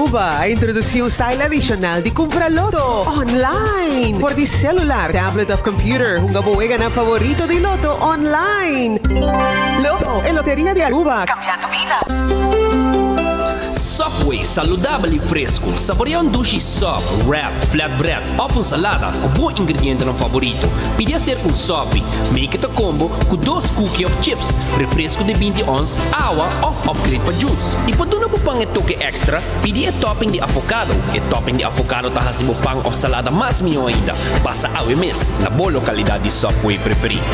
Aruba introduziu o style adicional de comprar loto online por di celular, tablet of computer. Un gabuega na favorito di loto online. Loto e Loteria de Aruba, cambiando vida. Subway, saudável e fresco. Saboreia um sushi sub, wrap, flatbread, ou salada com bom ingrediente no favorito. Pide ser um sub, make it a combo com 2 cookies of chips, refresco de 20 ons, água ou upgrade para juice. E para não pang toque extra, pide a topping de avocado. E topping de avocado tá hasibo pang ou salada mais melhor ainda. Passa ao mes na boa localidade de Subway preferido.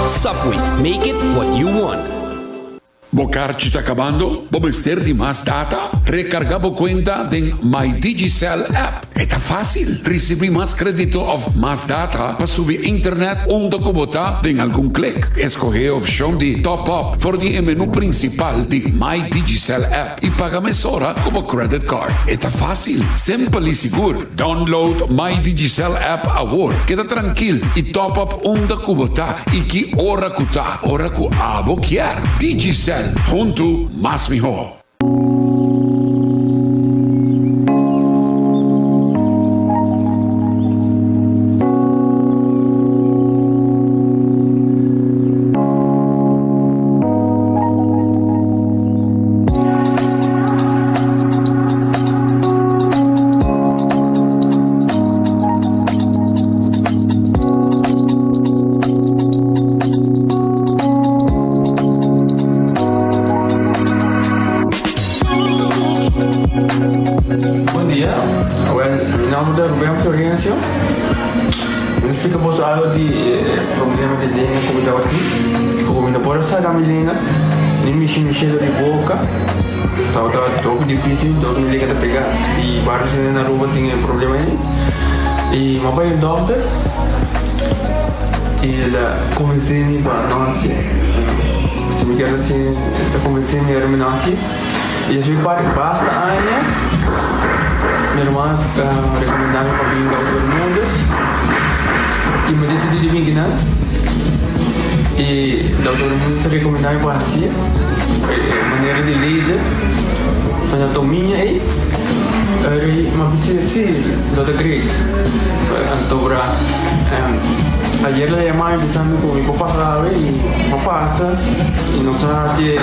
Subway, make it what you want. Bocarci está acabando? Vamos ter de mais data? Recargamos conta em MyDigicel app. Está fácil. Receber mais crédito of mais data para subir internet onde botar em algum clique. Escolher a opção de top up for the menu principal de MyDigicel app e paga mesora como credit card. Está fácil, simples e seguro. Download MyDigicel app agora. Queda tranquilo e top up onde botar e que hora que tá, hora que abo quer. Digicel. Junto más mejor. Explicamos algo de problema de língua que eu estava aqui. Como por essa linha, nem me cheiro de boca. Estava todo difícil, todo me liga a pegar. E vários na rua tinham problema aí. E meu pai é doutor. E ela convenceu-me para nós. Se me quer assim, ela convenceu-me para nós. E assim basta aí. Minha irmã recomendava para vir para todo mundo. E me decidi de vir aqui, e o doutor muito recomendava para si, maneira de laser, anatomia e mas sim, doutor Great, então ayer le llamaba empezando con mi papá sabe y no pasa y nos hace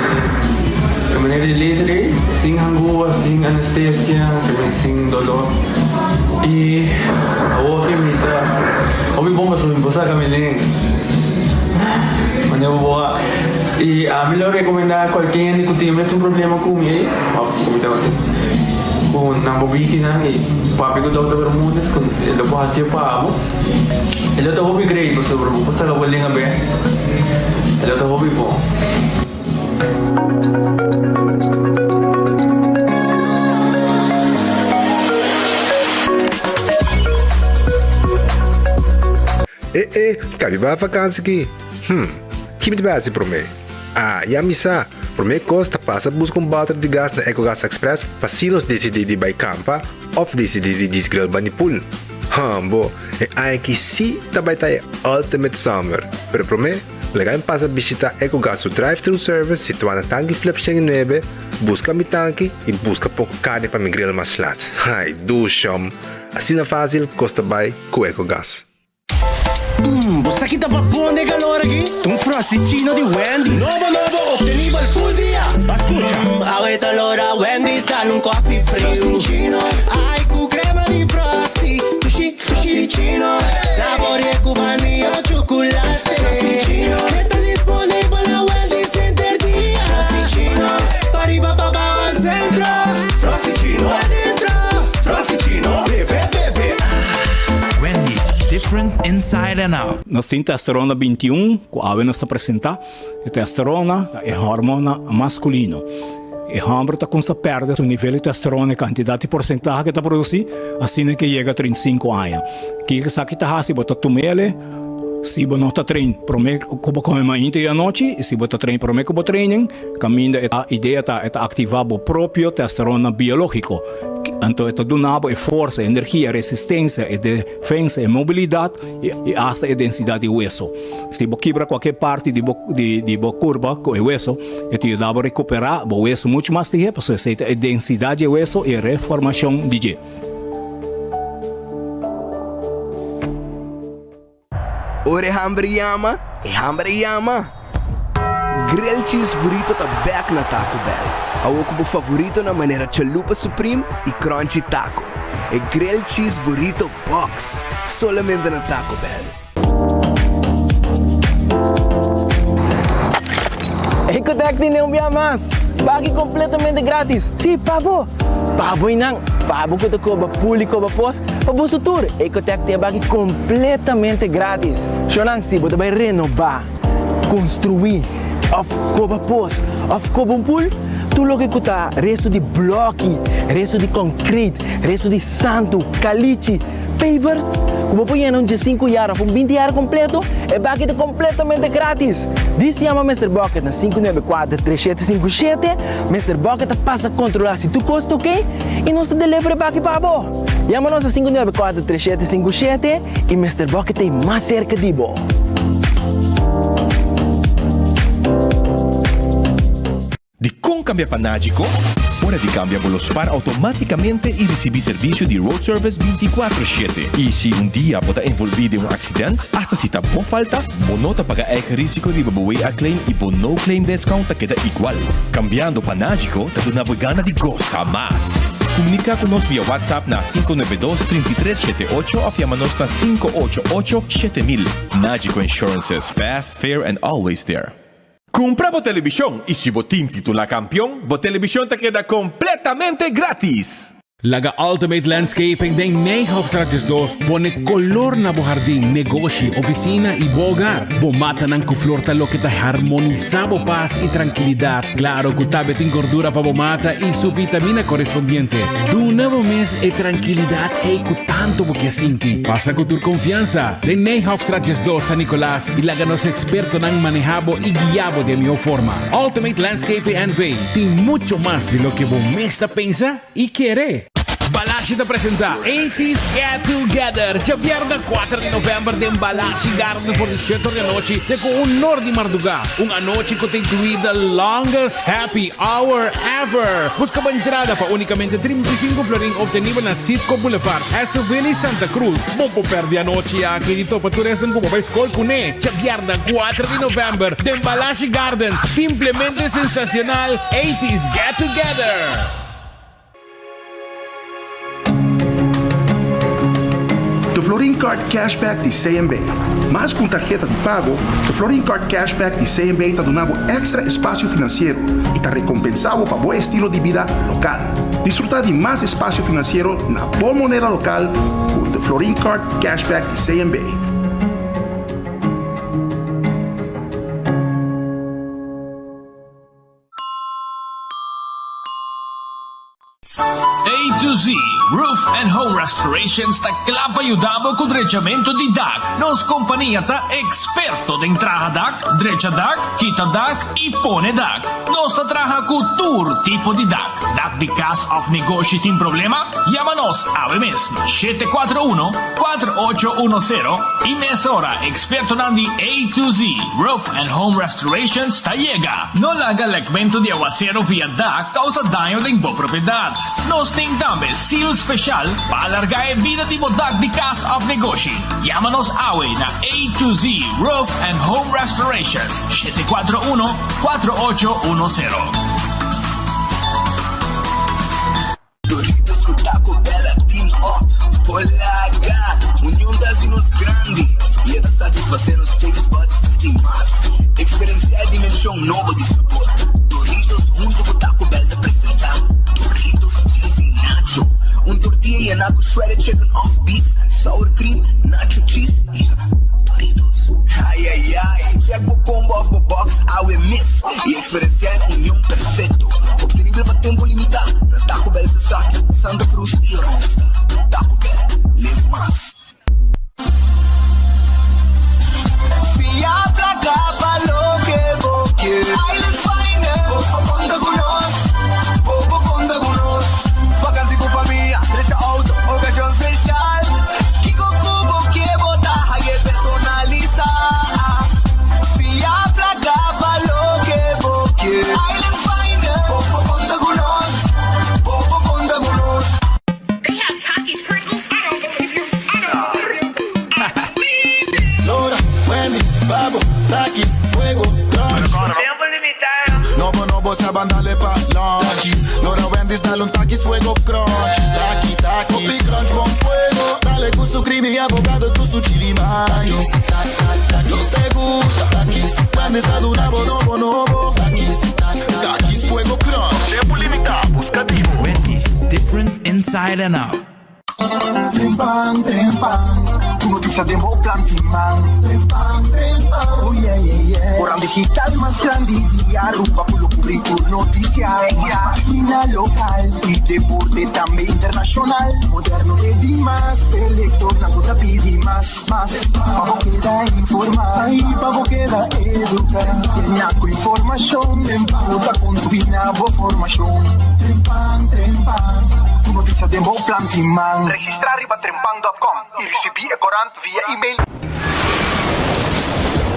de maneira de laser, sin angústia, sin anestesia, sin dolor. E a outra me dá o meu bom sobre posar camelinho maneira boa e a melhor recomendar qualquer que tem um problema com ele com na bobitina e papi com o doutor Bermudes com ele pode fazer para amo ele está hobby great você postar a bolinha bem ele está hobby bom. Cabe ba vakansi aqui? Kimi de base para mim? Ya misa, para mim costa passa busca balde de gás na EcoGas Express para se nos decidir de by campa ou decidir de desgrill banipul. Bo, é que se também tá Ultimate Summer, pero para mim legal passa visitar EcoGas o drive-thru service situado na tanque flip 9, busca mi tanque e busca pouco carne para mi grill mais lat. Ai, do chão. Assim é fácil, costa by com EcoGas. Você aqui tá pra pôr calor aqui? Um frosticino de Wendy. Novo, obtenível full dia. Escucha. Ahorita l'ora Wendy's dá um coffee frio. Frosticino. Ai, com crema de frosty. Frosticino. Sabore com vanilla ou chocolate. Frosticino. Está disponível na Wendy's Center dia. Frosticino. Pariba pra baixo al centro. Frosticino. Adentro. Frosticino. Bebe. Wendy's. Different inside and out. Nós temos testosterona 21, que a nos apresenta. A testosterona é hormona masculino. E o homem está com essa perda o nível de testosterona e quantidade de porcentagem que está produzindo, assim que chega a 35 anos. Que sabe que está assim, bota tomele Se você não está treinando, como come mais à noite, se você está treinando como training, caminho a ideia é ativar o próprio testosterona biológico. Então, é donado força, energia, resistência, defesa, mobilidade e até a densidade de hueso. Se você quebra qualquer parte de curva com o hueso, te ajuda a recuperar o hueso muito mais rápido, porque a densidade de hueso e a reformação de gel. Ore hambre yama, Grilled cheese burrito tá back na Taco Bell. Ao como favorito na maneira chalupa supreme e crunchy taco. É grilled cheese burrito box, solamente na Taco Bell. Ecotec tem um dia mais. Pague completamente grátis. Sim, pabo. Pabo inang. Pabo que tocou a público a pós. Pabo sutur. Ecotec tem pague completamente grátis. Xonang se você vai renovar, construir, of coba pós, of coba pool. Tu lo que custa resto de bloque, resto de concrete, resto de santo, caliche, pavers. Como põe em 5 horas, com 20 horas completo, é pague completamente grátis. Diz se chama Mr. Bucket na 594-3757. Mr. Bucket passa a controlar se tu custa, ok? E nós te delivery para aqui para você. Chama-nos a 594-3757 e Mr. Bucket é mais cerca de você. De com cambia panágico, hora de cambiar bolos par automaticamente y recibir servicio de road service 24/7. Y si un día bota envolvido en un accidente, hasta si tampoco falta, bonota paga el risco de babuey a claim y no claim discount te queda igual. Cambiando panágico, te da una gana de goza más. Comunica con nos vía WhatsApp na 592-3378 o llámanos na 588-7000. Nágico Insurances, fast, fair and always there. Compra bo televisión y si bo team titula campeón, bo televisión te queda completamente gratis. Laga Ultimate Landscaping den 9/2 bone color na bo jardín, negócio, oficina y bo hogar. Bo mata ng flor talo que te harmoniza bo paz y tranquilidad. Claro, kutabe tin gordura pa bo mata y su vitamina correspondiente. Tu nuevo mes e tranquilidad e tanto bo que sinti. Pasa con tu confianza. Den 9/2 San Nicolás y laga nos experto nang manejabo y guiabo de mi forma. Ultimate Landscaping and Vey tin mucho más de lo que bo mesta pensa y quiere. Balashi te apresenta 80s Get Together. Já viernes 4 de novembro de Balashi Garden por 18 da noite e com honor de madrugada. Uma noite que te inclui the longest happy hour ever. Busca uma entrada para unicamente 35 florin obtenível na Citco Boulevard, Estoville, Santa Cruz. Bom por perder a noite aqui dito para tu restam como vai escola com né. Já viernes 4 de novembro de Balashi Garden. Simplesmente sensacional 80s Get Together. The Florin Card Cashback de CMB. Mas com tarjeta de pago, The Florin Card Cashback de CMB está dando extra espaço financeiro e está recompensado para bom estilo de vida local. Disfrutar de mais espaço financeiro na boa moneda local com The Florin Card Cashback de CMB. A to Z Roof and Home Restorations ta clapa ayudamo con drecciamento di DAC. Nos compagnia ta experto de entrada DAC, dreccia DAC, quita DAC e pone DAC. Nos ta traja con tur tipo di DAC. DAC di cas of negócio tem problema? Llámanos a mes 741-4810 y mesora experto nandi A to Z Roof and Home Restorations ta llega. No laga legmento de aguacero via DAC causa daño de boa propriedade. Nos tem também seal special para alargar a vida de DAC de casa of negócio. Llámanos hoy na A to Z Roof and Home Restorations 741-4810. Doritos com Taco Bell team up, polaga, união das nos grande. E é da satisfazer os taste buds de mais. Experienciar a dimensão nova de sabor. Doritos junto com Taco Bell te apresentar. Doritos cheesy nacho. Tortilla e naco shredded chicken off beef, sour cream, nacho cheese. Doritos. Ai, ai, ai. Check o combo off the box, I will miss. E experienciar a união perfeito. Obtenível para tempo limitado. Na Taco Bell Sasaki, Santa Cruz e Rosta. Taco Bell, live mais. Babo, takis, fuego, crunch. Tempo limitado. Nobo, se abandale pa lunch. Lora Wendy's, dale un takis, fuego, crunch. Takis, Popi crunch, bon fuego. Dale con su crimi, abogado, tu su chili mais. No te gusta, takis. Wendy's, dale un nobo. Takis, fuego, crunch. Tempo limitado. Buscativo. Wendy's, different inside and out. Trempang, tu noticia de Plantiman. Trempang, oh yeah, yeah, yeah. Orang digital más grande día, rumba por lo currículo noticia. Más página local y deporte también internacional. Moderno de más, elector, la cosa pide más. Pago queda informar, pago queda educar. Tiene con información, puta con tu binabo formación. Trempang, tu noticia de Plantiman. Registrar riba trempang.com y recibir el corant via email.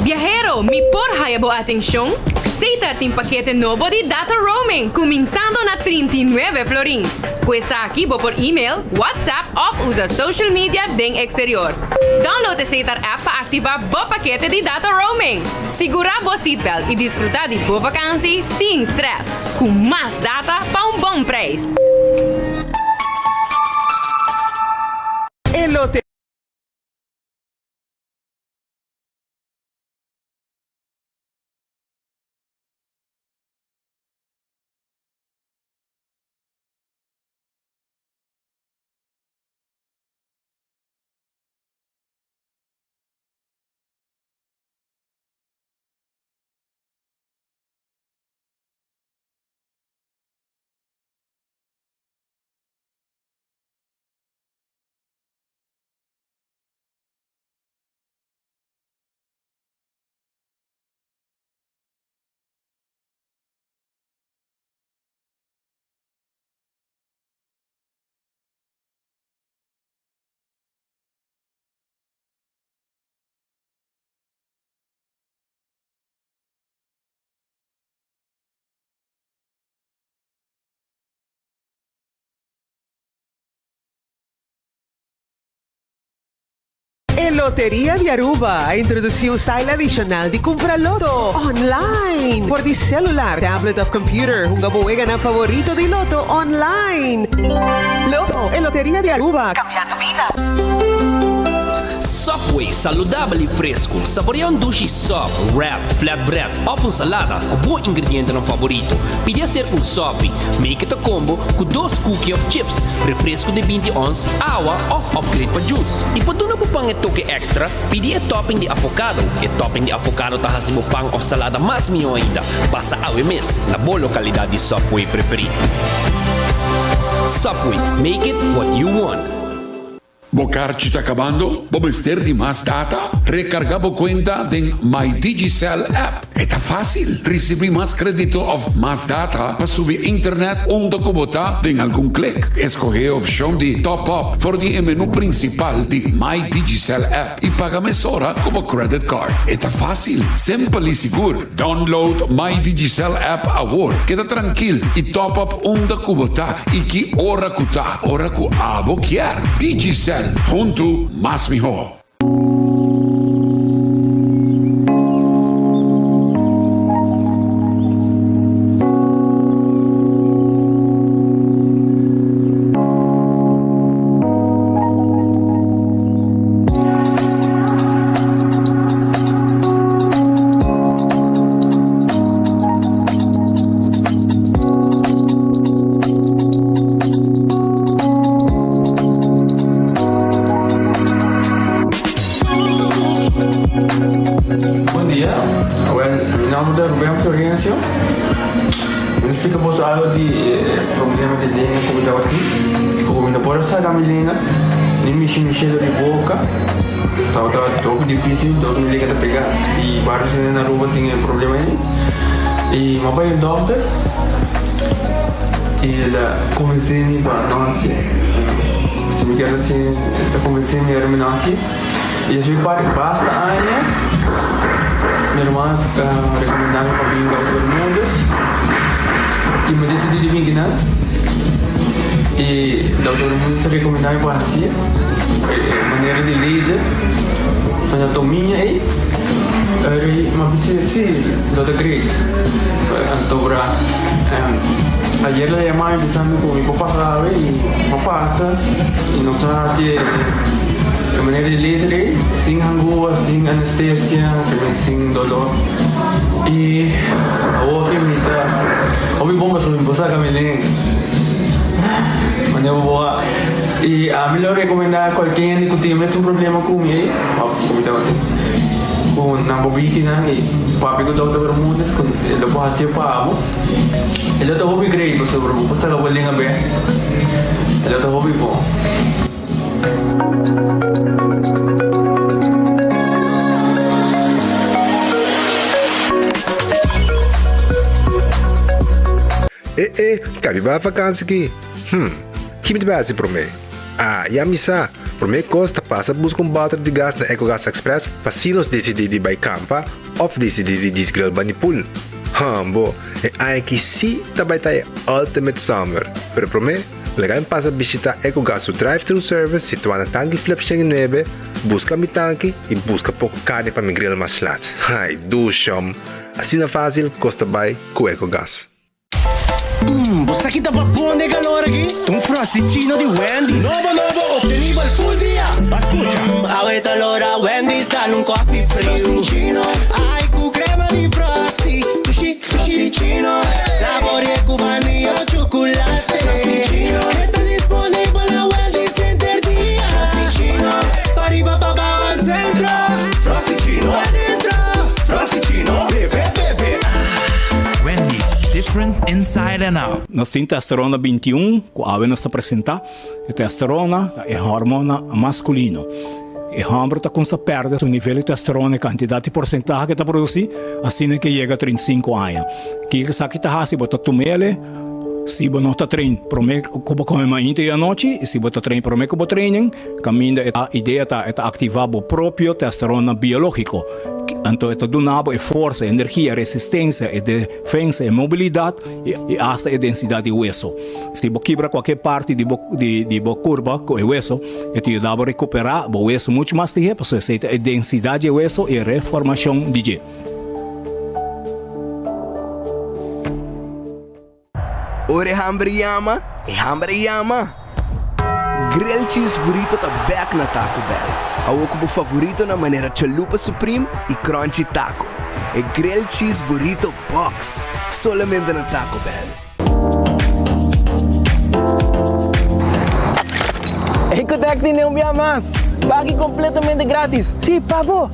Viajero, mi porhaya bo ating siyong? Aceita ating pakete novo di data roaming, comienzando na 39 florin. Pues aquí bo por email, WhatsApp o usa social media ding exterior. Download the Aceita app para activar bo pakete di data roaming. Segura bo seatbelt y disfrutar de bo vakantie sin stress. Com más data pa un bom preço. Elote. Loteria de Aruba introduziu o style adicional de comprar loto online por de celular, tablet of computer. Un gabuega na favorito de loto online. Loto e Loteria de Aruba. Cambiando vida. Subway, saludable e fresco. Saboreia um sushi sub, wrap, flatbread ou salada com bom ingrediente no favorito. Pedia ser um sub, make it a combo com 2 cookies of chips, refresco de 20 ons, água ou upgrade para juice. E para dar um pão e toque extra, pedia topping de avocado. E topping de avocado tá fazendo pão ou salada mais melhor ainda. Passa ao mês na boa localidade de Subway preferido. Subway, make it what you want. Bocarci está acabando? ¿Vamos ter de más data? Recargamos cuenta de My Digicel app. Está fácil. Recibir más crédito of más data para subir internet onde kubota en algún clic. Escoger opción de top up por el menú principal de My Digicel app y paga mesora como credit card. Está fácil, simple y seguro. Download My Digicel app ahora. Queda tranquilo y top up onde kubota y que hora kuta, hora ku abo quer. Digicel. Junto más mejor. Cheiro de boca, tava todo difícil, todo me liga a pegar. E vários na rua tinha problema aí. E meu pai é doutor. E ele convenceu-me para nós. Se me quer assim, ele convenceu-me para nós. E assim basta aí. Minha irmã recomendava para vir para todo mundo. E me decidi de vir aqui, e doutor mundo recomendava para si. Maneira de laser, anatomia e Eri mabisi lo de great. Antobra ayer le llamaba empezando con mi papá sabe y papá pasa y nos hace de manera de letra, sin angua, sin anestesia, sin dolor. Y ahora que me está, hoy bomba sobre mi esposa Camilén. Y a mí lo recomendaba a cualquier que tiene un problema conmigo, con una bobitina y papi con Dr. Bermúdez, con el doctor Hastio Pavo. El otro hobby great, pues sobre pues la vuelven a ver. El otro hobby po. Cabe ba vakansie aqui? Que me base para mim? Já me sa. Para mim costa passa buscar balde de gás na EcoGas Express para se nos decidir de by campa ou decidir de desgrill banipul. Bo, é que sim também tá Ultimate Summer. Pero para mim, legal passa visitar EcoGas o drive-thru service situado na tanque flip 9, busca mi tanque e busca pouco carne para me grill mais lat. Ai, do chão. Assim é fácil, costa by com EcoGas. Você aqui tá papão de calor aqui? Um frosticino de Wendy. Novo, obtenível full dia. Escucha. Ahorita l'ora Wendy's dá um coffee frio. Frosticino. Ai, com crema de frosty. Frosticino. Sabor com vanilla ou chocolate. Frosticino. Está disponível na Wendy's Center dia. Frosticino. Para arriba, para abajo, al centro. Frosticino. Adentro. Frosticino. Bebe. Wendy's, different inside and out. Nós temos testosterona 21, que a nos apresenta. A testosterona é hormona masculino. E o homem está com essa perda o nível de testosterona e quantidade de porcentagem que está produzindo, assim que chega a 35 anos. Que está aqui está se botar tumele, se você não está treinando, prometo que come mais inteira a noite, e se você está treinando, prometo que treinem, caminho a ideia é ativar o próprio testosterona biológico. Então, é donado a força, a energia, a resistência, a defesa, a mobilidade e até a densidade do osso. Se você quebra qualquer parte de curva com o osso, te ajuda a recuperar o osso muito mais tempo, porque a densidade do osso e a reformação de gê. Ore hambre yama, Grill cheese burrito tá back na Taco Bell. Ao como favorito na maneira chalupa supreme e crunchy taco. É Grill cheese burrito box, solamente na Taco Bell. Ecotec não me amas. Pague completamente grátis. Sim, pabo.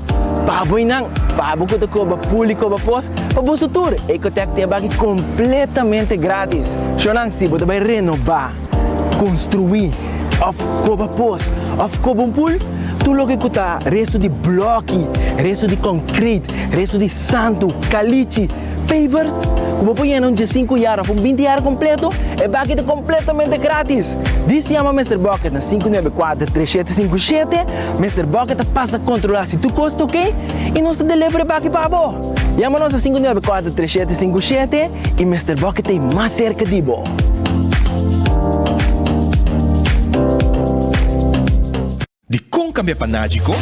Pabo inang. Pabo que te cobra público para pós. Pabo sutur. Ecotec te pague completamente grátis. Xonang si, você vai renovar, construir, of cobra pós, of cobra pool. Tu lo que custa resto de bloque, resto de concrete, resto de santo, caliche, pavers. Como põe em 5 horas, com 20 horas completo, é pague completamente grátis. Diz se chama Mr. Bucket na 594-3757. Mr. Bucket passa a controlar se tu custa, ok? E nós te delivery para aqui para você. Chama-nos a 594-3757 e Mr. Bucket é mais cerca de você. De com cambia panágico,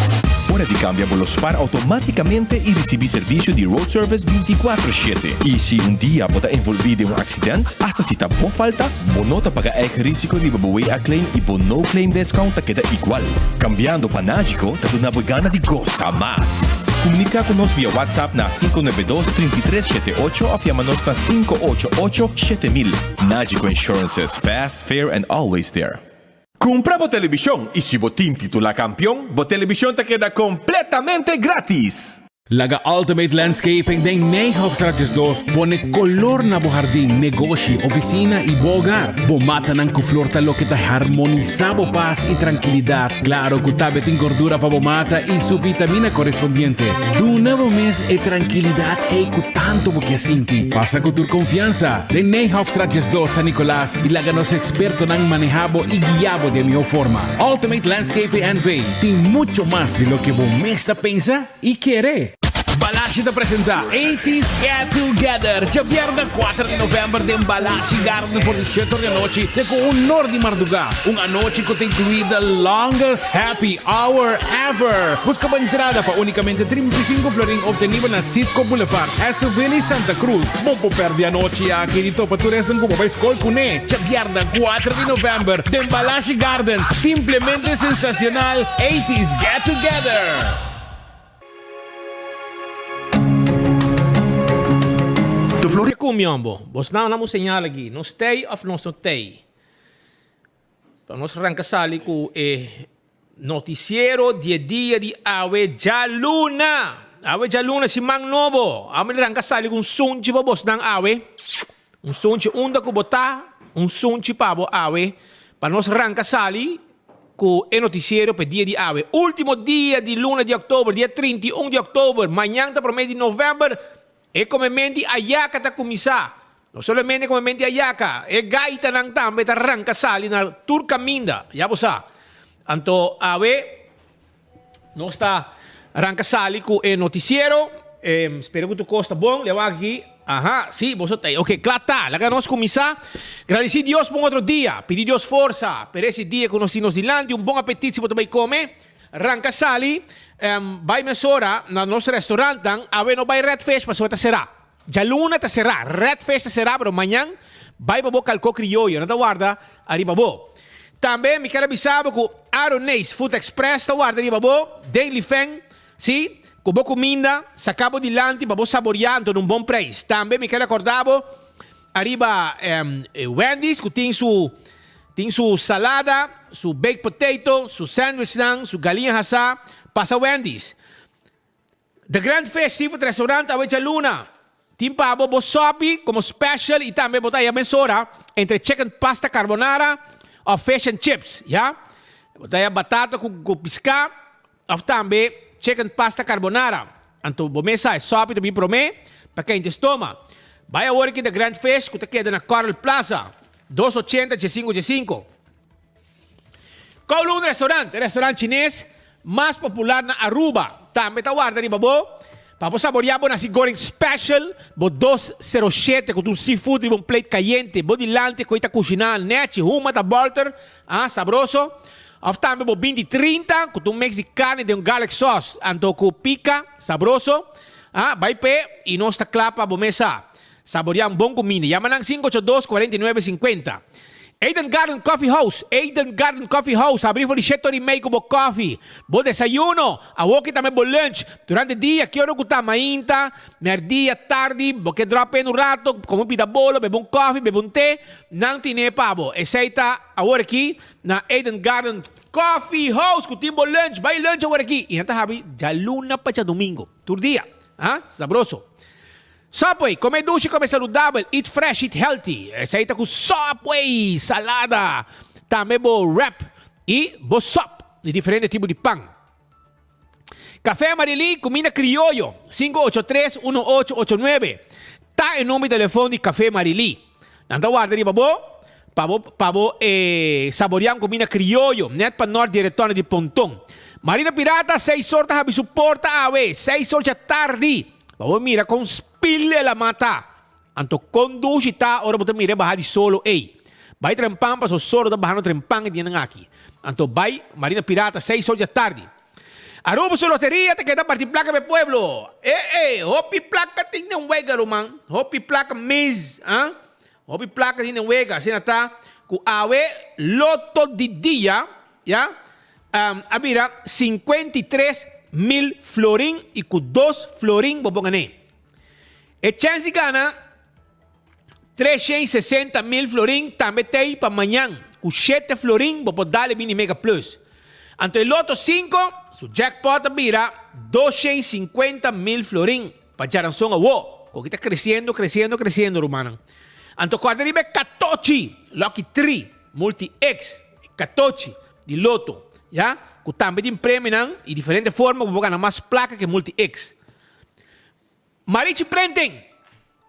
hora de cambia Bolospar automaticamente e recibir serviço de road service 24/7. E se dia você envolvido em acidente, hasta se tá boa falta, bonota paga eigen risco de babué a claim e no claim discount tá queda igual. Cambiando panágico, tá dando uma gana de gozar mais. Comunica conosco via WhatsApp na 592-3378 ou chama-nos na 588-7000. Nágico Insurances, fast, fair and always there. Compra a televisão e se o time titular campeão, a televisão te queda completamente grátis. Laga Ultimate Landscaping den 9/2, bone color na bo jardín, negócio, oficina e bo hogar. Bo mata ng kuflor talo que te harmoniza bo paz y tranquilidad. Claro, kutabe tin gordura pa bo mata y su vitamina correspondiente. Tu nuevo mes e tranquilidad e kutanto bo kiasinti. Pasa con tu confianza. Den 9/2 San Nicolás y laga nos experto nang manejabo y guiabo de mejor forma. Ultimate Landscaping and Bay. Tin mucho más de lo que bo mesta pensa y quiere. Balas Embalashi te apresenta 80s Get Together. Dia viernes 4 de novembro de Embalashi Garden por 7 da noite. De com honor de Marduga. Uma noite que tem incluída longest happy hour ever. Busca uma entrada para unicamente 35 florin obtenível na Cisco Boulevard, Esoville, Santa Cruz. Bom por perder a noite aqui dito para turismo como vai escolher com ele. Dia viernes 4 de novembro de Embalashi Garden. Simplesmente sensacional. 80s Get Together. Flori Cumiombo, vos não vamos señal aqui, não stay of não stay. Para nós arrancasali com noticiero dia de Awe Jaluna. Awe Jaluna si Mang Novo. Ame arrancasali com sunchi pa vos nang Awe. Sunchi unda ko bota, sunchi pabo Awe. Para nós arrancasali com noticiero per dia de Awe. Último dia de luna de outubro, dia 31 de outubro, manhã ta promedio de novembro. E come menti ayaka ta kumisa. Non solamente come menti ayaka. E gaita ng tambe ta arranca sali na turca minda. Yabo sa. Anto awe. No sta arranca sali ku noticiero. Spero que tu costa bom. Lewa aqui. Aha, sì, vos te. Ok, clata. Laga nos kumisa. Agradeci Dios por outro dia. Pedi Dios força. Per esse dia que nos dinos dilante. Un buon appetito se potete come. Arranca sali. Vai mesora na nostro restaurante, ave no vai Red Fest, mas será. Já luna ta será, Red Fest será, pero amanhã vai babo calco criollo, na guarda, arriba bo. Também me quero avisar que Aronês Food Express ta guarda arriba bo, Daily Feng, sim, com boa comida, sacabo dilante, babo saboreando num bom preço. Também me quero acordar arriba Wendy's, que tem su salada, su baked potato, su sandwich su galinha assá. Passa Wendy's. The Grand Fest Seafood Restaurant Awe Jaluna. Timpa bo sopi como special e também botar a mesora entre chicken pasta carbonara ou fish and chips, ya? Botar a batata com pisca ou também chicken pasta carbonara. Anto bo mesa é sopi também promê para quem toma. Vai a hora aqui da Grand Fest que tá queda na Coral Plaza, 280 G5. Kowloon restaurante chinês mais popular na Aruba. Também tá guarda riba bo. Para saborear bo nasi goreng special, bo 207 com um seafood e um plate caliente, bo dilante com ita cozinhar, nete, huma da bolter, sabroso. Of também bo 2030 com um mexicano de garlic sauce, anto com pica, sabroso. Vai pe e nossa clapa bo mesa. Saborear bom comida. Yamanang 582-4950. Eden Garden Coffee House, abrir por 7h30 como coffee. Bom desayuno, awoki também bom lunch. Durante o dia, que hora que tá mainta, merdia, tarde, porque drop no rato, como pida bolo, bebe coffee, bebe té, não tem pabo. Aceita agora aqui na Eden Garden Coffee House, que tem bom lunch, vai lunch agora aqui. E então, habi, já luna para domingo, todo dia, sabroso. Subway, come duche, come saudável, eat fresh, eat healthy. Aceita com Subway, salada, também bo wrap e bo sop, de diferentes tipos de pão. Café Marili, comida criollo, 583-1889. Tá em nome do telefone de Café Marili. Nanda guarda riba bo, pabo saborear comida criollo, net para norte de retorno de Pontão. Marina Pirata, 6 horas habi suporta awe, 6 horas tarde. Pabo mira com spille la mata. Anto conduci ta ora botar mira bahar di solo Vai trempang pa so solo da bahar no trempang di nang aqui. Anto vai Marina Pirata 6 horas da tarde. Aruba su loteria te queda partir placa pe pueblo. Hopi placa tem um wega romang. Hopi placa mês, Hopi placa tem um wega, sina ta ku awe loto di dia, ya? Abira 53,000 florin e com 2 florin bobongane. E chance de gana 360,000 florin também tem para amanhã. Com 7 florin bobo dale mini mega plus. Anto el loto 5, su jackpot abira 250,000 florin para jaranson a wo. Porque está creciendo, rumana. Anto quadribe 14, lucky 3, multi X, 14 di loto, ya? Que também tem prêmio e diferentes formas, vou ganhar mais placa que multi X. Marichi prendem.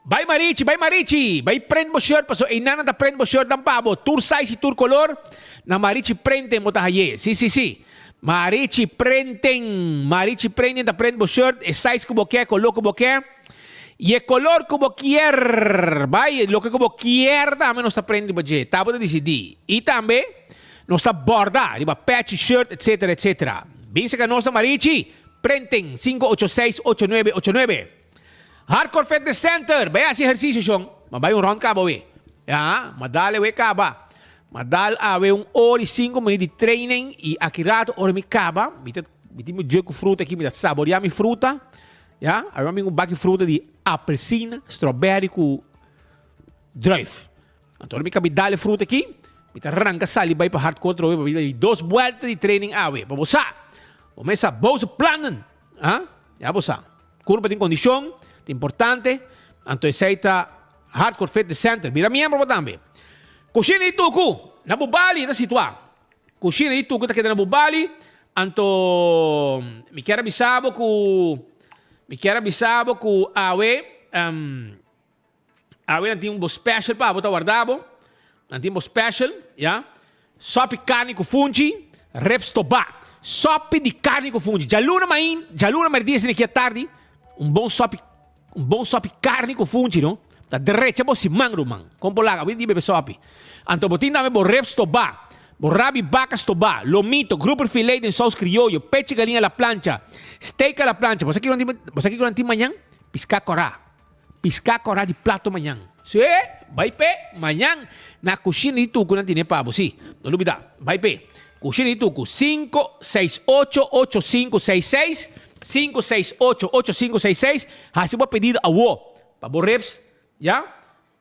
Vai Marichi. Vai prend bo shirt, paso inana da prend bo shirt ng pabo. Tour size e tour color na Marichi prendem mo tahaye. Si. Marichi prenden ta prende bo shirt, e size como quer, color como quer. E color como quer. Vai, lo que como quer, também nós prende bo je. Tá, pode decidir. E também nós borda, riba patch shirt, etc, etc. Bisa ka nós Marichi, prenden 586-8989. Hardcore Fitness Center, vai esse exercício, Sean. Mabay round ka ba, we? Madali we ka ba? Madal awe 1 hora e 5 minutos de training e akirato ora mi kaba. Miti mo jogo fruta aqui, me dá saborear minha fruta. Ja, aí eu um baque fruta de apelsina, strawberry com druif. Então me cabe dar fruta aqui. Me arranca saliva para hardcore trove, para 2 vueltas de training awe. Para você, começa boas planen. Já você. Curva tem condição, é importante. Então aceita Hardcore Fitness Center. Mira membro também. Coxina de tuku, na bubali, na situa. Coxina de tuku, tá quedando na bubali. Anto, me quero avisar que awe, awe não tem um special para botar guardado. Não tem um special, já. Sope carne com fungi, reps toba. Sope de carne com fungi. Jaluna merdias aqui à tarde. Um bom sope carne com fungi, não? Da derecha bo si mangro man. Kompo laga, windi bebe sopi. Anto botin dame bo reps to ba. Bo rabi vacas to ba. Lomito, grouper filet en sauce criollo, peche galinha a la plancha, steak a la plancha. Você aqui não tem manhã? Pisca corá de plato manhã. Sí, vai pe, manhã na cozinha de tuco não tem pavo, sim. Não duvida. Vai pe. Cozinha de tuco 568-8566 568-8566. Assim vou pedir a wo. Para bo reps. Ja?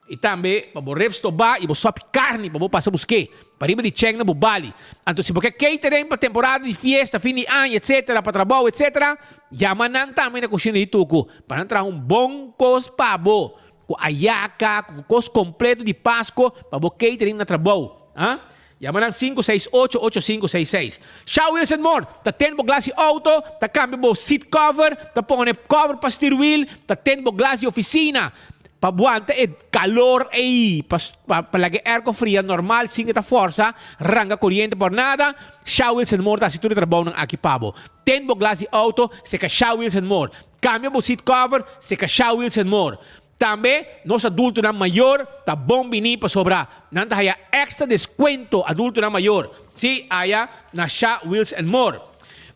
E também, para você restobar e você sope carne, para você passar buscar. Para ir de check na bubali. Então, se você catering para temporada de festa, fim de ano, etc., para trabalho, etc., já manang também na cozinha de tuco. Para entrar bom cos pabo, com ayaca, com cos completo de Páscoa, para você catering na trabalho. Yamanang 568-8566. Shaw Wilson More. Ta tenbo glass auto, ta cambio bo seat cover, ta pone cover para steering wheel, ta tenbo glass oficina. Pabuante e calor aí, para que airco fria normal, sem que força, ranga corriente por nada, Shaw Wilson More, se tudo trabalho aqui pabo. Tenbo glass de auto, se que Shaw Wilson More. Cambio bo seat cover, se que Shaw Wilson More. Também, nós adultos na maior, tá bom vinir para sobrar. Nanta haya extra descuento adulto na maior. Sim, haya na Shaw Wilson More.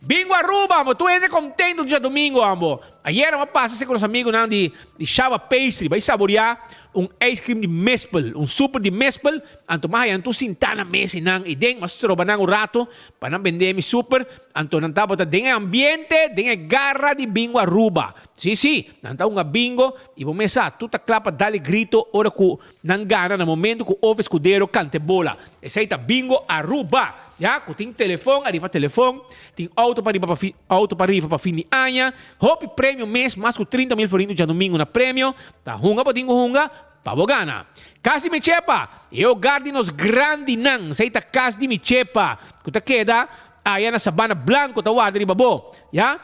Bingo Aruba, amo. Tu eres contento dia domingo, amo. Ayer eu passei com os amigos de Chava Pastry. Vai saborear ice cream de Mespel, super de Mespel. Anto mahayan tu sinta na mesa nang ideng, mas troba nang rato, para nang vender mi super. Anto nang tapos den ambiente, den garra de Bingo Aruba. Sí, nanta un bingo, e vou mesa, tu ta clapa, dale grito, ora ku nang gana, na momento ku ove escudero, cante bola. Essa aí tá Bingo Aruba. Ja, ku ting telefone, arriva telefone, ting auto para arriva para fim de ano, hopi prêmio mês, mais que 30.000 forinhos já domingo na prêmio, tá hunga pa tingo hunga, pabogana. Kasi me chepa, eu gardi nos grande nang, sa ita kasi di me chepa, kuta queda, aí na Sabana Blanco, tá guarda riba bo, ja,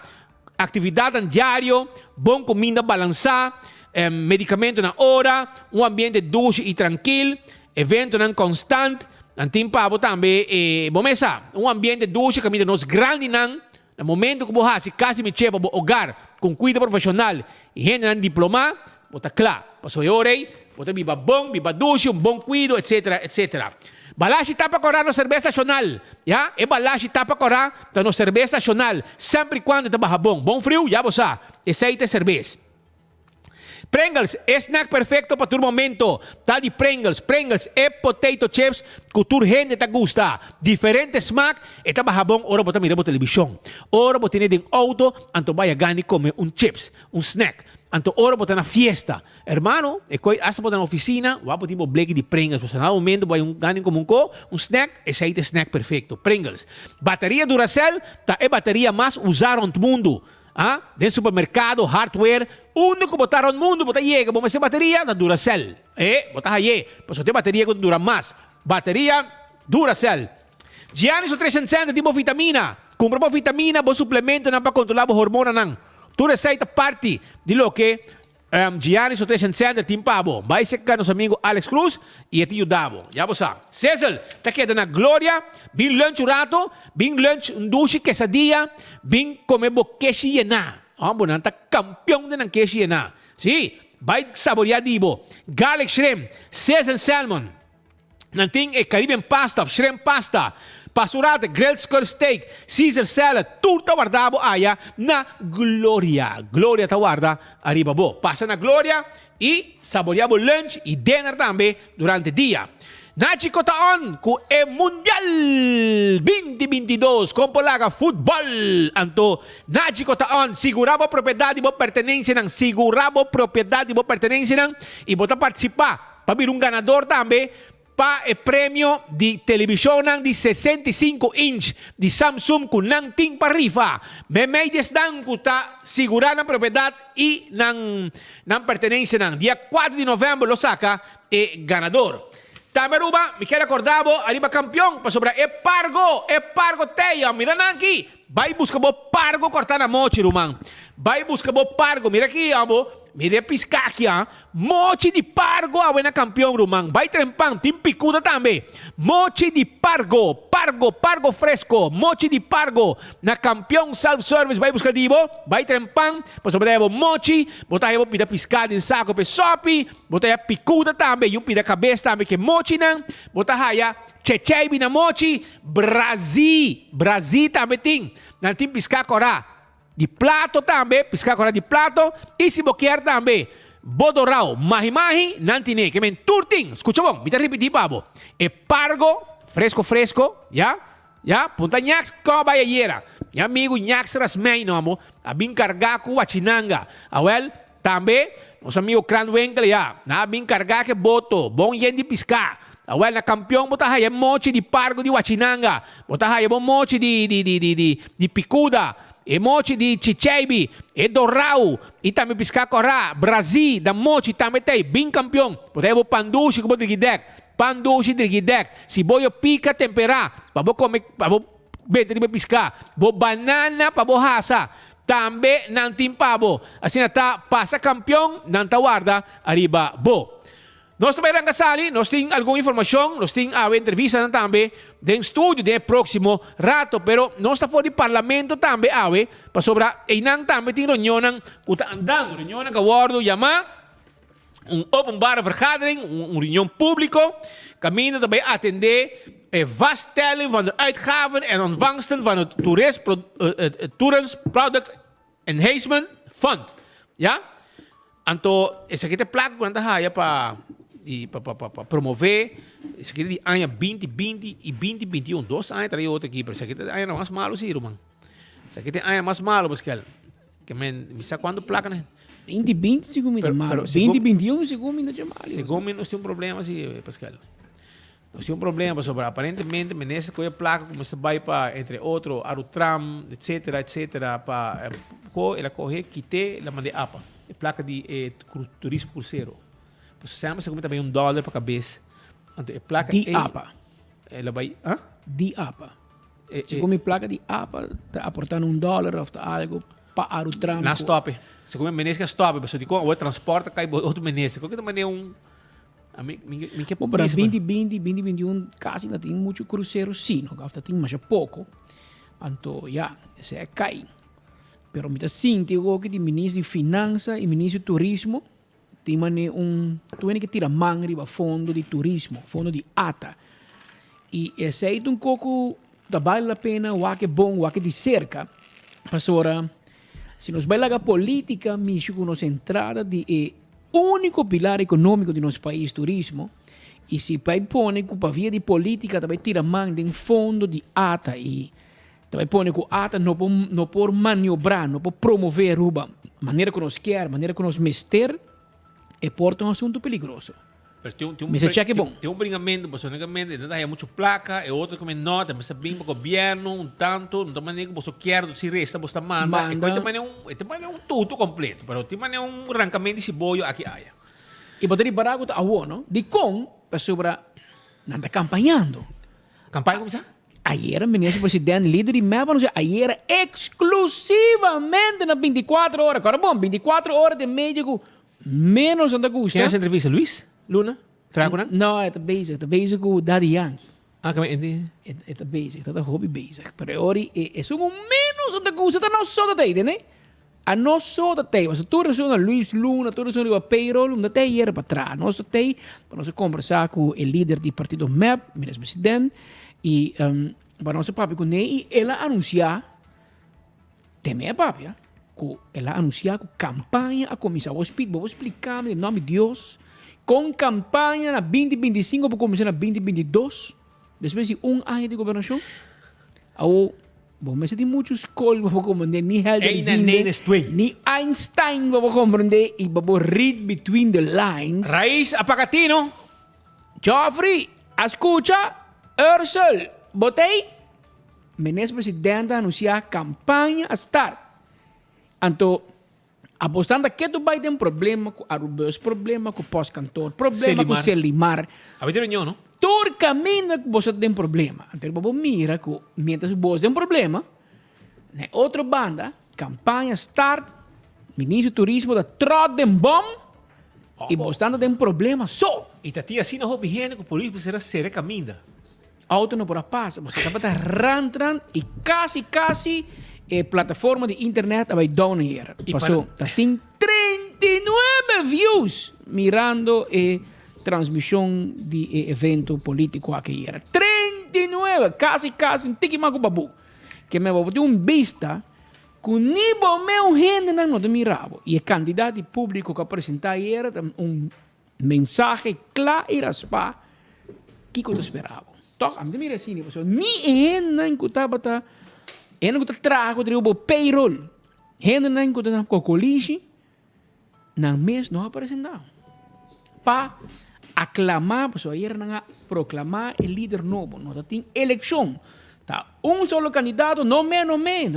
atividade diário, bom comida balançar, medicamento na hora, ambiente doce e tranquilo, evento não constante. Antim pabo também, bomesa, ambiente doce, camida nos grande nan, no momento que você se casa me chepa, hogar, com cuidado profissional, e gente nan diploma, bota claro, passou orei, bota biba bom, biba doce, bom cuidado, etc, etc. Balashi tapa correr no cerveja nacional, já? E balashi tapa correr no cerveja nacional, sempre e quando está bom frio, já você, aceita cerveja. Pringles, snack perfecto para tu momento. Tá de Pringles é potato chips que tu gente te gusta. Diferente smack, eta bahabong ora bota mira televisão. Ora bota de auto, anto vaya gani come chips, snack. Anto ora bota na fiesta. Hermano, e coi asa bota na oficina, wa bota black de Pringles. Você na momento vai gani como snack, esse aí é snack perfecto. Pringles. Bateria Duracell, tá é bateria mais usada no mundo. Dentro supermercado, hardware, único botar no mundo, botar llega, vamos fazer bateria da Duracell. Botar aí, pois tem bateria que dura mais. Bateria Duracell. Giannis o 360 tipo vitamina. Compra vitamina, bom suplemento para controlar a hormona nang. Tu receita parte de lo que Gianni Sotration Center, Team Pabo. Vai secar nosso amigo Alex Cruz e Tio Davo. Já você sabe. Cecil, tá queda na Glória. Bem lunch rato. Bem lunch dushi quesadilla. Bem comer boqueshi yena. Bom, tá campeão de nanqueshi yena. Sim, vai saborear dibo. Garlic shrimp. Seasoned salmon. Nanting Caribbean pasta, shrimp pasta. Pasurate, grilled skull steak, Caesar salad, tudo guardado aya na Gloria. Gloria tawarda arriba bo. Passa na Gloria e saboreamos lunch e dinner também durante o dia. Nachi Cotaon com o Mundial 2022 com polaga futebol. Anto Nachi Cotaon segurava propriedade bo pertenência ng segurava propriedade bo pertenência ng e bota participar para vir ganador também. Pa e premio di televisyonan di 65 inch di Samsung kung nang ting parifa. May desdan ko ta sigura ng propiedad y ng pertenencia ng dia 4 de novembro lo saca e ganador. Tamaruba, mi queda acordado, arriba campeón, pa sobra e pargo teya, mira nanki. Vai busca bo pargo cortana mochi rumang. Vai busca bo pargo, mira aqui, amo. Mira piscaki, mochi di pargo awe na campeão rumang. Vai trempang, tim picuda também. Mochi di pargo fresco. Mochi di pargo na campeão self-service. Vai buscar dibo, vai trempang. Paso botaya bo mochi, botaya bo pida piscada em saco pe sopi. Botaya picuda também, yung pida cabeça também que mochi nang. Botaya chechei na mochi, Brasil também ting. Nanti pisca cora. De plato também, piscar cora de plato. E se boquear também. Bodorau, mahi-mahi, nantine. Que men turting. Escucha bom, me repetir, babo. E pargo, fresco, ya? Ya? Punta nyax, como vai ayer. Ya amigo, nyax rasmei, no amo. Abin cargaku, wachinanga. Awel, também, os amigos Cranwenkel, ya. Na abin cargaku, boto. Bom yen de piscar. Awel na campeão bota haya mochi de pargo de wachinanga. Bota haya bom mochi de picuda. E mochi di Chicheibi, e Dorau, e também piscar corá, Brasil, da mochi também tem, bem campeão. Podemos pandushi como drigidek, pandushi drigidek. Se boio pica temperar, para bo comer, para bo beber de piscar, bo banana para bo hasa. Também não tem pabo. Assim tá passa campeão, não tá guarda arriba bo. Nós também vamos kasali, nós temos alguma informação, nós temos a entrevista também, do estúdio do próximo rato, pero nós estamos fora do parlamento também, para sobre inang também tem reunião que está andando, reunião que aguardo chamar, openbare vergadering, reunião público, caminho também atender vaststelling van de uitgaven en ontvangsten van het Tourist Product Enhancement Fund. Ja? Anto, essa aqui é placa quando haya para promover, isso aqui de ano 2020 e 2021, 2 anos traí outro aqui, pero isso aqui é ano mais malo, sim, irmão. Isso aqui é ano mais malo, Pascal. Que me sabe quando placa, né? 2020 segundo é malo, 2021 segundo é malo. Segundo nós temos um problema, sim, Pascal. Nós temos um problema sobre, aparentemente, nessa coisa placa, como se vai para, entre outros, Arutram, etc., para ela correr, quitar, ela manda apa. Placa de turismo cruzeiro. Você sempre se também $1 para cabeça. Então, placa de APA. Ela vai... De APA. Segundo a placa de APA, está aportando $1 ou algo para Arutram. Na stop. Segundo a menesca stop. Você diz, o transporte cai outro menesca. Qualquer maneira para 2020, 2021, quase não tem muito cruzeiro, sim. Não tem mais pouco. Então, já, isso é cai. Pero me sinto que o ministro de Finanças e o ministro de Turismo tem que tirar mão de fundo de turismo, fundo de ATA. E esse é um pouco, vale a pena, o que é bom, o que é de cerca. Pastora, se nós vai a política, mesmo com nossa entrada de único pilar econômico de nosso país, turismo, e se vai pôr com a via de política, também tira mão de um fundo de ATA e também põe que o ATA não pode maniobrar, não pode promover a maneira que nós queremos, maneira que nós mester, é um assunto perigoso. Mas é bom. Tem bringamento, personalmente, não há muito placa, é outro que nota, mas bem para o governo, tanto, não tem maneira que você quer, se resta, você manda. E tem tudo completo, mas tem arrancamento de cebola aqui. E poderia parar com o não? De para sobre, não está campanhando. Campanha como isso? Ayer, o ministro presidente, líder de MEPA, ayer exclusivamente nas 24 horas. Agora, bom, 24 horas de médico, menos aan de gusta. Quem é essa entrevista? Luiz? Luna? Trago na? Não, é bezig com Daddy Yankee. Ah, kami hindi. É bezig, é hobby bezig. Pero ori, é um menos aan de gusta, tá não só da teide, né? A nós só da teide. Mas tu resuna Luiz Luna, tu resuna o payroll, da teide era para trás. Nós da teide, para nós conversar com o líder do partido MEP, ministro-presidente, e para nós papi com ele, e ela anunciar, também papi, ela anunciar com campanha a começar. Vou explicar em nome de Deus, com campanha na 2025 para começar na 2022, depois de ano de governação. Bom, mas tem muitos escolas para compreender, ni Helder ni Einstein para compreender e para read between the lines. Raiz Apacatino. Joffrey, escucha, Ursel, botei. Ministro-presidente anunciar campanha a start. Então, apostando que tu vai ter um problema com Arubus, problema com o pós-cantor, problema com Selimar. A ver, não? Todo caminho que você tem problema. Então, você mira que, mientras você tem problema, na outra banda, campanha start, ministro do turismo da Trottenbom, e você tem problema só. E tá assim na roupa higiênica, por isso você será caminho. Auto não pode passar, você está rantran e quase plataforma de internet vai down here. Passou, tem 39 views mirando transmissão de evento político aqui era. 39, quase um tique mais babu. Que me vai ter vista com nível meu gente não te mirava. E o candidato público que apresentar era mensagem claro e raspar que eu esperava. Então, a mim assim, ni não que estava não que trago o payroll. Não que estava com colígio, não mês não apresentava. Para aclamar, pessoal, aí era proclamar o líder novo, não tem eleição. Tá, solo candidato, não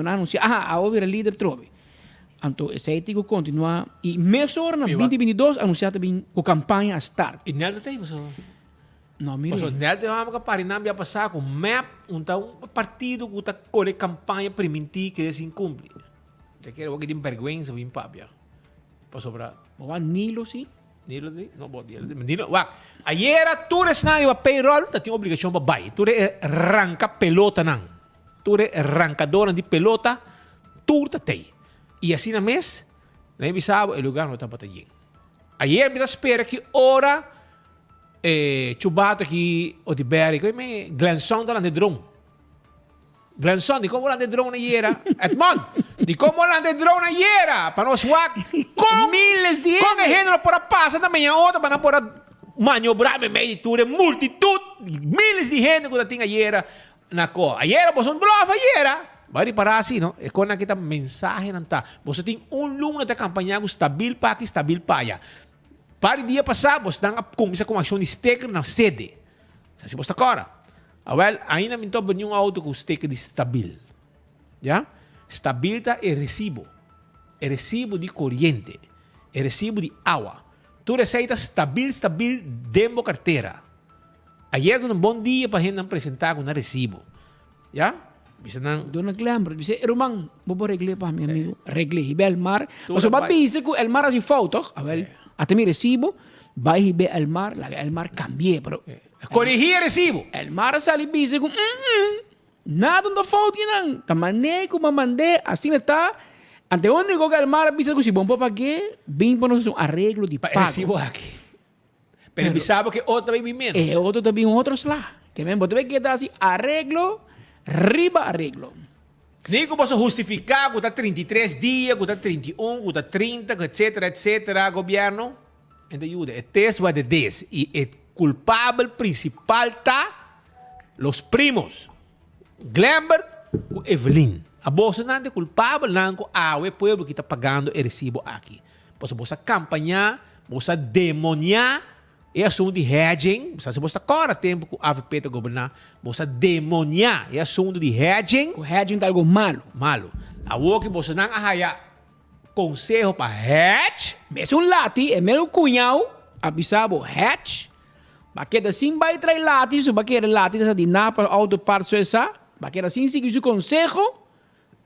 anuncia, agora o líder trove. Então, esse aí tem que continuar. E mês hora, na 2022, anunciar também a campanha a start. E nada tem, pessoal. Não, mire. Pessoal, nada vamos parar na passar com MEP, um partido que está com a campanha preventiva que se incumpre. Te quero que tem vergonha, vim papia. Pasó para. Nilo, sim. Nilo, não pode. Nilo, ayer tu res na iba payroll, tu tem obrigação para buy. Tu arranca pelota não. Tu arrancador de pelota, tu tem. E assim na mês, na bisabo, o lugar não está para ter. Ayer me espera que hora chubato aqui o de Berry, que me Glenson da drone. Glenson, di como de drone iera. Edmond, di como de drone iera. Para nós wak. Com miles de com a gente por a passa também a outra para por maniobrar me meditura multitud miles de gente que tinha iera na co. Iera você não blava iera. Vai parar assim, não? É quando aqui tá mensagem não tá. Você tem lunes de campanha estabil para aqui, estabil para para o dia passado, você está começar com ação de sticker na sede. Se você está agora. Well, ainda me topa nenhum auto com sticker de estabil. Já? Estabil tá é recibo. É recibo de corrente. É recibo de água. Tu receita estabil, demo carteira. Ayer um bom dia para a gente apresentar com um recibo. Já? Bisa nang doon naglambro. Bisa rumang bobo regle pa mi amigo. Regle hibe al mar. Oso ba bise ko el mar asi foto. Well, ate mi recibo. Vai hibe al mar, la el mar cambié, pero corrigir recibo. El mar sali bise ko nada no foto nang. Tamane ko mamande assim está. Ante único que el mar bise ko si bom pa que bem para nós um arreglo de pago. Recibo aqui. Pero bisabo que outro também menos. Outro também outros lá. Que mesmo bote que dá assim arreglo riba arreglo. Nem que possa justificar que está 33 dias, que está 31, que está 30, etc. Governo, ainda ajuda. É teste vai de 10. E o culpável principal está os primos. Glambert e Evelyn. A bolsa não é culpável, não é o povo que está pagando o recibo aqui. Você campanhar, você demoniar, é assunto de hedging. Se você agora tempo que o AVP está governando, você demoniar. É assunto de hedging. O hedging é algo malo. Malo. A que você não arraia conselho para hedge. Mas um lati, é meu cunhado, avisava hedge. Baqueta assim vai trair lati, se baqueta lati, está de napa, auto parte essa. Baqueta assim, se o conselho,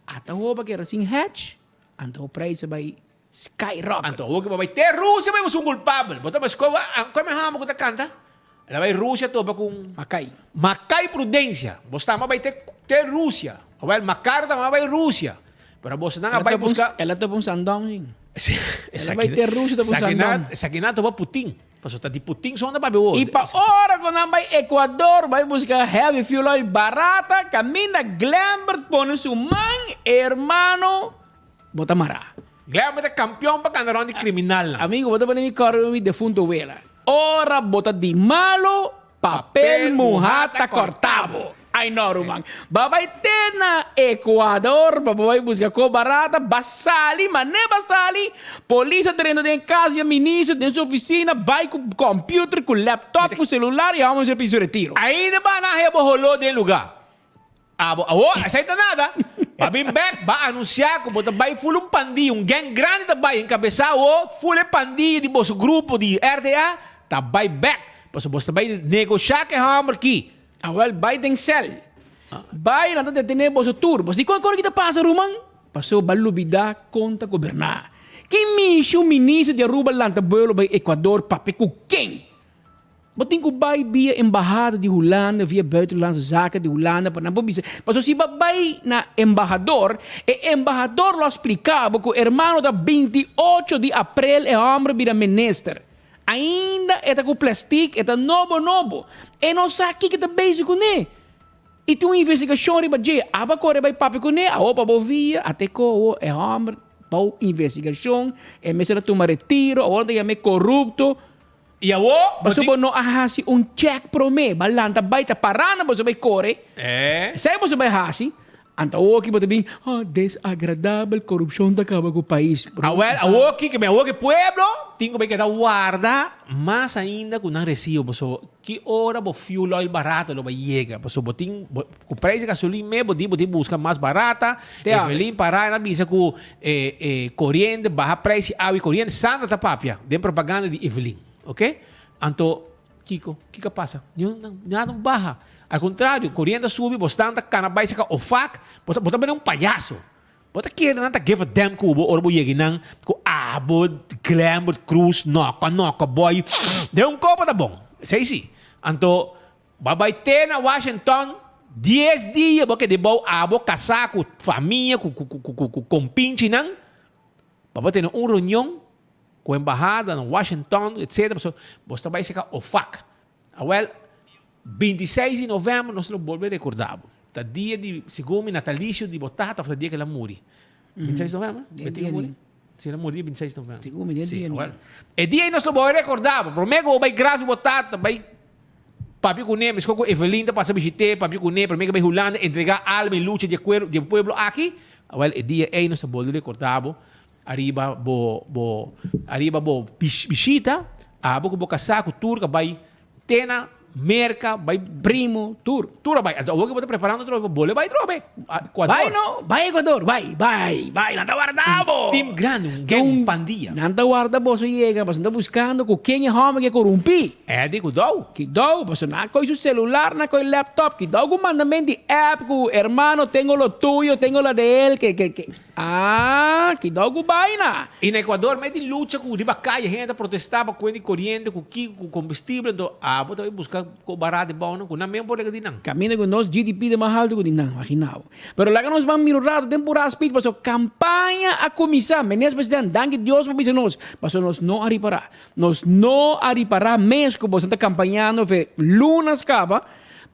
até o baqueta assim hedge. Então o preço vai Skyrocket. Anto, huwag ka babay. Te, Rusia may musung culpable. Bota mas ko, kung may hama ko ta kanta. Ela vai Rusia to ba kung Macay Prudencia. Bosta mabay te Rusia. Well, Macarta mabay Rusia. Pero bosta na nga bay busca. Ela to pong sandong sing. Ela vai ter Rusia to pong sandong. Sa kinato ba Putin. Paso ta di Putin so na ba biwo. Ipa ora ko na bay Ecuador vai buscar heavy fuel oil barata, camina Glambert pone su man hermano bota mara. Glambert campeão pa kandaron di kriminal na. Amigo, bota pa ni corre mi defunto vela. Ora bota di malo papel mojata cortado. Ay no, Rumang. Babay na Ecuador, babay busca ko barata, basali, mané basali, polícia dentro de casa, ministro dentro sua oficina, vai com computer, com laptop, com celular e vamos serviço de retiro. Ainda ba na hebo holo de lugar? Abo, aceita nada. Babim back, ba anunciar que bota vai full pandi, gang grande da vai encabeçado, full pandi de vosso grupo de RDA. Tá vai back. Paso bosta vai negociar que hammer aqui. Awal vai den cel. Vai na tante tener boso turbo. Si quando kita passa Rumang, passou balubida conta governar. Que misho ministro de Aruba lanta bolo by Ecuador papi ku quem? Botin ko vai via embajada de Holanda, via buitenlandse zaken de Holanda para não bisa. Paso si babay na embajador, embajador lo explicava que o hermano da 28 de abril é homem vira minister. Ainda é com plástico, é novo. E não sabe o que está basic com ele. E tem uma investigação de badia. Aba corre vai papi com ele, a opa bovia, até que é homem, para investigação, é mesmo tomar retiro, onde é meio corrupto. E a o? Mas você não ahasi check pro me, balanta vai tá parando, você vai correr. Sai você vai ahasi. Anta oki ba tabing, desagradável corrupção da acaba com o país. Awoki, que me awoki pueblo, tingo ba kita guarda, mas ainda kung nang resibo, so, que hora bo fuel oil barato lo ba llega, so, boting, com preço de gasolina me, bodi busca mais barata, Evelyn para na bisa com corriente, baja preço, awi corriente, santa tapapia, den propaganda de Evelyn, ok? Anto, Kiko, o que passa? Nada baja. Al contrário, corriente sube, bastante canabay sa ka-ofak, bota ba ng payaso? Bota kira nanta give a damn kubo, or bo yeginang, ko abod, Glambert, Cruz, noka, boy. De un copa da bom. Say si. Anto, babay na Washington, 10 dias, porque de bom abo, casaco, família, com pinche nang, babay na reunião, com embajada na Washington, etc. Basta ba sa ka-ofak. Well, 26 de novembro nós não volvemos a recordar. Tá dia de segundo natalício de Botata, foi o dia que ela morreu. 26 de novembro? Se ela morreu 26 de novembro. Segundo dia. É dia que nós não vamos recordar. Prometo vai grave Botata, vai papi com ele, mas com Evelyn da passa visitar, papi com ele, prometo vai Holanda entregar alma e luta de pueblo aqui. Well, é dia aí nós não vamos recordar. Arriba bo visita, abo bo casaco turca vai tena merca, vai primo, tour vai. Então, o que você preparando outro bole vai trobe. Vai no, vai Ecuador, vai, nanda guardabo. Team grande, gang pandilla. Nanda guardabo so llega, mas anda buscando com quem é homem que corrompi. É de kudau. Kidau, mas na coi su celular, na coi laptop, kidau com mandamento de app, com hermano, tenho lo tuyo, tenho la de él, que. Kidau com vaina. E no Equador, meio de luta com riba calle, gente protestava com ele corrente, com combustível, então, bota aí buscar com barato de bom, com na mesma por que não. Camina com nós GDP de mais alto que não, imaginava. Pero lá que nós vamos mirar temporada speed, passou campanha a começar, menes presidente, danke Deus por isso nós, passou nós não aripará. Nós não aripará mesmo, como você está campanhando, vê lunas capa,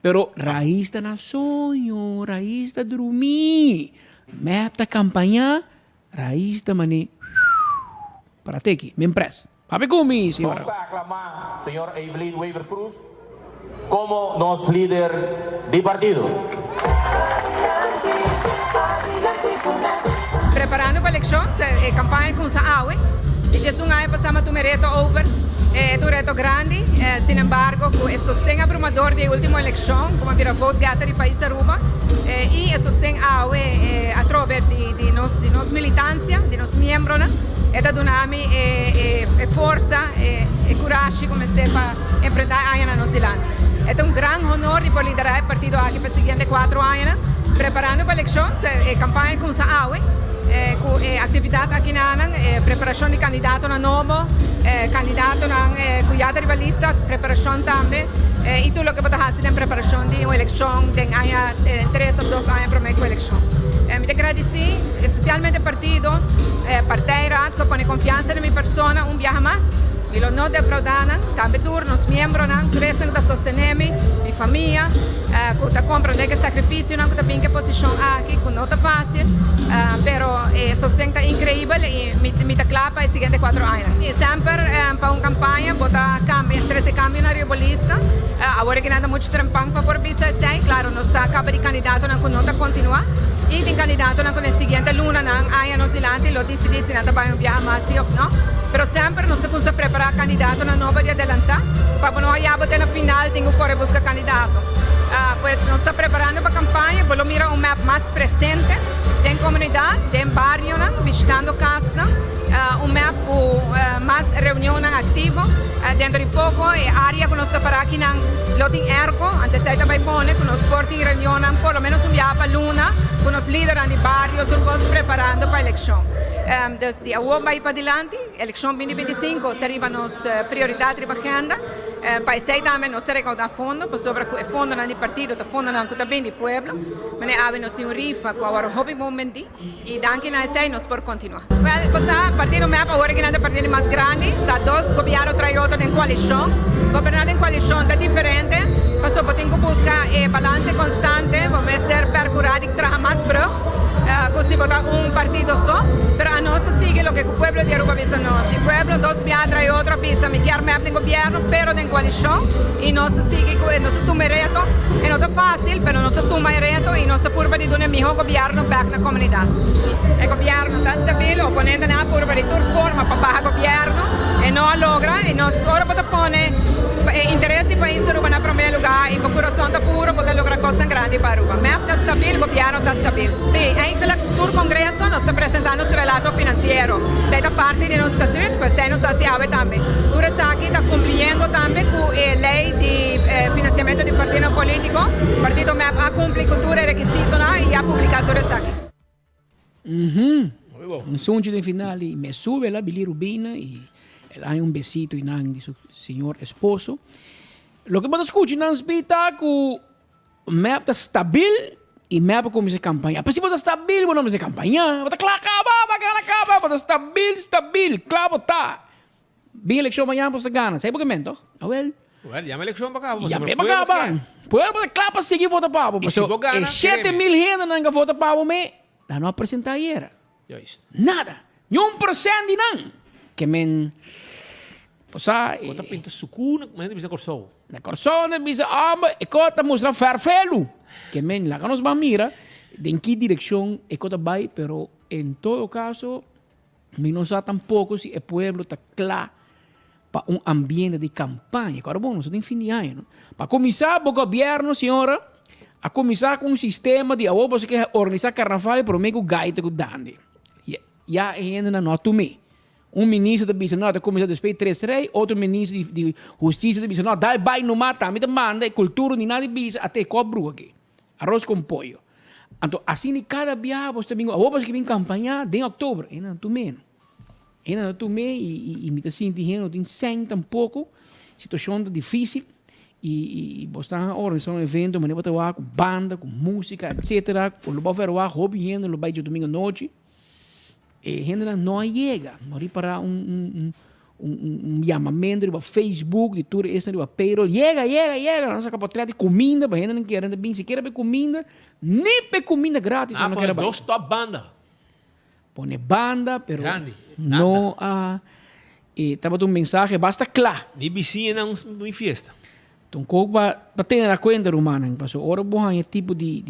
pero raiz está na sonho, raiz está dormir. Map está campanha, raiz está mané. Para ter aqui, me empresta. Papi comigo, senhora. Vamos aclamar senhor Evelyn Weaver Cruz como nosso líder de partido. Preparando para a eleição, a campanha com a AUE. E já um ano passamos um reto over, um reto grande. Sin embargo, o sostém abrumador da última eleição, como vira voto gata do país Aruba, e o sostém AUE através de nossa militância, de nossos membros, é donami força e coragem como este para enfrentar a na nossa land. É grande honor de liderar o partido aqui para os seguintes 4 anos, preparando para a eleição, a campanha com a AUE. com atividade aqui na preparação de candidato na novo, candidato na cuidado de balista, preparação também. E tudo o que pode fazer na preparação de uma eleição, tem 3 ou 2 anos para a eleição. Me agradeci, especialmente o partido, parteira, que põe confiança na minha pessoa, viaje mais. E não defraudam, também os membros, crescem da sostenere, minha família, que compram que sacrifício, que tem que posição aqui, que não é fácil, mas sustenta incrível e me clapa os seguintes 4 anos. E sempre para uma campanha, botar 13 cambios na ribolista, agora que nada muito trampão para por bisa sei, claro, nós acaba de candidato na conota continuar. E tem candidato na con seguinte luna nang aya no silante lo decidi se nata vai viajar mais no pero sempre nós temos que preparar candidato na nova de adelantar para não ir até na final tenho que correr buscar candidato pues nós está preparando para a campanha vou mirar um map mais presente tem comunidade tem barrio visitando casa um map mais reunião ativo dentro de pouco é área que nós está para aqui nang loting erco antes aí também pone que nós portem reunião por lo menos viajar para luna com os líderes de barrio todos preparando para a eleição desde a UOB vai para adiante eleição 2025 teremos nos prioridades da agenda para isso também nós recaudar fundo para sobre o fundo do partido o fundo também do povo mas havemos um rifa com o hobby momento e daqui na isso nós por continuar o partido MEP agora que é o partido mais grande está 2 governos trai outro em coalição governar em coalição é diferente mas só tem que buscar balance constante vamos ser percurar e trazer mais brug così votar un partito só, però a noi sigue lo che il pueblo di Aruba pensa noi. Il pueblo dos viadra e otro pensa mi chiar map del governo, pero den coalition e nos sigue e nos toma reto e non è facile, però nos toma reto e nos purba di un mijo governo back na comunidad. Il governo sta stabile, opponente na purba di tur forma pa baja governo e non logra e nos ora pota pone interessi paese Aruba na primeiro lugar e procura sonta puro pota logra cosa grande para Aruba. Map sta stabile, governo sta stabile. Sì, il congresso nos está presentando su relato financiero. Se da parte de nuestro estatuto, pues se nos hace también. Turasaki está cumpliendo también con la ley de financiamiento de partido político. El partido me ha cumplido con todos los requisitos y ha publicado Turasaki. Un sonho de final y me sube la Billy Rubina y él hay un besito de su señor esposo. Lo que podemos escuchar es que me está stabil e me para começar a campanha. Mas se você está stabil, não começar a campanha. Você está acaba, você está stabil, claro, tá. Bem eleição amanhã, você ganha. Sabe por que mento? Well, já me eleição para cá. Já me para cá. Pode você claro para seguir votar para você. E 7 mil gente não vota para você. Dá não apresentar aí. Nada. 1% de não. Que men posa Kota pinto suku na bisa corso. Na corso na bisa e kota mostra farfelo. Que men la nos va mira en qué dirección e kota vai, pero en todo caso me no sabe tampoco si el pueblo está claro para un ambiente de campaña. Agora bom, nós tem fim de ano, não? Para começar o governo, senhora, a começar com um sistema de você quer organizar carnaval para o meio gaita com dande. Já ainda não atume. Um ministro da bisa não, da comissão de respeito 3 outro ministro de justiça da bisa não, dá vai no mata, me manda cultura de nada de bisa até cobro aqui. Arroz com pollo. Então, assim, cada viagem, você tem que vir campanha em outubro. Ainda não tomei. E me está sentindo, tem sem tampouco, situação difícil. E você está organizando um evento, mas você vai com banda, com música, etc. Quando você vai hobby, você vai de domingo à noite. E gente não chega. Não é para chamamento de Facebook, de tudo isso, de payroll. Chega. Nós acabamos de comida, para gente não quer bem sequer para comida, nem para comida grátis. Não quer dos top banda. Põe banda, pero grande. Não estava um mensagem, basta claro. Ni vizinha não fiesta. Então, como para ter na conta humana, passou ora bom é tipo de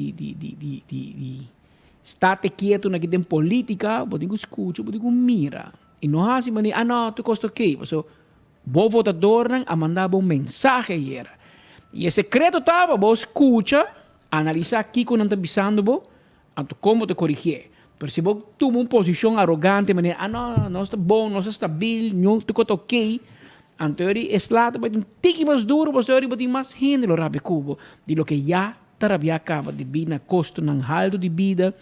estate quieto na que tem política, pode escutar, pode mira. E não há assim, não, tu custa o quê? So, o votador a mandar um mensagem era. E o secreto estava, você escuta, analisar aqui quando está avisando, como te corrigir. Mas se você toma uma posição arrogante, não está bom, não está estável, não tu custa ok, então ele é slado, vai ter um tique mais duro, você vai ter mais gente no rabe cubo, de lo que já está acaba de vir na custo, no haldo de vida,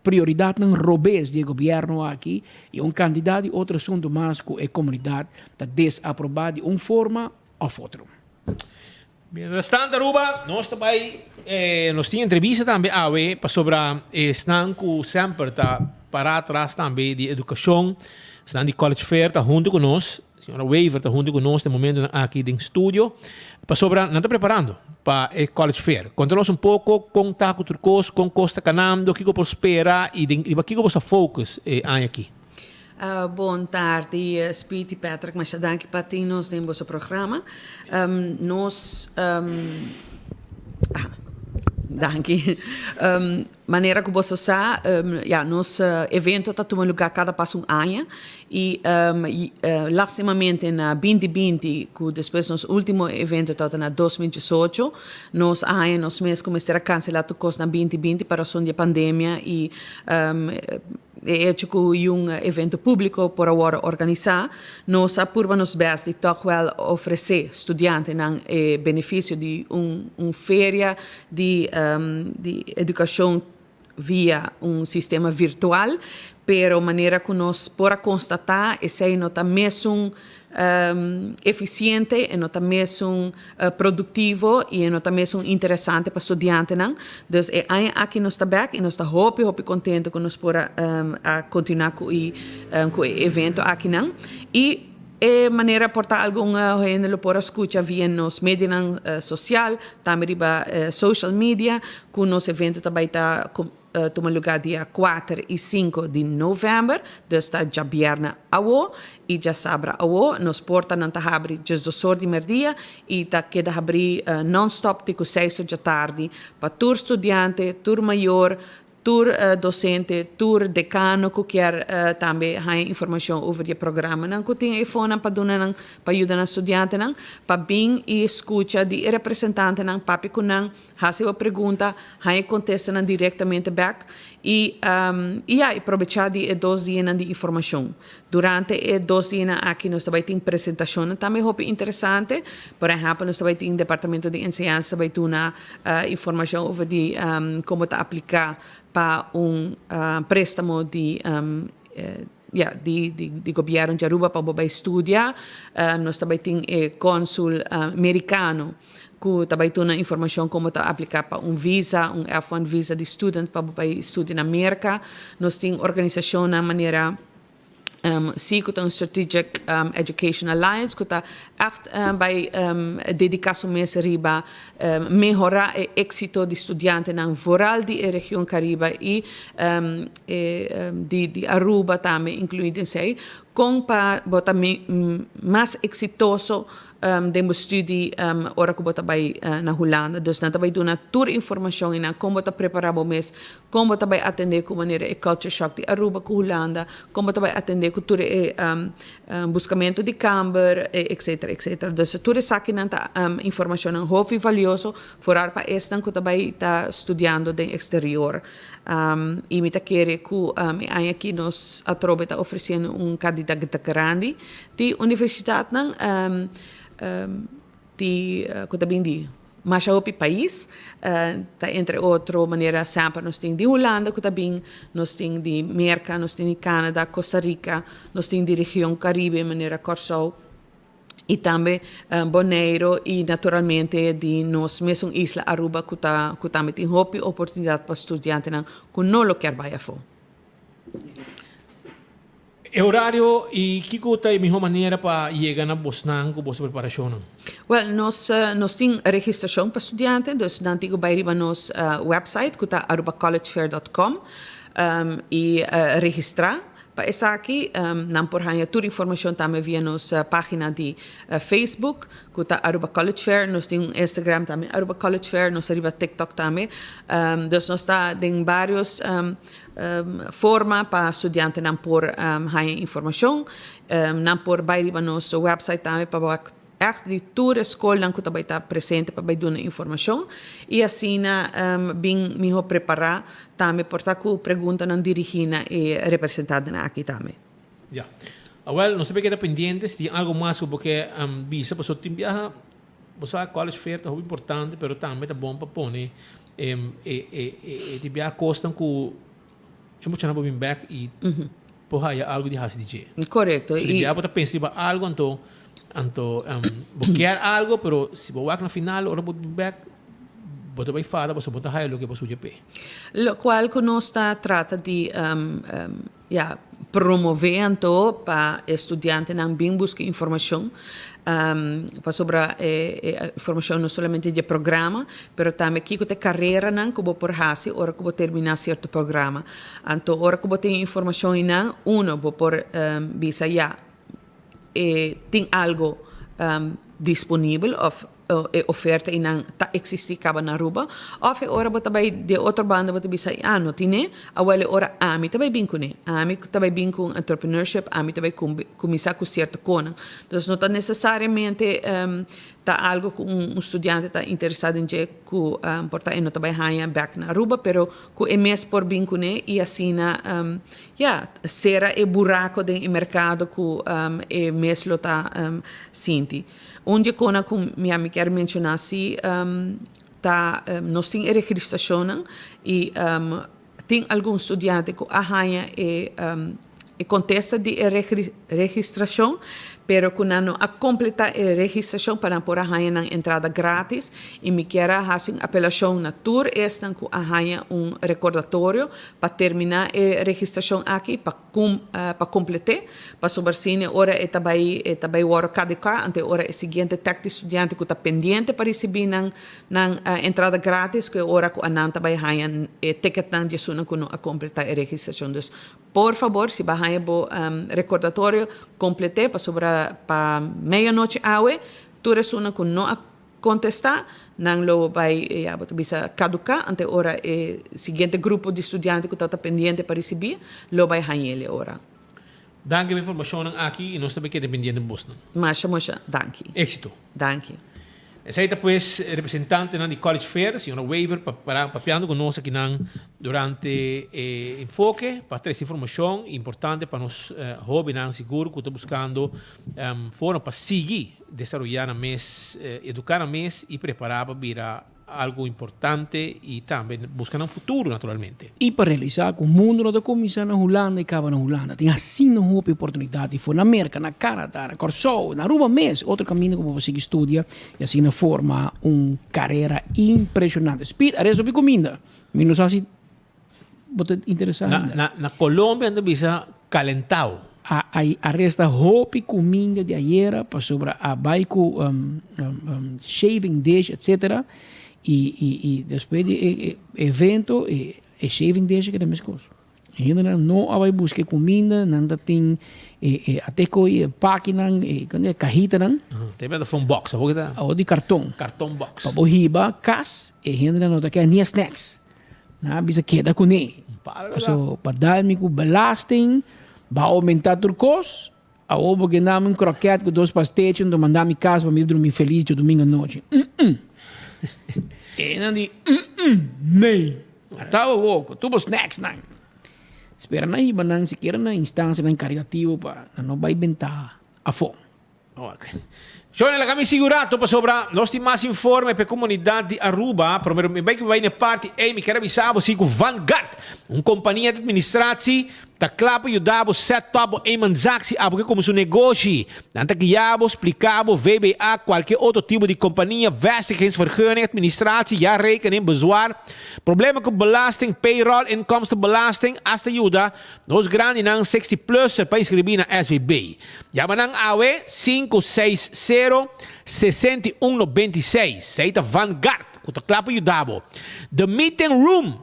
prioridade ng robes de governo aqui e candidato de outro assunto mais que a comunidade está desaprovado de forma ou outra. Bem, restante Aruba, nós também nós tínhamos entrevista também para sobre estão que sempre tá para atrás também de educação, estão de College Fair, está junto conosco, a senhora Weaver está junto conosco no momento aqui no estúdio, para sobre não está preparando para o College Fair. Conta-nos pouco com taco turcos, com Costa Canam, o que você espera e o que você focus aqui. Boa tarde, Speedy Patrick, mas danke para ti nos no nosso programa. Danke. Maneira que você sabe, nosso evento está tomando lugar cada passo ano e lastimamente na 2020, que depois nosso último evento está na 2018, nós mesmos começaram a cancelar tudo na 2020 para razão da pandemia e hecho que evento público por agora organizar, nós apuramos best de toch wel oferecer estudantes benefício de feria de educação via sistema virtual, pero maneira que nós podemos constatar esse não está mesmo eficiente, e não está mesmo produtivo e não está mesmo interessante para estudantes. Então, aqui nós está back e nós está muito contente que nós podemos continuar com o evento aqui. E maneira portar alguma gente por escutar via nos mídias social, também social media, que o nosso evento também está toma lugar dia 4 e 5 de novembro, dus está já viernes awo e já sabra awo, nos porta não está abrir just 2 horas de merdia e está queda abrir non-stop tipo 6 da tarde para tour estudante, tour maior, tour docente, tour decano que quer também a informação sobre o programa. Não que tem iPhone para donar para ajudar os estudantes, para bem e escuta de representante não papi com não fazer uma pergunta, aí contesta diretamente back e aproveitar de 2 dias de informação. Durante 2 dias aqui nós também tem apresentação também muito interessante. Por exemplo, nós também tem departamento de ensinança também tem uma informação sobre como aplicar para préstamo de governo de Aruba para estudar. Nós também temos cônsul americano que também tem informação como aplicar para visa, F1 visa de estudante para estudar na América. Nós temos organização na maneira Strategic Education Alliance, que está vai dedicar-se a riba melhorar o êxito de estudantes na voral da região Caribe e de Aruba também, incluído em sei, com para botar mais exitoso demo estudo ora que bota vai na Holanda, dus na vai dar toda informação e como bota preparar o mês, como bota vai atender com maneira e culture shock de Aruba com Holanda, como bota vai atender com todo buscamento de camber, etc, etc. Dus toda essa aqui nanta informação muito valioso forar para esta que também está estudando no exterior. E me tá querer que aqui nós a trobe está oferecendo candidato grande de universidade que também de mais ao país, entre outras maneiras sempre nós temos de Holanda, que também nós temos de América, nós temos de Canadá, Costa Rica, nós temos de região Caribe, maneira Corsol, e também Bonaire e naturalmente de nós mesmo Isla Aruba, que também tem muita oportunidade para estudantes que não lo quer vai a fora. E horário e que é a melhor maneira para chegar na Bosnan com a vossa preparação? Well, nós temos registração para estudantes, então antigo vai para nosso website, que é arubacollegefair.com, e registrar. Para essa aqui, não por aí, toda informação também via nossa página de Facebook, que é Aruba College Fair, nós temos Instagram também, Aruba College Fair, nós temos TikTok também. Então, nós estamos em várias formas para estudantes não por aí informação, não por vai para nosso website também para echt de toda a escola que também está presente para dar informação e assim bem melhor preparar também por estar com perguntas não dirigidas e representadas aqui também. Já. Well, nós sabemos que está pendentes de algo mais porque visa para o viajar, você college fair é muito importante, mas também é bom para pôr de viajar costam com Hemos na bobin back e pohaya algo de has DJ. Correcto. So, e bota pensa ba algo anto quer algo, pero se bo wak na final ora bobin back bota vai fada, você bota haya lo que posso GP. Lo qual conosca trata di promovendo para estudiantes não bem buscar informação para sobre informação não somente de programa, pero também que tem carreira não que por hasi ora que terminar certo programa. Então ora que tem informação não uno por bisa tem algo disponível oferta inang ta existi kaba na Aruba of ora bota bay de outra banda bota bisa ano tine awale ora ami tabay binkune ami tabay binkun entrepreneurship ami tabay kumisa ku certo kona então não está necessariamente tá algo com estudante tá interessado em que porta eno tabay haya back na Aruba pero ku emes por binkune e assina sera e buraco de mercado ku e meslo tá sinti onde kona com minha amiga mencionasse nós temos registração e tem algum estudante que arranha e contesta de registração, pero que não a completar a registração para por arranha na entrada grátis e me quer fazer uma apelação na tour esta que arranha recordatório para terminar a registração aqui para completar para sobressine ora é também hora cada ante ora é seguinte tacto estudante que está pendente para receber na entrada grátis que ora que anan também arranha ticket nan de suna que não a completar a registração dus por favor se arranha bo recordatório complete para sobra para meia-noite awe tu resuna que não a contestar não lo vai bisa caducar ante ora seguinte grupo de estudantes que está pendente para receber lo vai hanhele ora. Danke a informação aqui e nós também que dependente de Boston. Masha, danke. Éxito. Danke. Essa é pues representante de College Fair, senhora Weaver, papiando conosco aqui durante enfoque para trazer informação importante para nós jovens seguro que estão buscando forma para seguir desenvolver mês, educar mês e preparar para virar algo importante e também buscar um futuro naturalmente. E para realizar que o mundo não está começando na Holanda e acaba na Holanda. Tem assim uma oportunidade. For na América, na Canadá, na Corsol, na Aruba mesmo. Outro caminho que você estuda e assim forma uma carreira impressionante. Speed, a resto de comida. Não sei se você interessante. Na Colômbia, ainda bisa calentado. A resta hopi comida de ayer para sobre a baico shaving dish, etc. E depois de evento shaving dish que é a mesma coisa. Ainda não vai buscar comida, nada tem até que página, cajita não. Tem para phone box, ou de cartão. Cartão box. Para bohiba cas ainda não tem nem snacks. Na bisa queda com ele. So para dar-me com belasting, vai aumentar o custo. A obo que dá-me croquete com 2 pastéis, então mandar-me casa para me dormir feliz de domingo à noite. E não diz, nem. Estava louco, tudo snacks, não. Espera na iba, não, se quer na instância, na caritativa, para não vai inventar a fome. Ok. Johnny, la kami sigurato pa sobra nosti mas informe per comunidad di Aruba, pero me vai que vai na parte e mi quero avisar você que Vanguard, companhia de administratie, ta clapa ajudabo setup e manzaxi abo que como seu negócio, nanta guiabo, explicabo, VBA, qualquer outro tipo de companhia, vestigingsvergunning, administratie, ja rekening, bezwaar, problema com belasting, payroll, inkomstenbelasting, hasta ajuda, nos grande nang 60 plus para inscrever na SVB. Llama nang AWE 560-6196, seita Vanguard, kuta clapa ajudabo. The meeting room,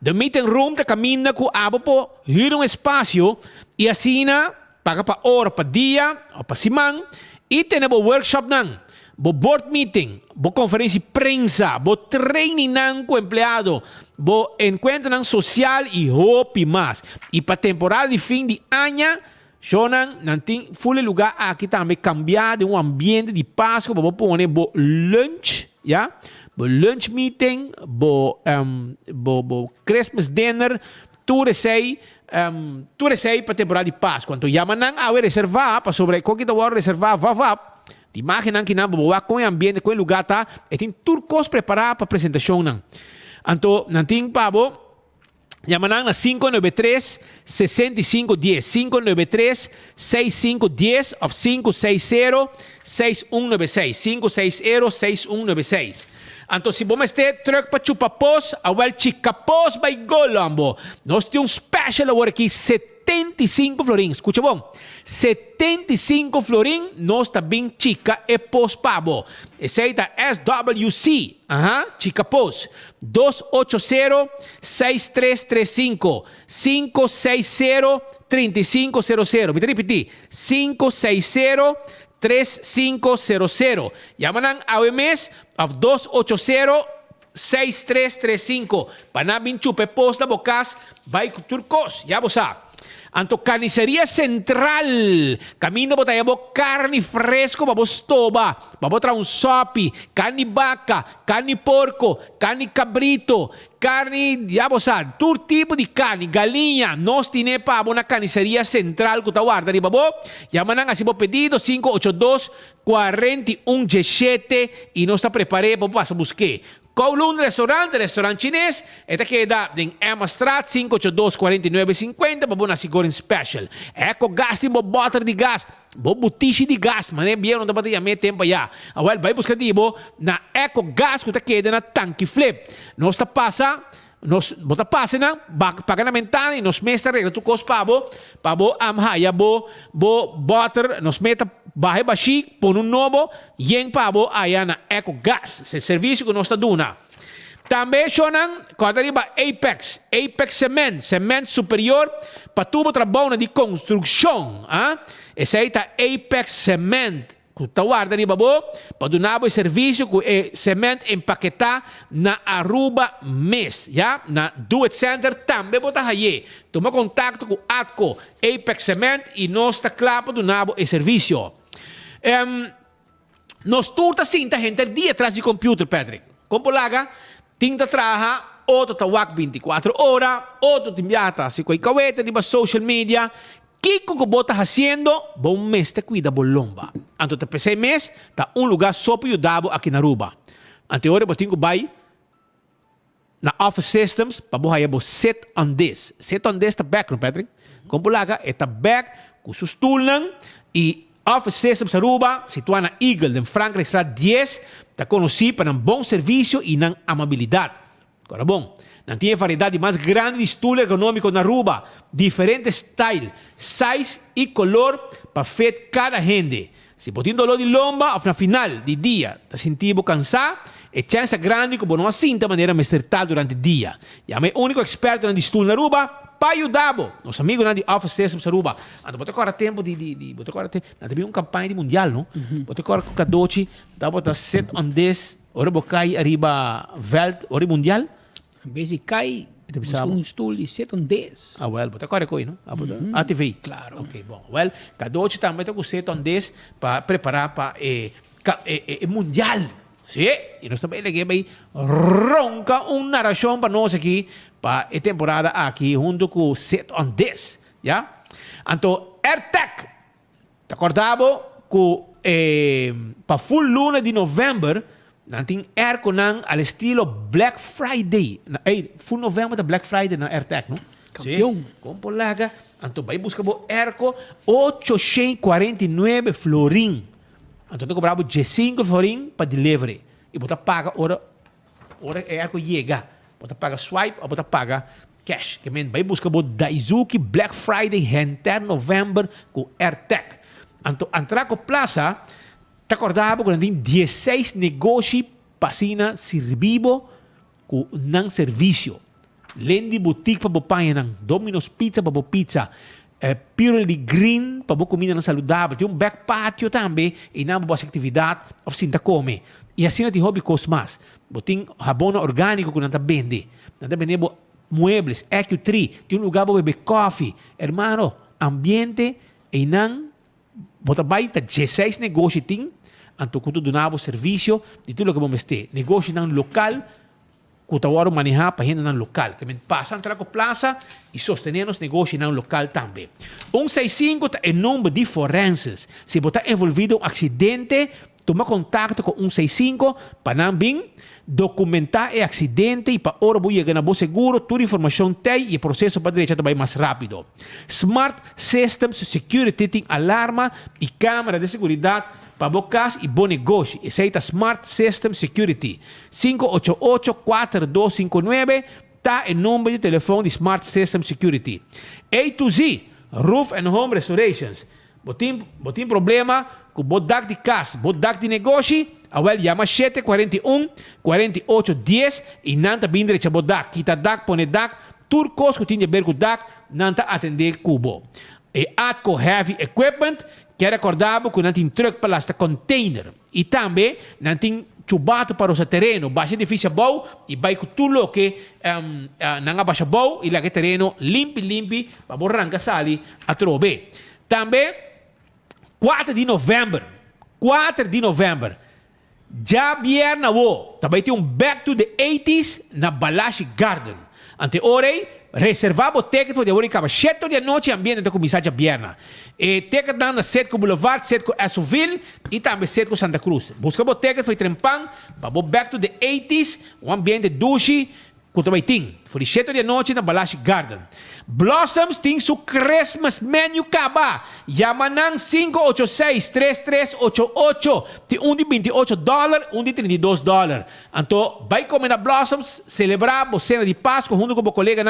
the meeting room te camina ku abo po hira espaço e assina paga pa hora pa dia o pa simang e tem bo workshop nang bo board meeting bo conferência prensa bo training nang ku empleado bo encuentro nang social e hope mas e pa temporada de fim de ano Shonan nanting full lugar aqui também cambiar de ambiente de Páscoa bo pone bo lunch ja bo lunch meeting, bo Christmas dinner, tudo sei para temporada de Páscoa. Então, yamanang awe reservar para sobre qualquer hora reservar vá. Imaginam que não bo com ambiente, com lugar tá, e tem tudo coisa preparado para apresentação não. Então, nanting pabo Llaman na 593-6510. 593-6510 of 560-6196. 560-6196. Anto si bom este truck pa chupapos, awel chicapos by Golambo. Nós temos special agora aqui 75 florin. Escucha bom. 75 florin, nós tá bem chica e pos pabo. Esse aí tá SWC. Chica pos. 280-6335. 560-3500. Me repetir. 560-3500. Llaman a OMS of 280-6335. Panabin chupe pos na bokas. Vai turcos. Ya bosa. Anto Carnicería Central. Camino botaya bo carne fresco, babo stoba, babo tra un sopi, carne vaca, carne porco, carne cabrito, carne, diabo sa, tur tipo di carne, galinha. Nós tine pa abo na Carnicería Central que guarda di babo. Llaman así bo pedido 582-4117 y nós está preparé babo pasa busque. Kowloon restaurant chinês, esta queda em Emma Strat, 582-4950, babo na Sigorin Special. Eco gas bo butter de gas, bo butiche de gas, mané bien não dá para ter tempo já. Awel vai buscar dibo na Eco gas que esta queda na tanque flip. Nós tá passa, nos bota passa na pagamento e nos mesta regra tu cos pabo amhaya bo butter nos meta bahe bashi pon un novo yen pabo aya na Eco Gas, esse serviço que nós está dando. Também chonan quadriba Apex cement superior para tubo trabalho de construção, esse aí tá Apex Cement. Kuta guarda ni babo, padunabo serviço ku cement empaquetar na Aruba mes, ya? Na Do It Center também bota haye. Toma contato com Atco, Apex Cement e nós está claro padunabo serviço. Nós turta cinta gente dia atrás de computer, Patrick. Como laga, tinta traha, outro tawak 24 horas, outro timbiata, se coi kaweta di ba social media. Kiko que bota haciendo, bom mês te cuida bolomba. Anto te PC mês, tá lugar só para ajudar aqui na Aruba. Anteora, você tem que vai na Office Systems, para você bo set on this. Set on this tá back, não, Patrick? Como laga, é tá back, com seus tulang, e Office Systems Aruba, situada na Eagle, em Franklin Street 10, tá conhecido para um bom serviço e não amabilidade. Agora, bom. Não tem variedade mais grande de estúdio ergonômico na Aruba. Diferentes style, size e color para fet cada gente. Se você tem dolor de lomba, na final de dia, está sentindo cansado, é chance grande que você não sinta de maneira mesertal durante o dia. E é o único experto na estúdio na Aruba para ajudar. Nosso amigo na Office Systems Aruba. Então, você agora tempo você agora tempo. Não tem uma campanha mundial, não? Você agora com Kadochi, dá botar set on this, ora bocai arriba Welt, ora mundial. Basic cai un stool di 7 on 10. Well, bota agora coi, não? ATV. Claro. Ok, bom. Well, cada hoje também tem com 7 on 10 para preparar para mundial. Sim? E nós também leguei ronca narração para nós aqui para a temporada aqui junto com 7 on 10, já? Então, AirTech. Tá acordado com para full luna de novembro. Nanting airco nang al estilo Black Friday. Full November da Black Friday na AirTech, no? Campeão. Como laga, anto vai buscar bo airco 849 florin. Anto cobrava 15 florin para delivery. E bota paga ora airco chega. Bota paga swipe ou bota paga cash. Que men vai buscar bo Daisuki Black Friday Henter November com AirTech. Anto Antraco Plaza te acordava quando tem 16 negócios passina servivo com não serviço. Lendi boutique para bopanha nang Domino's Pizza para pizza, Purely Green para comida não saudável. Tem back patio também e não boa atividade oficina come. E assim não tem hobby cos mais. Botin abono orgânico que não tá vende. Não tá vende muebles, EQ3, tem lugar para beber coffee. Hermano, ambiente e não bota baita 16 negócios tem. Anto kuto donavo serviço de tudo que vamos ter. Negócio ng local, kutawaro manejar para gente ng local. Que passa entrar com plaza e sostener os negócios ng local também. 165 é número de forenses. Se você está envolvido em um acidente, toma contato com 165 para não documentar o acidente e para ora chegar na boa seguro, toda informação tem e o processo para direita também mais rápido. Smart Systems Security tem alarma e câmera de segurança para bocas e bom negócio. Esse é Smart System Security. 588-4259 está o número de telefone de Smart System Security. A to Z, Roof and Home Restorations. Botim problema com bodak de casa, bodak de negócio, awel chama 741-4810 e nanta bindre cha bodak. Kita dak, pone dak, turcos que tinha bergo dak, nanta atender cubo. E Atco Heavy Equipment, que é recordável que não tem truck para esta container. E também não tem chubato para o terreno. Baixa difícil bom e vai com tudo que não baixa bom e lá que terreno limpi para borranca sali a trobe. Também 4 de novembro, já vierna também tem Back to the 80s na Balashi Garden. Ante orei, reservava o ticket de ora acaba 7 da noite ambiente da começar a vierna. E ticket na Setco Boulevard, Setco Esoville e também Setco Santa Cruz. Buscava o ticket foi trempang, para Back to the 80s, um ambiente douche, que também tem. Foi 7 da noite na Balashi Garden. Blossoms tem seu Christmas menu caba. Yamanang 586-3388. Tem de $28, de $32. Então, vai comer na Blossoms, celebrar a cena de Páscoa junto com o colega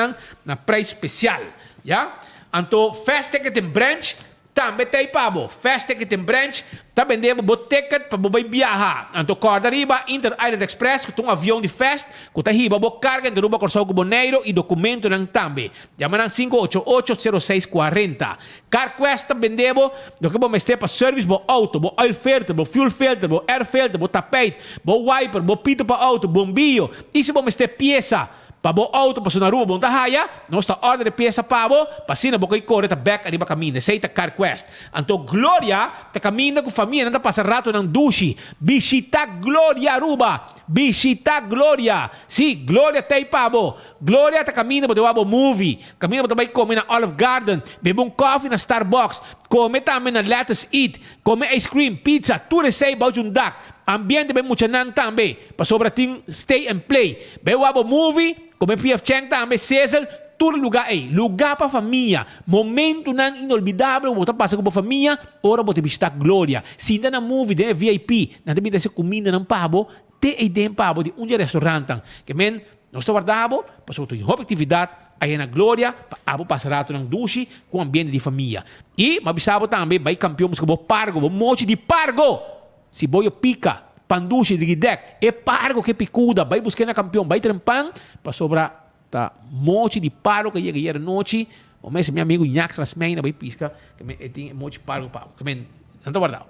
na preço especial. Yeah? Então, Fast Ticket em Branch, também tem pabo. Fast Ticket em Branch, tá vendendo o ticket para você viajar. Então, corda riba, Inter Island Express, que tem avião de Fast, que tá riba, você carga, derruba com o boneiro e documento não também. Yamanang 588-0640. CarQuest tá vendendo, do que você tem para service, bo auto, bo oil filter, bo fuel filter, bo air filter, bo tapete, bo wiper, bo pito para auto, bombillo. E se você tem peça, para o auto, para na rua, bom tahaya, nós está ordem de peça para o, para sina boca e corre, tá back arriba caminho, sei tá CarQuest. Então Glória tá caminho com família, não tá passando rato nang dushi. Visita Glória Aruba, visita Glória. Sim, Glória tá aí para o. Glória tá caminho para o movie, caminho para também comer na Olive Garden, beber coffee na Starbucks, comer também na Let's Eat, comer ice cream, pizza, tudo isso aí para juntar. Ambiente bem muito nang também, para sobra ting stay and play. Beber movie, comer PF Chang também, Cecil, todo lugar aí, lugar para família, momento não inolvidável, você passa com a família, ora você visitar Glória. Se ainda na movie, de VIP, não tem que ser comida não pabo, tem ideia pabo de restaurante, que men, nós estamos guardando, para sobre uma atividade, aí na Glória, para passar rato ng dushi com ambiente de família. E, mabisabo também, vai campeão, mas com pargo, um monte de pargo. Se boio pica, pandushi de guidec, é pargo que picuda, vai buscar na campeão, vai trempang, para sobrar tá monte de pargo que chega noite, o mesmo meu amigo Nhax Rasmeina vai pisca, que tem monte de pargo para, que men, não está guardado.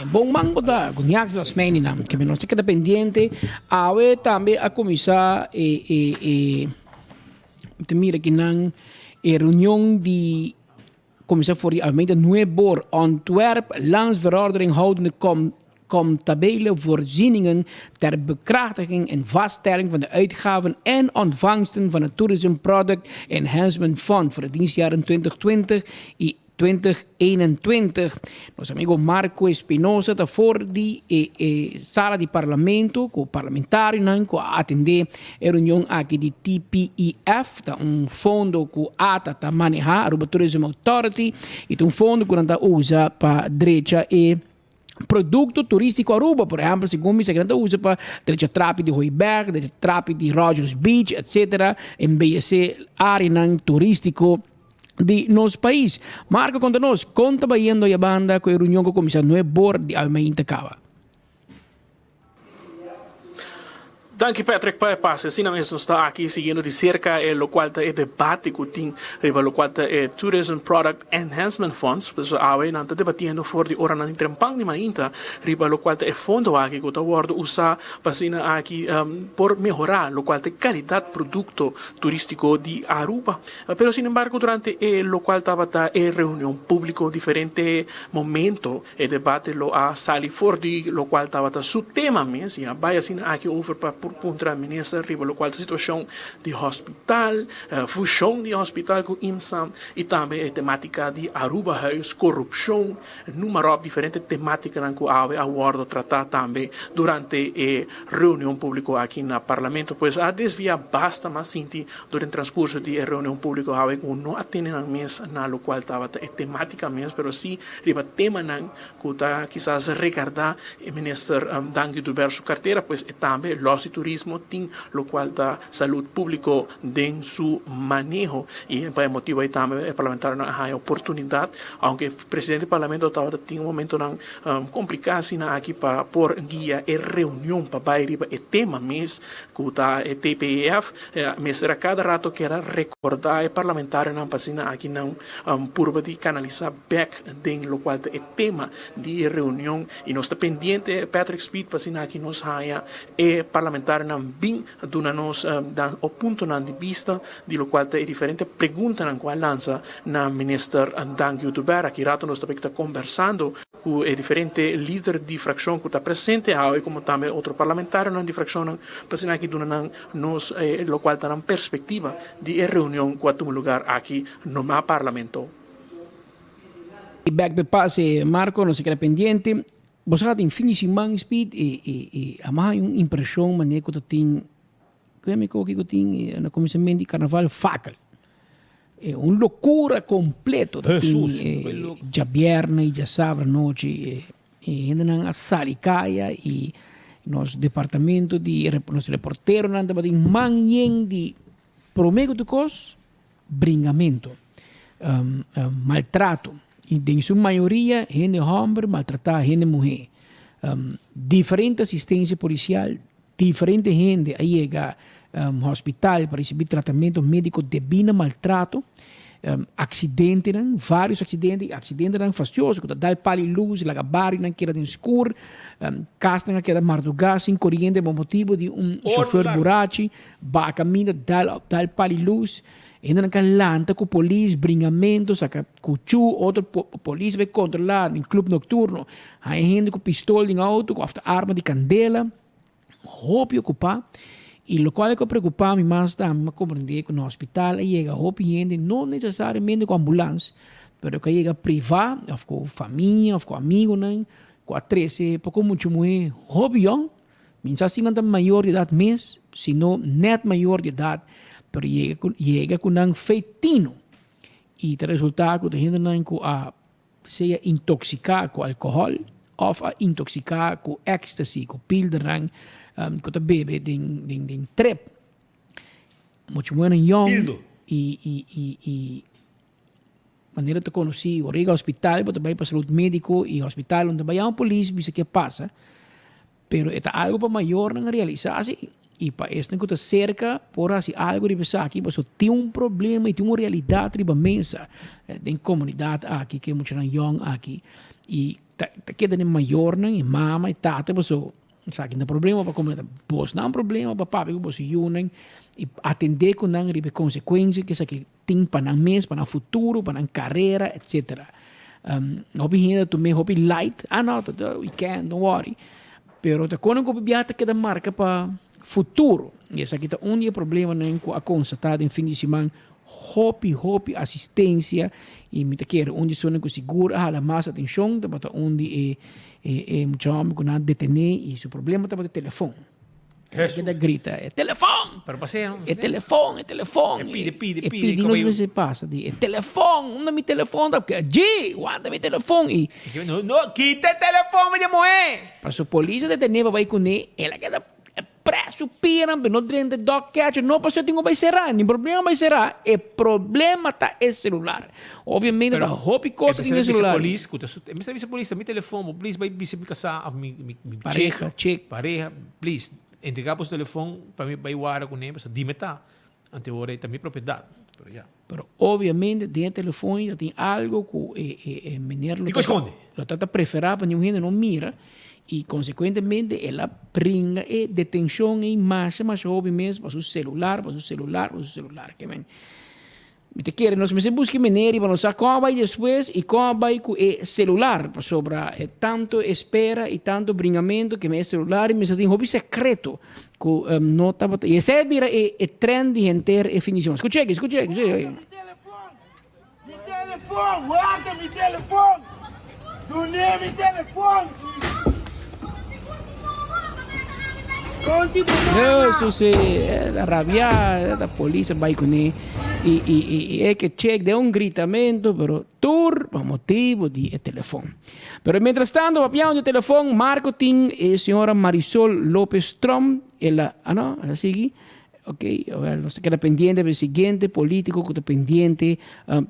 Em bom mango da Nhax Rasmeina, que nós fica dependente, a também a começar mira que nan reunião de Commissaris voor die gemeente Nieuwboer Antwerp landsverordening houdende comptabele voorzieningen ter bekrachtiging en vaststelling van de uitgaven en ontvangsten van het Tourism Product Enhancement Fund voor het dienstjaren 2020 en 2021. Nosso amigo Marco Espinosa está fora de sala de parlamento, com o parlamentário, com a atender a reunião aqui de TPEF, tá fundo que a ATA está manejar, a Aruba Tourism Authority, e tem fundo que não usa para direita e produto turístico Aruba, por exemplo, segundo se grande usa para direita trape de Hooiberg, direita trape de Rogers Beach, etc., embellecer área turístico de nosso país. Marco, conta-nos, conta baiando a banda com a reunião com a Comissão Nieuwboer de Almeida Cava. Dank je Patrick Pijpas. Assim mesmo está aqui seguindo de cerca o qual é debate que tem o qual é Tourism Product Enhancement Funds. Pois a não está debatendo fora de hora na trempang de mainta riba o qual é fundo aqui que está word usar para aqui por melhorar o qual é qualidade produto turístico de Aruba. Pero sin embargo durante o qual estava reunião pública diferente momento debate lo a sali fora de o qual estava su tema mesmo vai assim aqui over para por contra a ministra riba lo qual situação de hospital, fusão de hospital com IMSA e também a temática de Aruba House, corrupção, número de diferentes temáticas que a abordo tratar também durante a reunião pública aqui no Parlamento, pois a desvia basta mais sinti durante o transcurso de reunião pública não atende na mesa na lo qual estava a temática mesmo, pero sim riba tema não que está quizás recordar o ministro Dangui Duber sua carteira, pois é também los e turismo tem lo qual está saúde público em seu manejo e por motivo aí também o parlamentar não a oportunidade, aunque o presidente do parlamento estava tinha momento não complicado assim aqui para por guia e reunião para bairiba e tema mês que está o TPEF, mas era cada rato que era recordar o parlamentar não passina aqui não por de canalizar back dentro lo qual é tema de reunião e nós está pendente Patrick Speed passina aqui nos haia e parlamentar não bem duna nos o ponto não de vista de lo qual é diferente pergunta na qual lança na minister Dangui Duber aqui rato nós está conversando com o diferente líder de fração que está presente e como também outro parlamentar não de fração passina aqui duna nos lo qual está na perspectiva de reunião que tem lugar aqui no parlamento. Back de pase, Marco, no sé qué era pendiente. Vos had in finish man speed e a mais uma impressão maneira que tem que me coque que tem no começamento de carnaval facal. É uma loucura completa tem já viernes e já sábado noite e ainda não sali caia e nos departamento de nos reportero não tem manhã de prometo de cos bringamento maltrato e em sua maioria gente homem maltratar gente mulher diferente assistência policial diferente gente aí chega hospital para receber tratamento médico devido maltrato acidente vários acidentes fastidiosos que dá pali luz la gabari não queda escuro casa não queda mardugar sem corrente por motivo de chofer burachi ba caminho dá pali luz ainda não calanta com polícia bringamento saca cuchu outro polícia vai controlar em clube noturno aí gente com pistola em auto com arma de candela roupa ocupar e o qual é que preocupa-me mais está a compreender que no hospital chega roupa gente não necessariamente com ambulância mas que chega privado ou com família ou com amigo não com a 13 pouco muito mulher roupa young minha assim não maior de idade mesmo se não net maior de idade pero chega com um feitino e o resultado da gente não seja intoxicar com álcool ou intoxicar com ecstasy, com píldora, com a bebê de trep. Muito bom em young e maneira de conhecer o rega hospital, mas também para saúde médico e hospital onde vai a polícia, isso que passa. Pero é algo para maior não realizar assim. E para isso tem que estar cerca por assim algo de pensar aqui, mas tem problema e tem uma realidade de mensa da comunidade aqui que é muito young aqui e que tem maior não e mama e tata mas sabe que não problema para comunidade, vos não problema para papai que vos unem e atender com não ribe consequências que isso aqui tem para não mês para o futuro para a carreira etc. Hobby ainda também hobby light não we can don't worry pero te quando que biata que da marca para futuro. E essa aqui está problema nem com a constatada em fim de semana hopi assistência e me quer onde sona com seguro a mais atenção para onde muito homem com nada detener e o problema está para o telefone. Que da grita é telefone. Para passear. É telefone. Pide não sei se passa de telefone, onde meu telefone tá porque G, guarda meu telefone e não quita o telefone de moer. Para a polícia detener para ir com ele, ela queda preço piram, não drende dog catch, não passou tinha vai será, nem problema vai será, o problema tá é celular. Obviamente tá roupa e coisa de celular. Polícia, me serviço polícia, meu telefone, please vai me casar, me pareja, please, entregar o telefone para mim vai guardar com ele, dime tá, ante hora também propriedade. Pero obviamente dentro do telefone já tem algo que menino lo esconde. Lo trata preferar para ninguém não mira. E, consequentemente, ela brinca e detenção em massa, mas obviamente para o celular, que te querem nós se busque maneira para nós como vai depois e como vai com o celular para sobra tanto espera e tanto bringamento que me celular me tem hobby secreto com nota e esse vira e trend de enter e finição. Escuta. Mi telefone, guarda mi telefone. Non è mi telefone. Isso se da rabia da polícia vai com ele e é que check de gritamento pero tur por motivo de telefone. Pero mientras tanto papião de telefone marketing e senhora Marisol Lopes Trom ela ela sigue. Ok, nós queda pendiente do seguinte político que está pendiente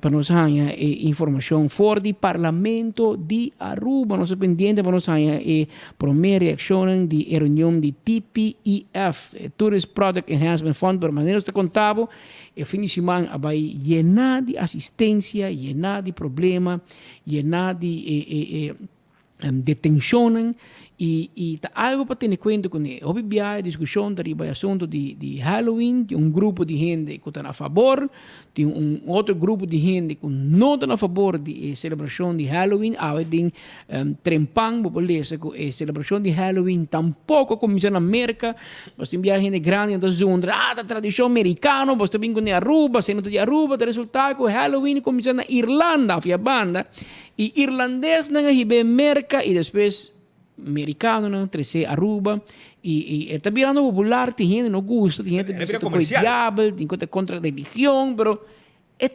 para nós ganhar informação fora do Parlamento de Aruba, nós pendiente para nós ganhar primeira reação de reunião de TPEF, Tourist Product Enhancement Fund, para maneira de contavo, e fim de semana vai llenar de assistência, llenar de problema, llenar de detenção e tá algo para ter em conta com ele. Houve a discussão da assunto de Halloween, de grupo de gente que está a favor, de outro grupo de gente que não está a favor de celebração de Halloween. Tem trempang, populência, que a celebração de Halloween tampouco começa na América. Você tem gente grande, então zundra, da tradição americana, você vem com Aruba, sendo de Aruba, o resultado que Halloween começa na Irlanda, a banda, e irlandês não é América e depois americano, não, trece Aruba, e está virando popular, tem gente que não gosta, tem gente que com o diabo, tem gente contra a religião, pero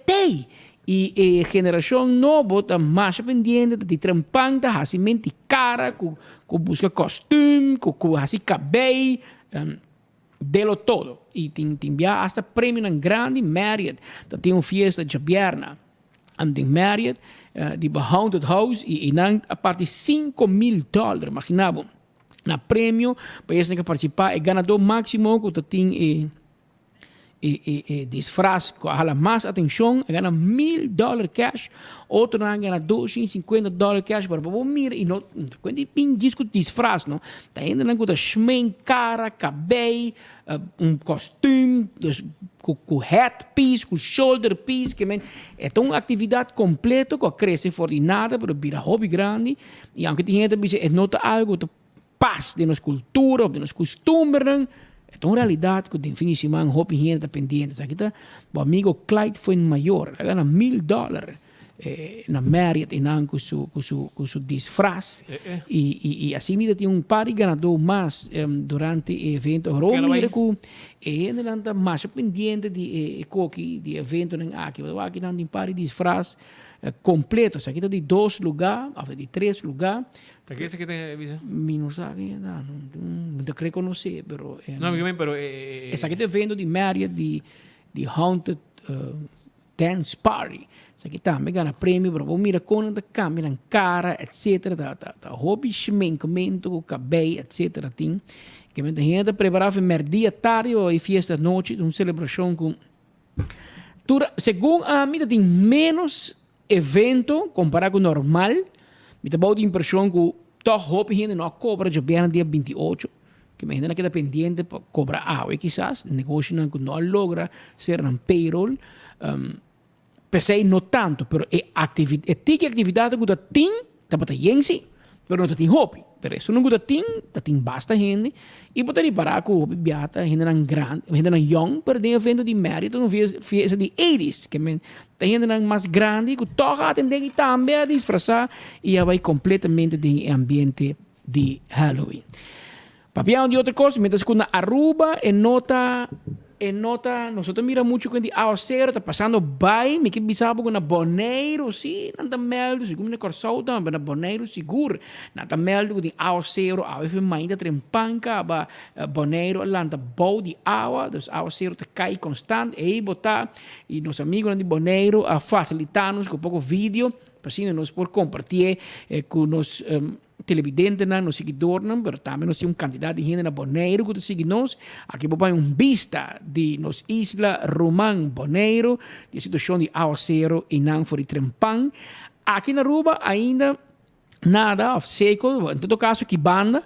tem. E a geração nova está mais pendente de trampanta, assim, mente cara, com busca costume, com assim, cabelo, delo todo. E tem até prêmio grande, Marriott, tem uma festa de Bierna, tem Marriott, die Haunted House e a parte $5,000, imaginava, na prêmio, para esse que participar, e ganador máximo que tem disfraz, que hala mais atenção, ganha $1,000 cash, outro ganha $250 cash, para o mira, e não, quando tem disco disfraz, não, tá ainda não com schmink, cara, cabelo, costume, com headpiece, com shoulder piece, que é uma atividade completa que cresce fora de nada, mas vira hobby grande, e aunque tem gente que nota algo que passa de nossa cultura, de nosso costume, é uma realidade que tem fim de semana, hobby gente pendente. Aqui tá, o amigo Clyde foi maior, ele ganha $1,000 na Marriott, com seu disfraz, e assim ainda tem par de ganador mais durante o evento. E ele está mais pendente de evento aqui não tem par de disfraz completo. Aqui está de 2 lugares, de 3 lugares. Aqui tem visa? Não sabe, não creio conhecer, pero pero essa aqui está vendo de Marriott, de Haunted Dance Party. Isso aqui também ganha prêmio, para mira com a câmera, cara, etc. Tá hobby, schminkamento, cabelo, etc. Tem que a gente preparava dia tarde ou festa de noite, uma celebração com. Segundo a mim, tem menos evento comparado com o normal. Me dá a impressão que todo hobby gente não cobra de bem no dia 28. Que me ainda queda pendiente para cobrar água, quizás. O negócio não logra ser um payroll. Pensei não tanto, mas é atividade que tem, está sim, mas não tem hobby. Por isso não tem basta gente. E para parar com o hobby biata, gente não grande, gente não young, mas tem evento de mérito, não fiesta de 80s, que tem gente não mais grande, que toca atender e também a disfrazar, e vai completamente de ambiente de Halloween. Papião de outra coisa, mientras que na Aruba, nota, nosotros mira mucho que a cero está pasando bem, me que bisabo com Bonaire, sim, nada melhor, se como Corsou também, Bonaire seguro, nada melhor que a cero, a vez mais da trempanca, Bonaire lá nada bom de água, dos a cero te cai constante, e botar e nos amigos de Bonaire a facilitar-nos com pouco vídeo, para assim nós por compartilhar com nos televidentes, nos seguidores, mas também nós temos quantidade de gente na Bonaire que segue nós. Aqui vou fazer vista de nos Isla Román Bonaire, de situação de Aocero e não for de Trempan. Aqui na Aruba ainda nada seco, em todo caso aqui banda,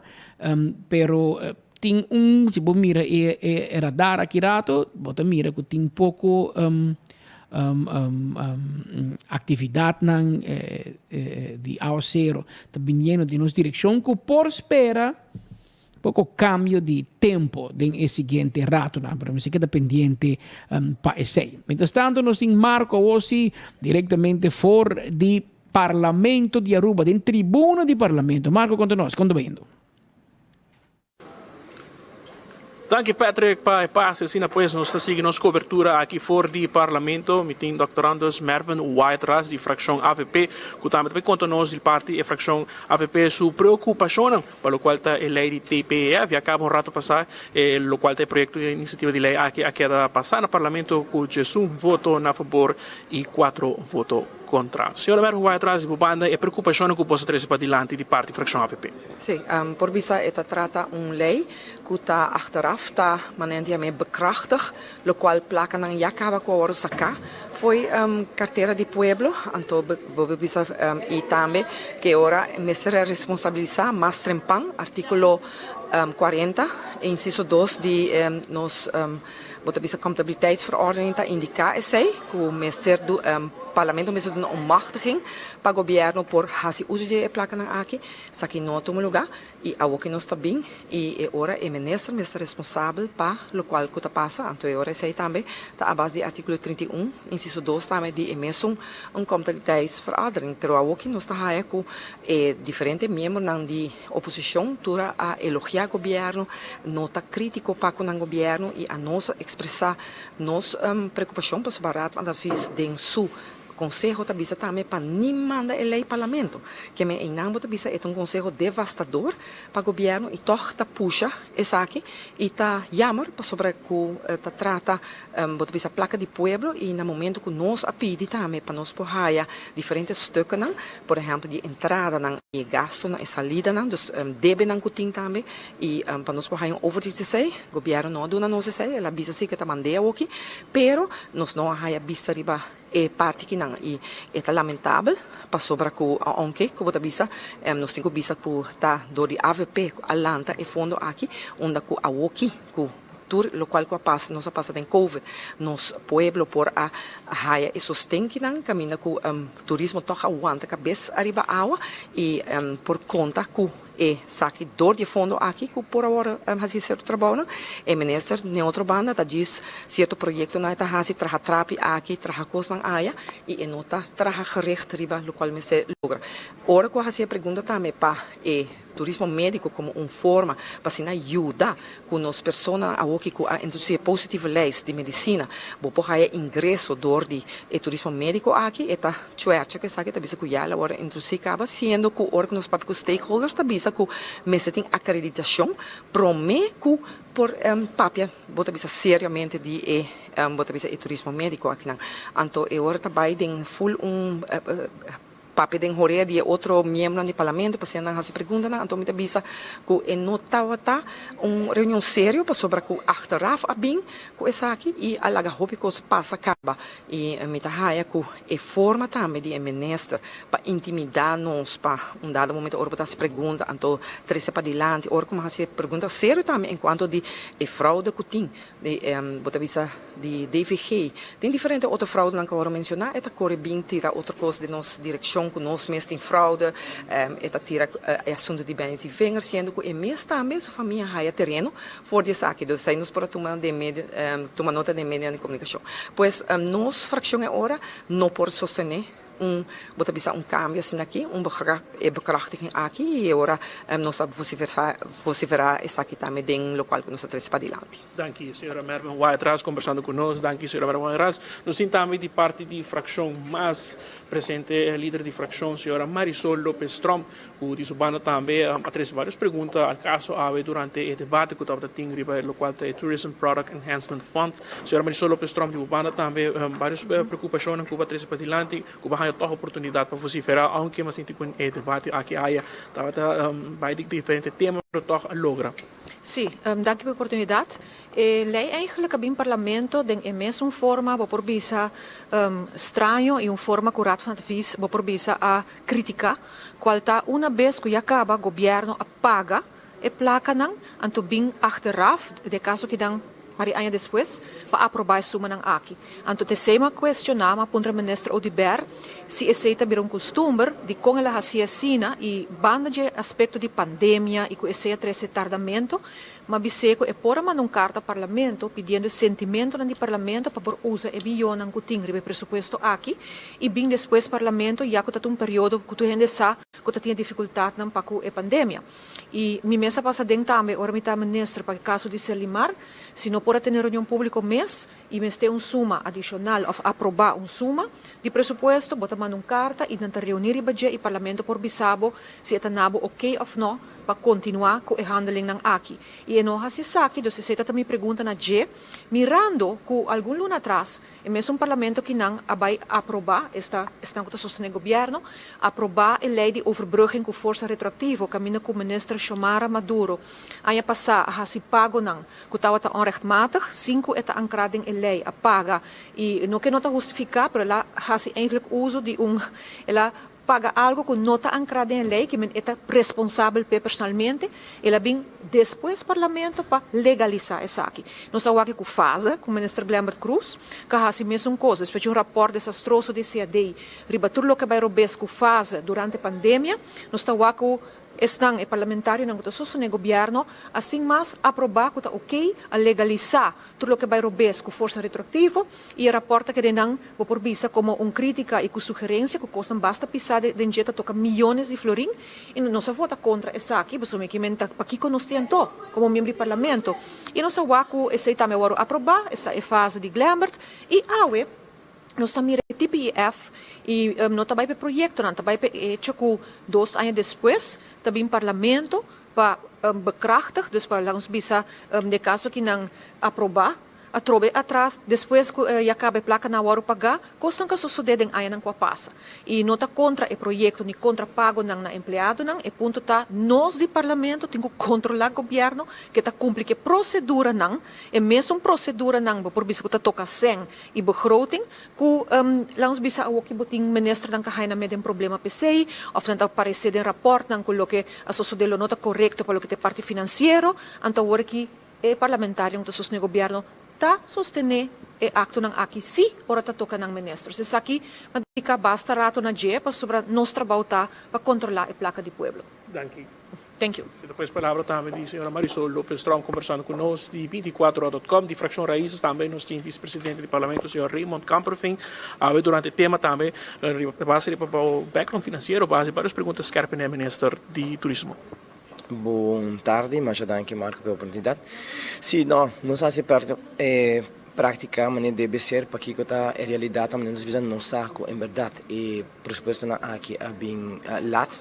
pero tem se você mira é radar aqui rato, você mira que tem pouco atividade de AOCero também de nossa direção que por espera pouco cambio de tempo em seguinte rato, para mim se queda pendiente para esse. Mientras tanto, nós temos Marco Ossi diretamente fora do Parlamento de Aruba, da tribuna do Parlamento. Marco, conta nós, quando vendo? Dank je Patrick, assim depois nós está seguindo nossa cobertura aqui fora do Parlamento, meeting Dr. Anders Mervin Whiteras, de fração AVP, que também conta nós do partido e fração AVP sua preocupação, para o qual está a lei de TPE, havia acabado um rato passar, o qual está o projeto de iniciativa de lei aqui a queda passar no Parlamento, com 1 voto a favor e 4 votos contra. Senhora Mervin Whiteras, de banda, é preocupação que possa trazer para diante de parte da fração AVP? Sim, por visa esta trata lei que está achteraf está manendiamente bekrachtig, lo qual placa não acaba com a hora sacar, foi carteira de pueblo, então visa e também que ora mestre responsabilizar mais trempan, artículo 40, inciso 2 de nos visa contabiliteitsverordening está indicar esse que o mestre do Parlamento mesmo de uma machtiging para o governo por fazer uso de placa na aqui, aqui não toma lugar e a o que nós está bem e agora o ministro está responsável para o qual que passa, então agora sei também está a base de artículo 31, inciso 2 também de emissão contabiliteitsverordening, pero a o que nós está aí com diferentes membros de oposição tura a elogiar o governo, nota crítico para o governo e a nós expressar nossa preocupação para o barato das vezes de su Conselho tabisa também para nem manda a lei parlamento, que me enambo tabisa é conselho devastador para o governo e torta puxa essa aqui e tá jammer para sobre que tá trata tabisa placa de pueblo e no momento que nós a pedi também para nós por haia diferentes stukken não, por exemplo de entrada não e gasto não e salida não, dus debe não kuting também e para nós por haia overzicht sei, governo não do na nós sei, ela bisa se que tá mandei aqui, pero nós não haia bisa riba é parte que não e é lamentável para sobre que aunque que você bisa nós temos bisa por tá do de AVP alanta e fundo aqui onde que a aqui que tur lo qual que passa nós passa em COVID nos pueblo por a haia e sostém que não caminha com turismo toca aguanta cabeça arriba água e por conta que e saque dor de fundo aqui que por agora fazer certo trabalho e minister de outra banda tá diz certo projeto na tá hasi traha trapi aqui traha coisa na área e nota traha gericht riba lo qual me se logra ora que hasi a pergunta também pa e turismo médico como forma para se ajuda com as pessoas que a indústria positiva leis de medicina vou por aí ingresso dor de turismo médico aqui eta chuercha que sabe tabisa que já agora a indústria acaba sendo que órgãos para os stakeholders tabisa que mesmo tem acreditação promete que por papia vou tabisa seriamente de vou tabisa turismo médico aqui não então agora trabalha em full papi den horea de outro membro do parlamento para se não fazer pergunta na então me bisa que notava tá reunião sério para sobre que achteraf a bem com essa aqui e a laga hope que passa acaba e me tá haia que forma também de ministro para intimidar nos para dado momento ora para se pergunta então três para diante ora como fazer pergunta sério também enquanto de fraude que tem de bota bisa de DVG tem diferente outra fraude não que eu vou mencionar é tá corre bem tira outra coisa de nossa direção que nós mesmos em fraude é tira assunto de bens e vingers sendo que mesmo também sua família haia terreno for de saque dos saímos para tomar de medio tomar nota de medio de comunicação pois nós fração é hora não por sostener bota bisa cambio assim aqui bekrachtiging aqui e agora nós vociferar essa aqui também em local que nós traz para diante. Danke, senhora Mervin Whiteras, conversando conosco. Danke, senhora Mervin Whiteras. Nós temos também de parte de fração mais presente, líder de fração, senhora Marisol Lopes Strom, que diz banda também a trazer várias perguntas ao caso durante o debate que estava tendo riba o qual é Tourism Product Enhancement Fund. Senhora Marisol Lopes Strom, diz banda também várias preocupações que vai trazer para diante, que vai ter oportunidade para vociferar, aunque mas tem um debate aqui há vai de diferentes temas para toch logra. Sim, dank pela oportunidade. Lei eigenlijk bem parlamento den mesma forma por bisa estranho e forma curada van advies por bisa a criticar qual tá uma vez que acaba o governo a paga e placa não anto bem achteraf de caso que dan para anos depois, para aprovar a suma ng AKI. Anto te sema questionar, ma punta ministro Odiber, se aceita vir um costume de com ela hacia sina e banda de aspecto de pandemia e com esse tardamento, ma biseco e pora num carta ao parlamento pedindo sentimento no parlamento para por usa e bilhão ng kuting ribe presupuesto aqui e bem depois parlamento já que um período que tu ainda sa que tinha dificuldade ng paku e pandemia e mi mesa passa dentro também ora mi tá ministro para caso de Selimar se não pora ter reunião público mês e mês ter suma adicional of aprovar suma de presupuesto bota num carta e nanta reunir e budget e parlamento por bisabo se etanabo ok of no para continuar com o handling ng AKI. E não há se aqui, do se também pergunta na G, mirando que algum luna atrás, e mesmo parlamento que não vai aprovar, está com o governo, aprovar a lei de overbrugging com força retroativa, caminho com o ministro Xiomara Maduro. Aí passar a se pago não, que estava onrechtmatig, 5 está ancrado em lei, a paga, e não que não está justificar, mas ela faz eigenlijk uso de ela paga algo que não está ancrado em lei, que é responsável personalmente, ela vem depois do parlamento para legalizar isso aqui. Nós estamos aqui com o FASA, com o ministro Glembert Cruz, que faz a mesma coisa, especialmente um rapport desastroso de CAD, ribatur lo que vai robes com o FASA durante a pandemia, nós estamos aqui com estão parlamentário não está no governo assim mas aprovar que está ok a legalizar tudo o que vai robes com força retroativa e raporta que não vou por visa como crítica e com sugerência que costam basta pisar de jeito toca milhões de florim e não se vota contra essa aqui mas me comenta para que nós tento como membro do parlamento e nós waku esse também vou aprovar essa é fase de Glembert e awe nós também TPF e nós também para projeto não também hecho com 2 anos depois também parlamento para bekrachtig dus para langs bisa de caso que não aprovar a trobe atrás depois que já cabe placa na hora pagar costam que sucede em ano que passa e nota contra o projeto nem contra pago não na empregado não e ponto tá nós de parlamento tem que controlar o governo que tá cumpre que procedura não e mesmo procedura não por bisa que tá toca sem e begroting que langs bisa o que boting ministro dan kahay na medem problema PCI of não aparecer em rapport não que que a sucedelo nota correcto para o que te parte financeiro anta hora que e parlamentário que tá no governo ta sostener e acto ng AKI si ora ta toca ng ministro. Se aqui madika basta rato na je para sobre nos trabalho para controlar a placa de pueblo. Thank you. Depois palavra também de senhora Marisol Lopes Strong conversando conosco de 24horas.com, de Fracção Raízes também nós temos vice-presidente do parlamento, senhor Raymond Kamperveen. Durante o tema também, base de background financeiro, base várias perguntas que o ministro de turismo. Boa tarde, mas anche Marco pela oportunidade. Sim, não se perde prática, mas deve ser para que a realidade mas nós precisamos não saco, em verdade, e por supuesto aqui é bem lat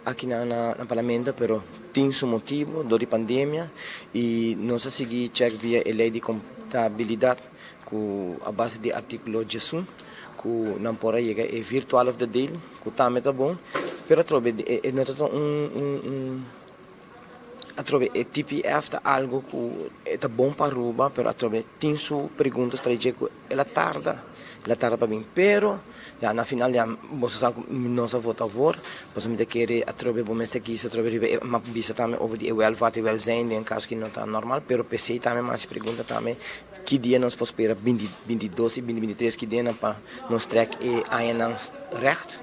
aqui no parlamento, pero tem seu motivo, do de pandemia e nós seguir check via a lei de contabilidade com a base de artigo 18 que não pode chegar é virtual of the day, que também está bom, pero trobe é nota atrove e TPF é algo que é bom para roubar, pero atrove tem suas perguntas para dizer que ela tarda para mim, pero já na final já você sabe nossa voto a favor, você me quer atrove bom este aqui, atrove uma bisa também over de welfare e welzijn em caso que não está normal, pero PC também mais pergunta também que dia nós vamos esperar 22 e 23 que dia para nós track e ainda recht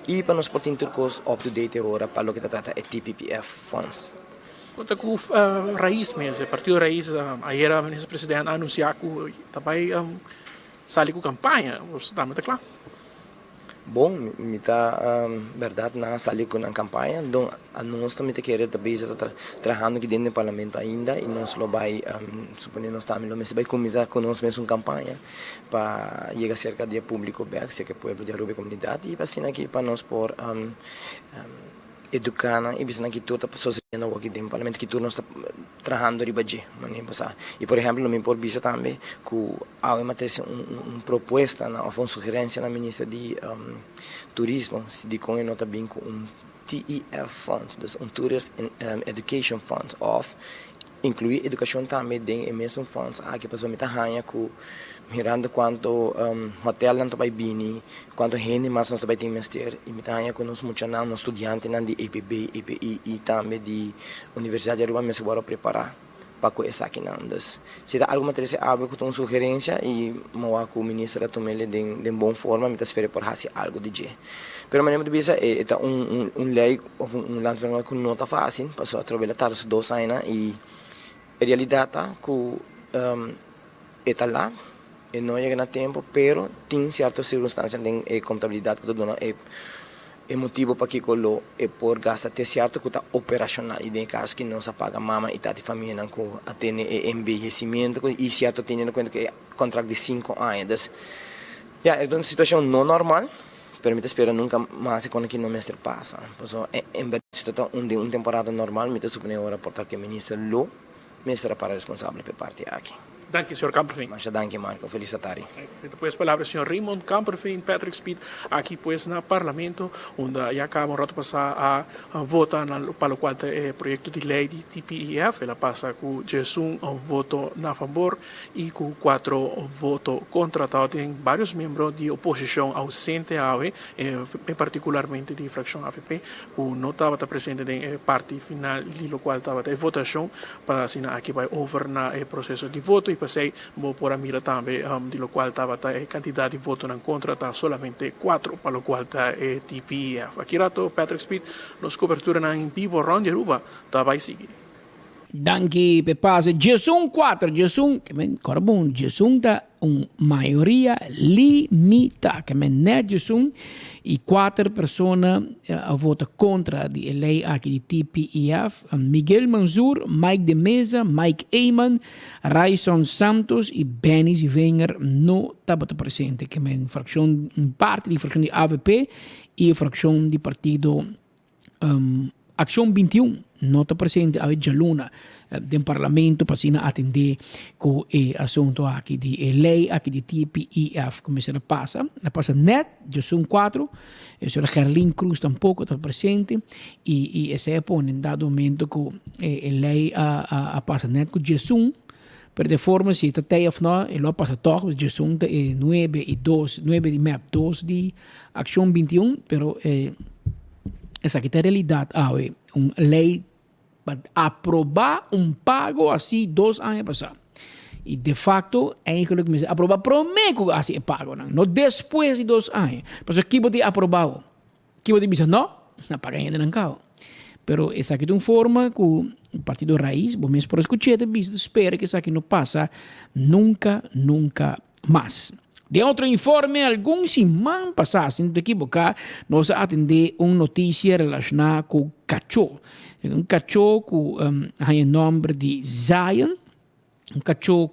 e para nós poder ter coisas up to date agora para o que trata é TPPF funds. Quanto com Raiz mesmo, Partido Raiz, ayer o ministro-presidente anunciou que também sai com campanha, você está muito claro? Bom, me está verdade na sair com a campanha, então nós também queremos também trabalhando aqui dentro do parlamento ainda e nós lo vai suponho nós também vai começar com nós mesmo campanha para chegar cerca de público bem, cerca do povo de Aruba comunidade e assim aqui para nós por educar e visando que toda a pessoa aqui dentro do parlamento que todos nós está trabalhando riba de e por exemplo me por visa também que há uma proposta uma sugerência na ministra de turismo se de com nota bem com TEF funds dus Tourist Education Funds of incluir educação também dentro e mesmo funds aqui para me tahanha com mirando quanto hotel não vai bini quanto gente mais nós vai ter investir e me tahanha com nós muitos não estudantes não de EPB EPI e também de Universidade de Aruba me se bora preparar para que essa aqui não. Dus, se dá alguma coisa abre com uma sugerência e moa com o ministro tomele de boa forma, me espera por fazer algo de dia. Pero maneira de bisa é lei ou land federal que não tá fácil, passou a trabalhar tarde 2 anos e a realidade que está lá e não chega no tempo, pero tem certas circunstâncias de contabilidade que dona é motivo para que colo é por gastar até certo que está operacional e em caso que não se paga mama e tá de família não com atende envelhecimento e certo tendo em conta que é contrato de 5 anos. É uma situação não normal. Pero me espera nunca mais quando que não mestre passa. Então, em vez de estar uma temporada normal, me supõe agora portar que o ministro lo mestre para responsável por parte aqui. Danke, Sr. Kamperveen. Mas danke, Marco. Feliz tarde. Depois, palavra, Sr. Raymond Kamperveen, Patrick Speed, aqui, pues, na Parlamento, onde já acabam de passar a votar para o qual é projeto de lei de TPIF. Ela passa com 1 voto na favor e com 4 votos contra. Tem vários membros de oposição ausente à AVE, particularmente de fração AVP, que não estava presente na parte final, do qual estava a votação, para assinar aqui vai over na processo de voto. E passei por a mira também, de lo qual estava a quantidade de votos na contra, está solamente 4, para o qual está TPIF. Aqui rato, Patrick Speed, nos cobertura em vivo, Ron Jeruba, está vai seguir. Danke, Pepase. Gesù 4, Gesù, che men corbun, Gesù da maioria limita, che men ne Gesù e 4 persone vota contra di lei aqui di TPIF, Miguel Manzur, Mike de Mesa, Mike Eyman, Raison Santos e Benny Wenger no tabata presente, che men frazione parte di frazione di AVP e frazione di partito Action 21 nota presente a Jaluna del Parlamento para atender con el asunto aquí de ley aquí de TPIF como se la pasa net yo son 4 el señor Gerlin Cruz tampoco está presente y ese pone en dado momento con ley a pasa net con Jesús pero de forma si está tay of no lo pasa todo Jesús 9 y 2 9 de map 2 de acción 21 pero essa aqui é a realidade. Uma lei para aprovar pago assim 2 anos passados. E de facto, eigenlijk me aprovar primeiro assim pago, não depois de 2 anos. Porque aqui pode aprovar. Aqui pode dizer não paga ainda não cau. Pero essa aqui é uma forma que o Partido Raiz, bom mesmo por escutar, espera que essa aqui não passa nunca mais. De outro informe, alguns semanas passadas, sem te equivocar, nós atendemos uma notícia relacionada com o cachorro. Um cachorro que tem o nome de Zion, um cachorro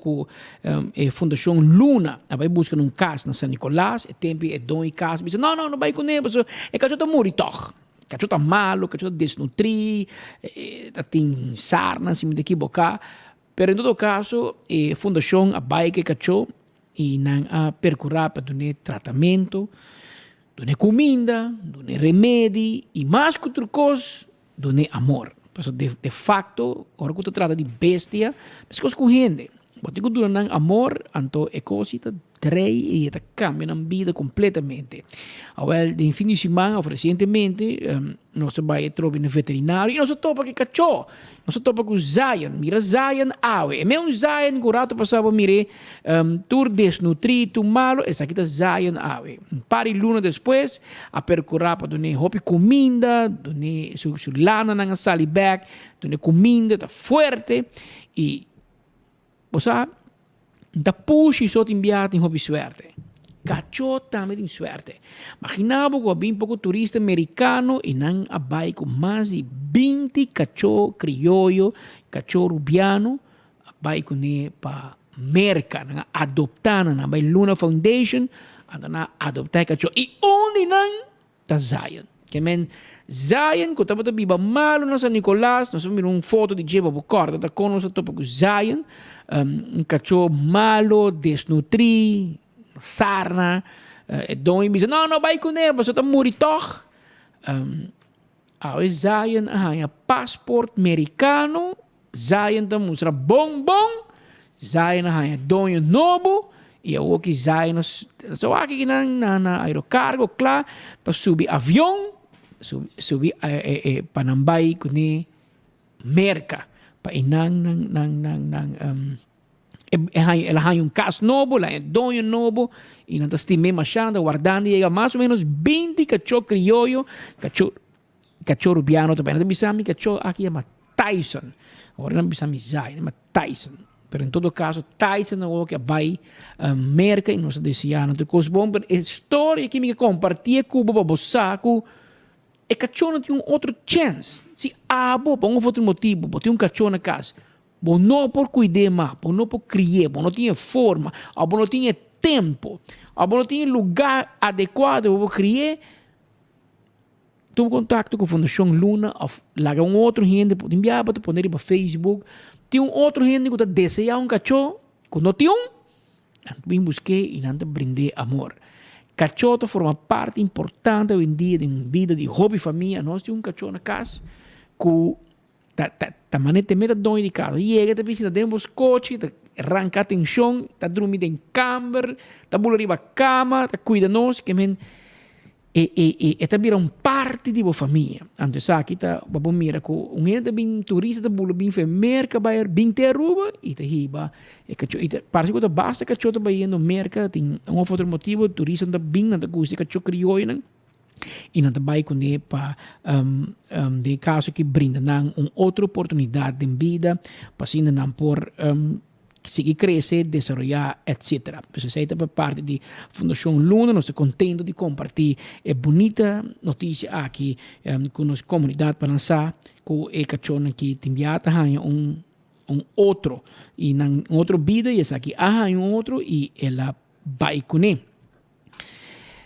que a Fundação Luna vai buscar um caso na São Nicolás, e tempo é dono e casa, diz, não vai com ele, porque o cachorro está morto. O cachorro está malo, o cachorro está desnutrido, tem sarna, sem te equivocar. Mas, em todo caso, a Fundação vai que o cachorro e não a percorrer para dar tratamento, dar comida, dar remédio e mais que outra coisa, dar amor. De facto, agora que tu trata de bestia, mas coisas com gente. Porque tu dá amor, então é coisa que trai e cambia a vida completamente. Agora, de fim de semana, recentemente, nós vamos trovar no veterinário e nós topa que cachorro. Nós topa com Zion. Mira, Zion, é mesmo Zion, que o rato passava, mire, tu desnutrido, tu malo, essa aqui é Zion, um par de luna depois, a percorrer para dar roupa comida, dar sua lana na sali bag, dar comida, está forte e você da puxa e só te enviar tem hobby suerte. Cachorro também tem suerte. Imaginava que havia pouco turista americano e não abai com mais de 20 cachorro criollo, cachorro rubiano, abai com ele para merca, adoptar na Bai Luna Foundation, na adoptar cachorro. E onde não está Zion. Que men Zion, que estava viva malo na São Nicolás, nós vimos uma foto de Jeba Bocorda, da com nós topa com Zion, cachorro malo, desnutrido, sarna, então ele diz, não vai com ele, você está morito. Zion, é passaporte americano, Zion está mostra bom, Zion é dono novo, e eu aqui Zion, só aqui na aerocargo, claro, para subir avião, subir para não vai com merca, pa inang ela hay um caso novo, lá é dono novo, e não estimei machando, guardando, e mais ou menos 20 cachorro criollo, cachorro rubiano, também não bisami, cachorro aqui é Tyson, agora não bisami Zay, é Tyson. Pero em todo caso, Tyson não é que vai merca e nós desejamos outra coisa bom, mas a história que me compartilha com o saco é que cachorro não tem outro chance. Se abo, por um outro motivo, tem cachorro na casa, bom não por cuidar mais, bom não por criar, bom não tinha forma, bom não tinha tempo, bom não tinha lugar adequado para criar, tenho contato com a Fundação Luna, larga outro gente, pode enviar para poner para Facebook, tem outro gente que deseja cachorro, que não tem vim buscar e não brindar amor. Cachorro forma parte importante hoje em dia da vida de hobby família. Nós temos cachorro na casa que tá manete meio doido de casa. Chega, tá piscina, temos coche, tá arranca atenção, tá dormindo em câmara, tá bulariba cama, tá cuida nós, que men esta vira parte de família. Antes aqui tá babo mira ko gente bin turista tá bulu bin merca vai bin ter ruba e tá riba e cachorro e parece que tá basta cachorro tá indo merca tem outro motivo turista tá bin na gusto cachorro crioulo não e não tá vai com ele para de caso que brinda não outra oportunidade de vida para assim não por seguir crescer, desarrollar, etc. Pues essa é parte da Fundação Luna, nós estamos contentes de compartilhar a bonita notícia aqui com a nossa comunidade para lançar com o cachorro que tem enviado outro e na outra vida e essa aqui outro e ela vai com ele.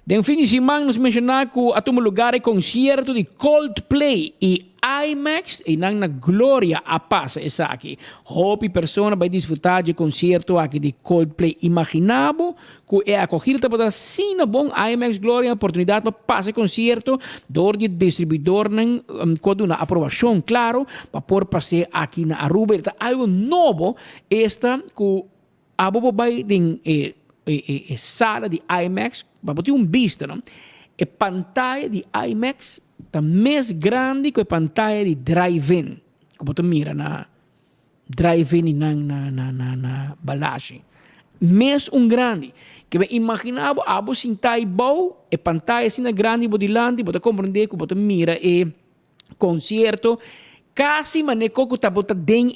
De fim de semana, nós mencionamos que a todo lugar é concerto de Coldplay e IMAX e na glória a paz essa aqui. Hobby pessoa vai desfrutar de concerto aqui de Coldplay. Imaginamos que é acolhida para sim bom IMAX glória oportunidade para passar concerto do distribuidor com uma aprovação claro para poder passar aqui na Aruba. Algo novo esta que a bobo vai de sala de IMAX, para ter vista, não? A pantalla de IMAX está mais grande que a pantalla de drive-in. Como tu mira na drive-in e na balagem. Mais grande. Que me imaginava, abo sintai bom, a pantalla assim grande, bo dilante, bota compreender que bota mira e concerto, quase maneco que tá bota den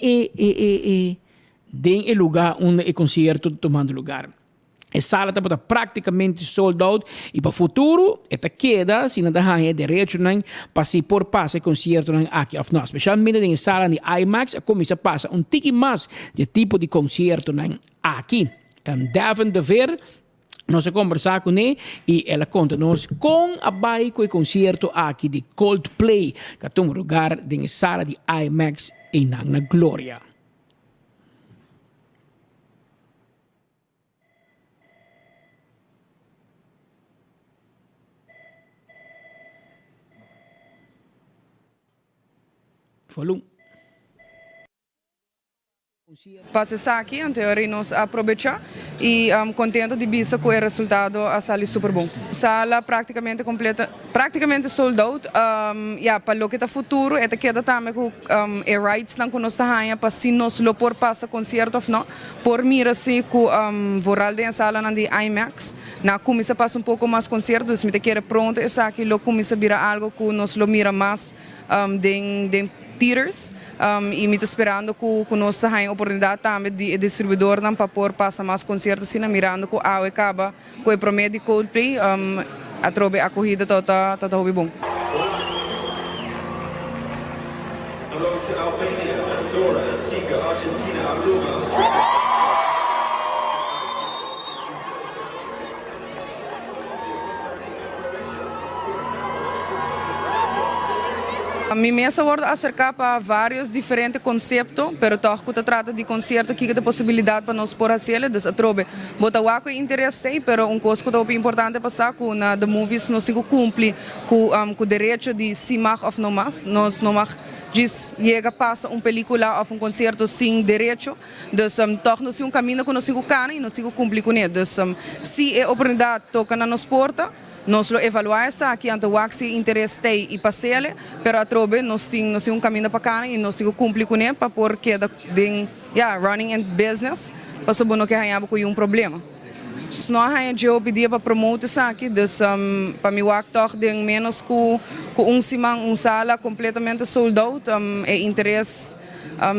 lugar onde o concerto tomando lugar. A sala está praticamente sold out e para o futuro, esta queda, se não dá direito para se por passar concerto aqui. Especialmente na sala de IMAX, começa a passar tique mais de tipo de concerto aqui. Devem de ver, nós conversar com ele e ela conta-nos com a bike o concerto aqui de Coldplay, que toma lugar na sala de IMAX e na Glória. Falou. Passa aqui, anterior nós aproveitar e contente de ver com o resultado a sala super bom. Sala praticamente completa, praticamente sold out. Para o que está futuro, é que também com rights não conosco para se nós lo por passa concerto não, por mira se com voral de sala de IMAX, na começa passa pouco mais concerto, se me quer pronto, essa aqui lo começa a virar algo que nós lo mira mais de theaters e me esperando que nós tenhamos a oportunidade também de distribuidor para poder passar mais concertos assim, mirando que a acaba com o promedio de Coldplay a trobe a corrida toda hobby bom. A minha mesa vai acercar para vários diferentes conceitos, mas toch que trata de concerto que tem possibilidade para nós por fazer, então a trobe bota o que interesse, mas coisa que é importante passar que na the movies nós temos que cumprir com o direito de se mar ou não mais, nós não mais diz chega passa película ou concerto sem direito, então toch nós temos caminho que nós temos que e nós temos que cumprir com ele, então se é oportunidade toca na nossa porta nós lo evaluar essa aqui ante o axi interesse tem e passele, pero atrobe nós temos um caminho para cá e nós temos que cumprir com ele para porque da running in business, para saber que ganhava com um problema. Se nós eu pedia para promover isso aqui, dus para mim o toch de menos com simang sala completamente sold out, é interesse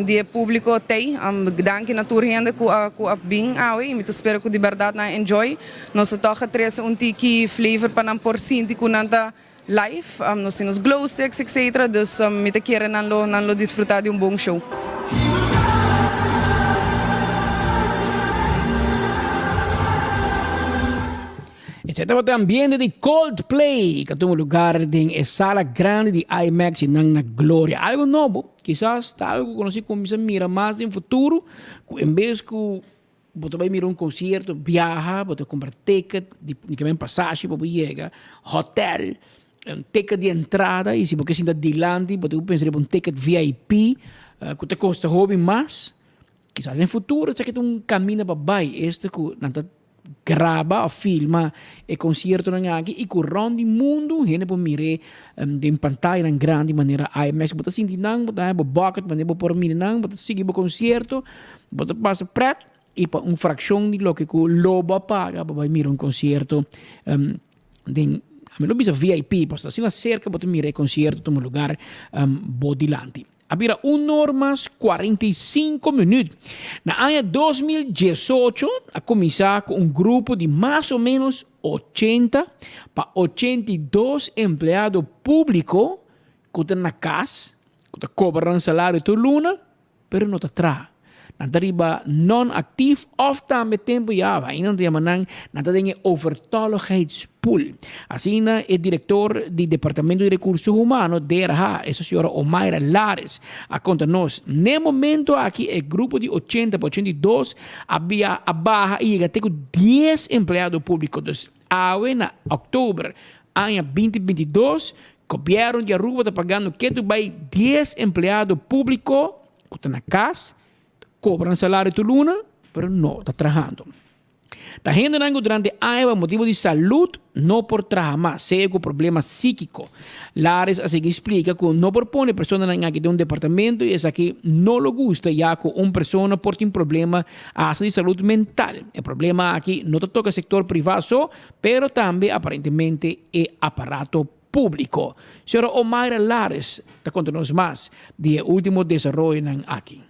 de público tem, danke naturhende ku a bing awi, me espero que de verdade na enjoy. Nós toca tres tiki flavor para não por sinti ku nanta live, nós temos glow sticks etc. Dus me te quero não lo desfrutar de bom show. Esse é o ambiente de Coldplay, que tem um lugar em sala grande de IMAX na Glória. Algo novo, quizás algo que nós começamos a mirar mais no futuro, em vez que você vai mirar concerto, viaja, você compra ticket, de passagem para chegar, hotel, ticket de entrada, e se você está delante, você pensa em ticket VIP, que te custa mais. Quizás no futuro, você tem um caminho para baixo, este que grava ou filma e concerto aqui e com round mundo gente pode mirar de pantalla grande maneira IMAX bota assim não bota bucket maneira por mim não bota seguir o concerto bota passa preto e para fração de lo que o lobo paga para mirar concerto de a mim não bisa VIP posta assim cerca bota mirar concerto toma lugar bodilante. Había 1 hora más 45 minutos. En el año 2018, a comenzar con un grupo de más o menos 80 para 82 empleados públicos que están en la casa, que cobran salario toda luna, pero no te traen. Nanta riba non-actief of tambe tempo ja, waarin de manang nanta dingen overtaligheidspool. Asina é diretor do Departamento de Recursos Humanos, DRH, essa senhora Omaira Lares, a conta nós. No momento aqui, o grupo de 80 para 82 havia a barra e até com 10 empregados públicos. Awe na outubro, ano 2022, governo de Aruba está pagando que tu vai 10 empregados públicos que estão na casa, cobram salário de luna, mas não está trabalhando. Está rendendo durante anos motivo de saúde, não por trabalhar mais, seja com problema psíquico. Lares assim que explica que não propõe pessoas aqui de departamento e essa aqui não lhe gusta, já que uma pessoa pode ter um problema de saúde mental. O problema aqui não toca setor privado só, mas também aparentemente é aparato público. Senhora Omaira Lares está contando-nos mais do último desenvolvimento aqui.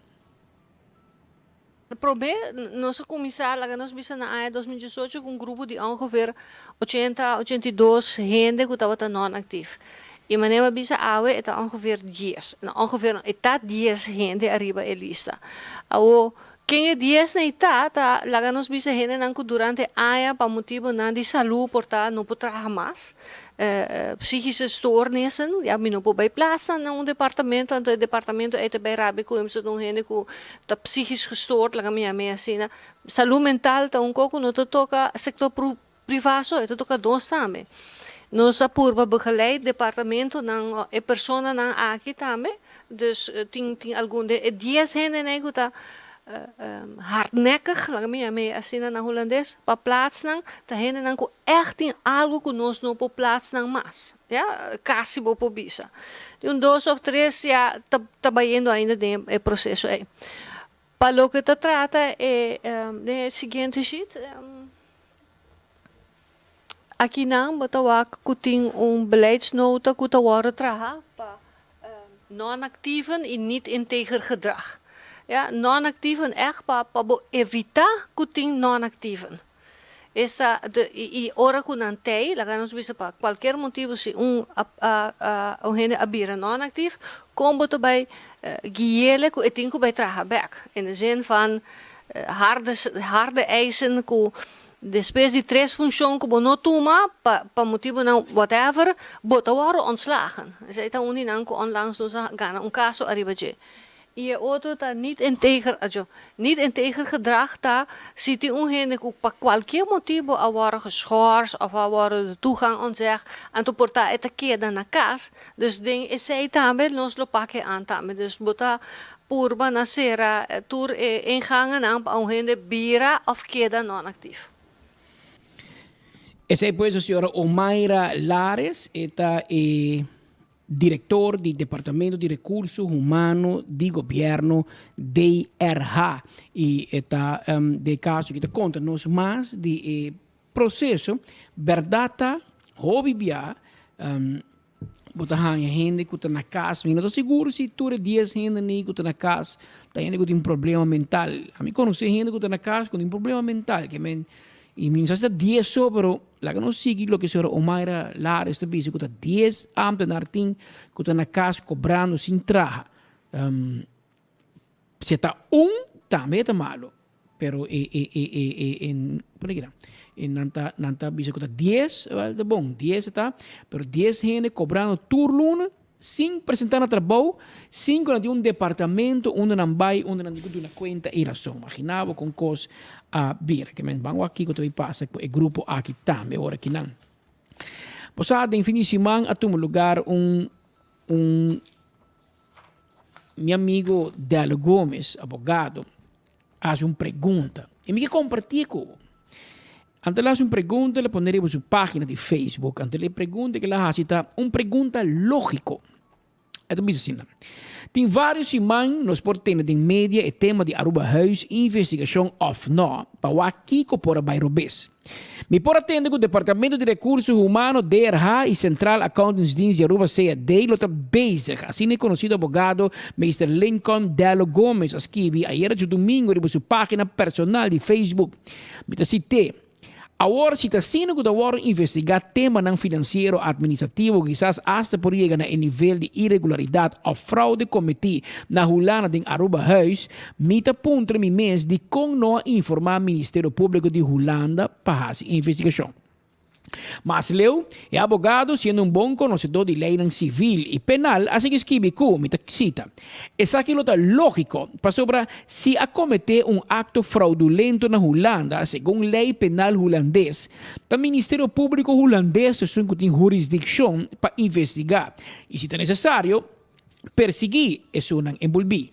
Nossa comissária, nós vimos na área 2018 com um grupo de ongeveer 82 gente que estava non-actief. E maneira bisa awe está ongeveer 10. Ongeveer está 10 gente arriba a lista. Quem é 10 na está, lá nós vimos gente que durante a área para motivo de saúde, portanto, não pode trabalhar mais. Psychische stoornissen, ja, men op bij plaatsen naar een departement, want het departement uit bij Rabi komen ze doen heen dat psychisch gestoord, laat me mee zien. Saúde mental, dat ook no te toca sector privato, het toca dos também. Nós apurba begeleid departamento nang e persona nang aqui também, dus ting algum de 10 hende neguta hardnekkig, laat me mee zien naar Hollandes, pa plaats nang, ta hende nang ko echt in algo que nós não po plaats nang mas, ja, casi bo po bisa. De 2 of 3 ja trabalhando ainda de processo aí. Para lo que te trata é de seguinte sheet. Aqui não, batawak kuting beleidsnota kutawara traha pa non-actieven en niet integer gedrag. Ja, non-actieven echt para evitar kuting non-actieven. Esta e ora kunantei, lá nos visa para qualquer motivo se gente abira non-actief, como também guiele que etin que vai trabalhar back. In de zin van harde eisen que depois de 3 funções que não toma para motivo não whatever, bota worden ontslagen. Ze ita uni nang ko onlangs dus gana caso arriba je. E outro tá niet integer gedrag tá ziet die ongene que para qualquer motivo a worden geschorst of a worden de toegang ontzegd en to porta eta queda na casa. Dus ding is zij também nos lo pakke aan também. Dus bota purba na sera tour ingangen aan ongene bira of queda non actief. Esse é depois a senhora Omaira Lares, esta é diretor do Departamento de Recursos Humanos do Governo DRH. E esta de caso que te conta-nos mais de processo, verdade, hobby, botar gente que está na casa, não estou seguro se tu é 10 gente que está na casa, está gente que tem um problema mental. A mim conhece gente que está na casa com um problema mental, que e minha está 10 só, pero la que não sigue o que a senhora Omaira Lara está dizendo, que está 10 ambtenaar que está na casa cobrando sem traja. Se está também está malo, pero nanta bisa que está 10, tá bom, 10 está, pero 10 gente cobrando turno sem apresentar trabalho, sem que tem departamento onde não vai, onde não tem uma conta e razão. Imaginava com coisas a vir, que vamos aqui que também passa, com o grupo aqui também, agora que não. Posada, em fim de semana, a um lugar, meu amigo Delo Gomes, advogado, faz uma pergunta. E me compartilha com ele. Antes de uma pergunta, le poneremos sua página de Facebook. Antes de pergunta, que ela hace uma pergunta lógica. É assim. Tem vários semanas nos porteiros de mídia e tema de Aruba Huis investigação of no para o aqui por bairro Bes. Me por atender que o Departamento de Recursos Humanos DRH e Central Accountants Dienst de Aruba CAD lo está bezig. Assim é conhecido advogado Mr. Lincoln Delo Gomes escreve ayer de domingo em sua página personal de Facebook. Me citei. Agora, se está sendo que agora investigar tema não financeiro administrativo, quizás hasta por chegar no nível de irregularidade ou fraude cometido na Hulana de Aruba Huis, me aponta mi mês de como não informar o Ministério Público de Holanda para essa investigação. Mas Leo é advogado sendo um bom conhecedor de lei civil e penal, assim que escreve com, me cita. Essa aquilo está lógico para sobre se acometer acto fraudulento na Holanda, segundo lei penal holandês, o Ministério Público holandês tem jurisdição para investigar e, se é necessário, perseguir esse envolvido.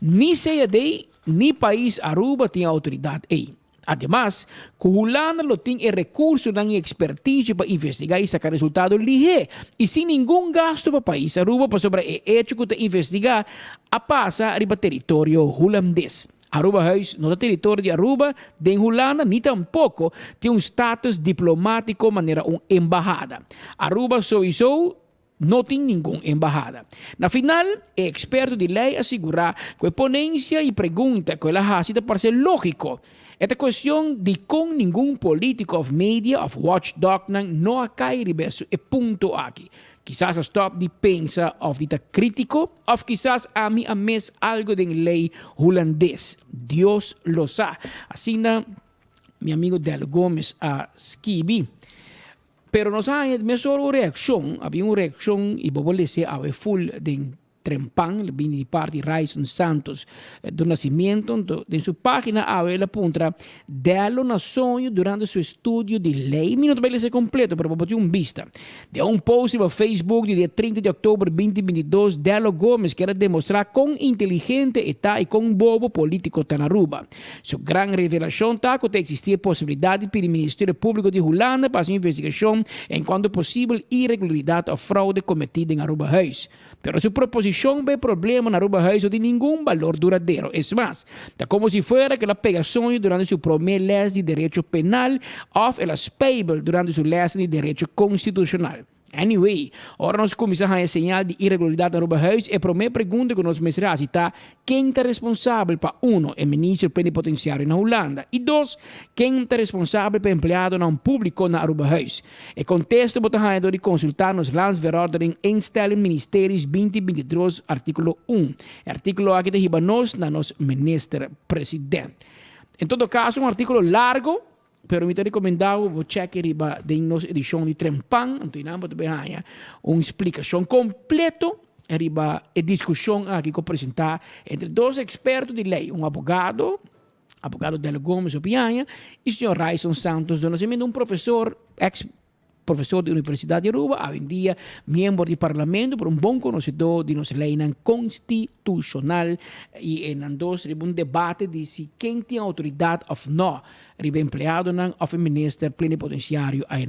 Ni CAD, ni país Aruba tem autoridade aí. Además, que Holanda lo tem recursos e expertise para investigar e sacar resultados ligeros e sem nenhum gasto para o país Aruba para sobre o hecho que investigar a passar para o território holandês. Aruba Huis não é território de Aruba, de Holanda, nem tampouco tem status diplomático maneira embajada. Aruba sowieso não tem nenhuma embajada. Na final, o experto de lei assegura que a ponência e pergunta que ela faz para ser lógico. Esta questão de como nenhum político of media of watchdog não cai reverso é ponto aqui. Quizás stop de pensa of de crítico, of quizás a mim a mes algo de lei holandês. Deus lo sabe. Assim, meu amigo Del Gomes a escrever. Pero nós havia só reação, havia uma reação e vou dizer a full de Trempan, viene de parte de Raison Santos do Nascimento, em sua página ela aponta dela na sonho durante seu estudo de lei, não vai ser completo, mas vou ter vista. De post no Facebook de dia 30 de outubro de 2022, Delo Gomes quer demonstrar quão inteligente está e quão bobo político está na Aruba. Sua grande revelação está que existia possibilidade para o Ministério Público de Holanda para a investigação enquanto possível irregularidade ou fraude cometida em Aruba Huis. Pero sua proposição vê problema na Aruba Huis de nenhum valor duradouro. É mais, é como se fosse que ela pega sonho durante sua primeira lei de direito penal ou ela spable durante sua lei de direito constitucional. Anyway, ora nós começamos a ensinar de irregularidade na Aruba Huis e a primeira pergunta que nós começamos está quem está responsável para o ministro plenipotenciário na Holanda e dois, quem está responsável para empregado não público na Aruba Huis. E contexto botamos de consultar nos Landsverordening Instelling Ministérios 2023, artículo 1. Artículo aqui de Hibanos na nosso ministro presidente. Em todo caso, artículo largo, pero me recomendado vou checar riba de nossa edição de Trempan, então não pode uma explicação completa riba a discussão aqui que apresentar entre dois expertos de lei, advogado Del Gomes Opianha e o senhor Raison Santos do Nascimento, professor professor da Universidade de Aruba, hoje em dia membro do parlamento, por bom conhecedor de nossa lei constitucional e em nós um debate de se quem tem autoridade ou não, ribe empleado ou ministro plenipotenciário aí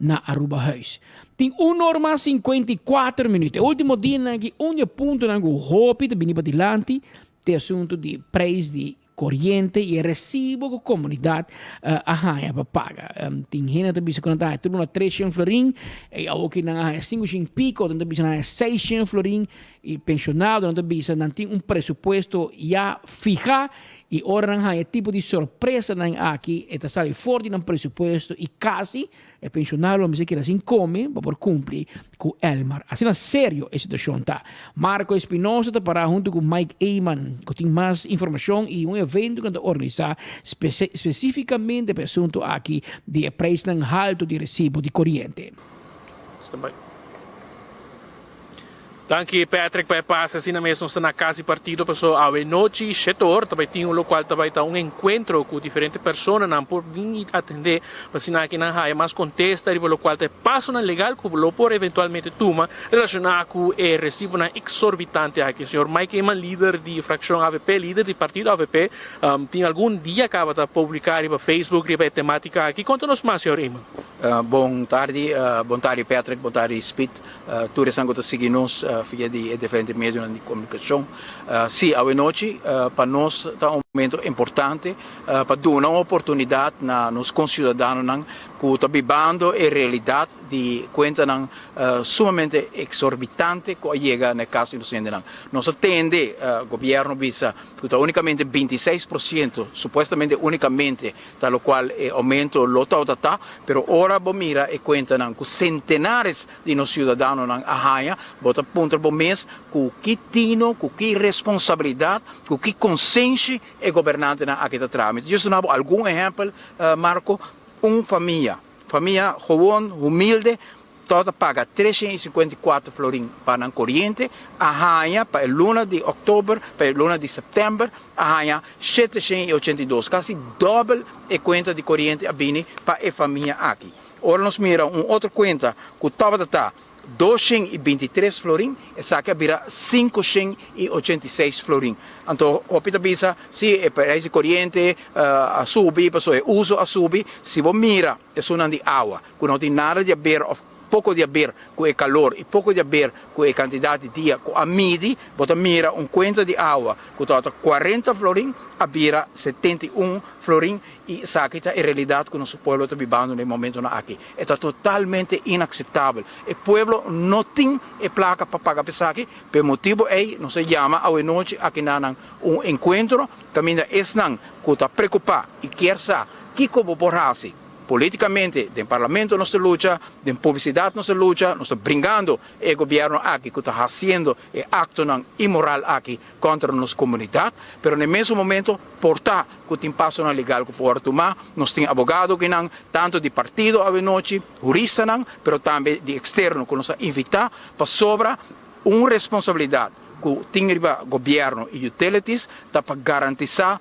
na Aruba House. Tem 1h54 minutos. O último dia que ponto na hopi de venir para dilante, tem assunto de preço de corrente e recibo que a comunidade para pagar. Tem gente que bisa quando está tudo na 300 florin, e a que na 500 pico, então bisa na 600 florin, e pensionado, então bisa não tem presupuesto já fija, e ora não é tipo de surpresa aqui, está sale fora de presupuesto e quase é pensionado, mas que assim come para cumprir com Elmar. Assim é sério a situação tá. Marco Espinosa está para junto com Mike Eyman, que tem mais informação e evento que organizar especificamente para assunto aqui de preço alto de recibo de corrente. Danke Patrick para passar assim mesmo está na casa e partido passou a noite setor também tinha um local também tá encontro com diferentes pessoas não por vir atender para sinal que não há mais contesta e pelo qual te passa na legal que lo por eventualmente tuma relacionado com o recibo na exorbitante aqui senhor Mike Eyman líder de fração AVP líder de partido AVP tinha algum dia acaba de publicar para Facebook e para temática aqui conta-nos mais senhor Eyman. Bom tarde Patrick, bom tarde Speed, tu resango seguir-nos via de diferentes meios de comunicação. Sim, a noite para nós é um momento importante para dar uma oportunidade a nos concidadãos que estão vivendo a realidade de conta sumamente exorbitante que chega no caso do Sendinang. Nós atende o governo visa que está unicamente 26%, supostamente unicamente, tal qual aumento o lote data, pero ora mira e conta que centenares de nos cidadãos a Haia, bota ponto por mês com que tino, com que responsabilidade, com que consciência e governante na aquele trâmite. Eu estou algum exemplo, Marco, família jovem, humilde, toda paga 354 florin para a corrente, a rainha para a luna de outubro, para a luna de setembro, a rainha 782, quase dobro a conta de corrente a bini para a família aqui. Ora nós mira outra conta que estava 223 florin, essa aqui vira 586 florin. Então, o pita bisa, se é para esse corrente a subir, pessoa uso a subir, se você mira, é só de água, que não tem nada de ver, pouco de ver com o calor e pouco de ver com a quantidade de dia, com a midi, você mira conta de água, que está 40 florin, a vira 71 florin, e essa aqui é a realidade que o nosso povo está vivendo no momento aqui. É totalmente inaceitável. O povo não tem a placa para pagar isso aqui, por motivo é, não se chama a noite aqui na encontro, também é não que está preocupado e quer saber que como borrasse. Politicamente, no parlamento não se luta, na publicidade não se luta, nós estamos brincando o governo aqui que está fazendo acto imoral aqui contra a nossa comunidade, mas no mesmo momento, portar que tem passo legal que pode tomar, nós temos advogado que não, tanto de partido a noite, jurista não, mas também de externo que nos invitar para sobra uma responsabilidade que tem o governo e utilities para garantizar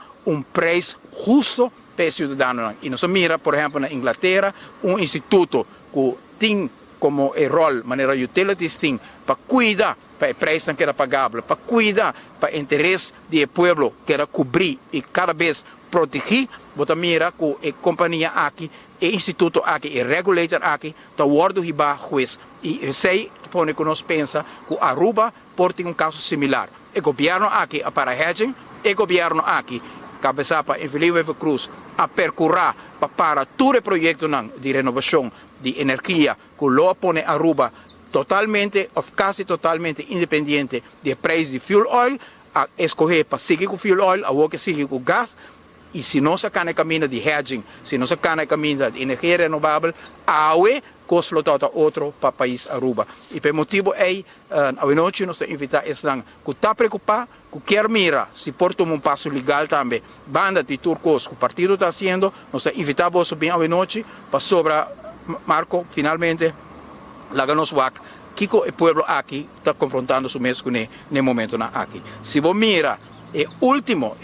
preço justo para os cidadãos. E nós mira, por exemplo, na Inglaterra, instituto que tem como rol, maneira utilities tem, para cuidar para o preço que era pagável, para cuidar para o interesse do povo que era cobrir e cada vez proteger, você mira que a companhia aqui, o instituto aqui, o regulator aqui, está guardando riba juiz. E sei, põe que nós pensa que a Aruba pode ter caso similar. O governo aqui, para hedging, o governo aqui, cabeça para Evelyn Weaver Cruz a percorrer para todo o projeto de renovação de energia que lo põe a Aruba totalmente, ou quase totalmente independente do preço de fuel oil, a escolher para seguir com fuel oil, a outra seguir com gás, e se não se cana caminho de hedging, se não se cana caminho de energia renovável, a custo todo outro para o país Aruba. E por motivo é, a noite nós invitamos esse que está preocupado, que quer mirar, se pode tomar passo legal também, banda de turcos que o partido está fazendo, nós invitamos bem a noite para sobra, Marco, finalmente, lá nos WAC, que o povo aqui está confrontando o mesmo no momento aqui. Se você mira, o último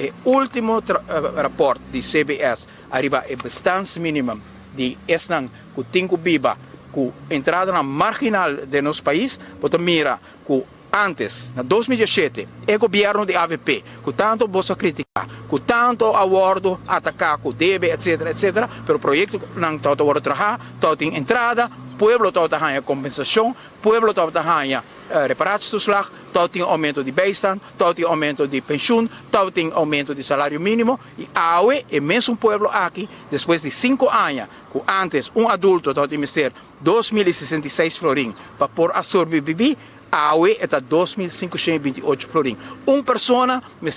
rapporto de CBS arriba a bastante mínimo de esnan que tem que viva com entrada na marginal de nosso país, bota mira com antes, na 2017, o governo de AVP, com tanto bolsa criticar, com tanto acordo atacar, com DB, etc, etc, pero o projeto não está a trabalhar, está em entrada, o povo está a ganhar compensação, o povo está a ganhar reparatie-toeslag, está em aumento de bijstand, está em aumento de pensão, está em aumento de salário mínimo, e AUE é mesmo povo aqui, depois de 5 anos, com antes adulto está a investir 2.066 florins para pôr a sobreviver, a AUE está 2.528 florins. Uma pessoa vai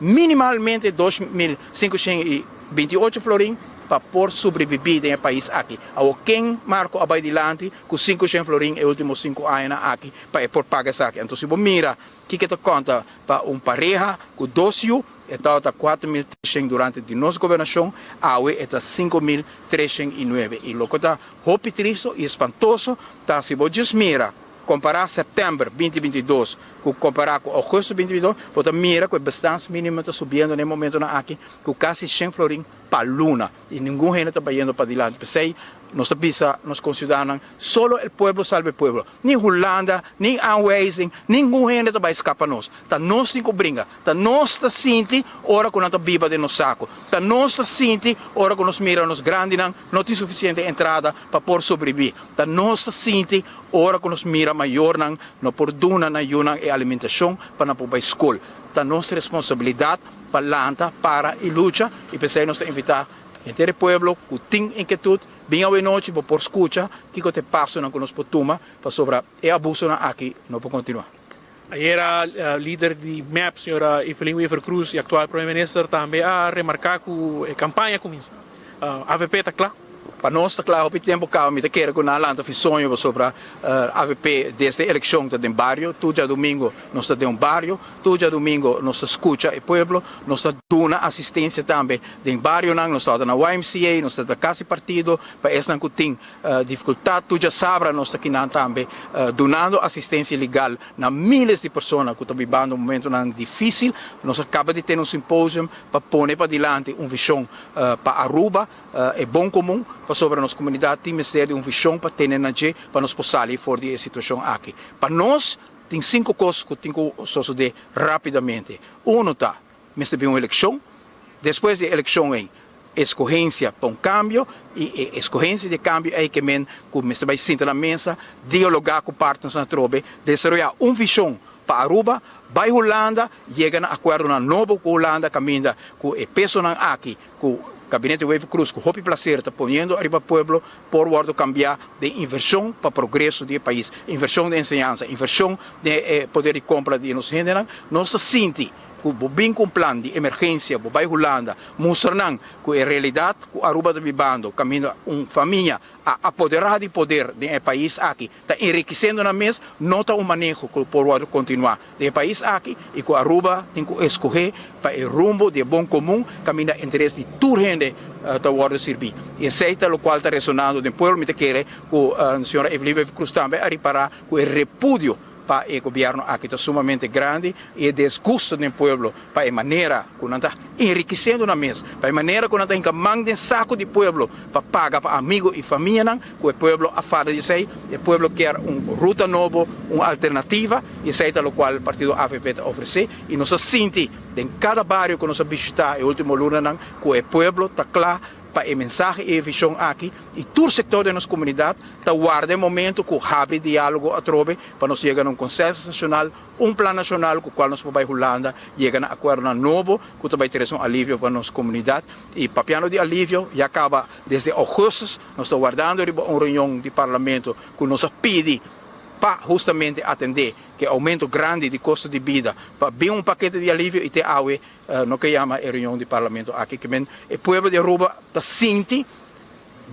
minimalmente 2.528 florins para por sobreviver no país aqui. Quem marco abaixo com 500 florins nos últimos 5 anos aqui para por pagar isso aqui. Então, se você mira, que te conta para pareja com 2 filhos, está 4.300 durante a nossa governação, a AUE está 5.309. E o que está muito triste e espantoso, tá, se você mira, comparar setembro 2022 comparar com agosto 2022, você mira que a bastante mínima está subindo no momento aqui, com quase 100 florins para luna, e ninguém está indo para adiante. Pensei, nós visa, nós consideramos, só o povo salve o povo. Nem Holanda, nem Aanwijzing, ninguém vai escapar nós. Tá nós tem que brincar, tá nós tá sente, hora que nós tá biba de nosso saco, tá nós tá sente, hora que nós mira nos grandes, não tem suficiente entrada para por sobreviver. Tá nós tá sente, hora que nós mira maior, não por duna na yuna e alimentação para não para a escola. Tá nossa responsabilidade para lanta, para e luta, e pensei nós invitar o povo que tem inquietude, bem à noite, por escuta, que te passa com nos potuma, para sobre e abuso aqui, não pode continuar. Ayer a líder de MEP, senhora Evelyn Wever Cruz, e atual primeiro-ministro, também a remarcar que a campanha começa. AVP está claro? Para nós, está claro, o tempo que eu quero que na lanta fiz sonho sobre a AVP desde a eleição do barrio, todo dia domingo nós estamos em um barrio, todo dia domingo nós escuta o povo, nós estamos dando assistência também em barrio, nós estamos na YMCA, nós estamos na Casa Partido, para esse que tem dificuldade, todo dia sábado nós estamos aqui também dando assistência legal a milhares de pessoas que estão vivendo um momento difícil. Nós acabamos de ter um simpósio para pôr para diante uma visão para Aruba, é bom comum, para sobre a nossa comunidade, temos de ter uma visão para ter energia, para nós sair fora da situação aqui. Para nós, tem 5 coisas que temos que suceder rapidamente. Está, nós temos uma eleição, depois da eleição vem escorrência para um câmbio, e escorrência de câmbio é que nós vai sentar na mesa, dialogar com partes na trobe, desenvolver uma visão para Aruba, vai Holanda, chega a acordo na novo com Holanda, caminha com o peso aqui, com Gabinete Wever Cruz, com o placer, está ponendo arriba pueblo por ordem cambiar de inversão para progresso do país, inversão de ensinança, inversão de poder de compra de nos generam, nós sentimos que o bem com plano de emergência, o bairro Holanda, mostrando que a realidade que Aruba está vivendo, caminho uma família a apoderar de poder do país aqui, está enriquecendo na mesa, não está um manejo que pode continuar do país aqui, e que Aruba tem que escolher para o rumo de bom comum, caminho interesse de toda gente para servir. E aceita o qual está ressonando do povo, me quer que a senhora Evelyn Wever Cruz também a reparar que o repúdio para o governo aqui está sumamente grande e desgosto do povo para a maneira que não está enriquecendo na mesa, para a maneira que não está encamando um saco de povo para pagar para amigos e família, que o povo afada de si, o povo quer uma ruta nova, uma alternativa, e aceita o qual o partido AVP oferece, e nós sentimos em cada bairro que nós visitamos no último ano, que o povo está claro para a mensagem e a visão aqui, e todo o setor da nossa comunidade está guardando o momento que abre diálogo a trobe para nós chegar a um consenso nacional, um plano nacional com o qual nós vamos Holanda chegar a acordo novo, que vai ter um alívio para a nossa comunidade, e para piano de alívio, já acaba desde agosto, nós estamos guardando uma reunião de parlamento que nos pede para justamente atender que aumento grande de custo de vida, para bem um paquete de alívio e ter AUE, no que chama a reunião de parlamento aqui, que o povo de Aruba está sente,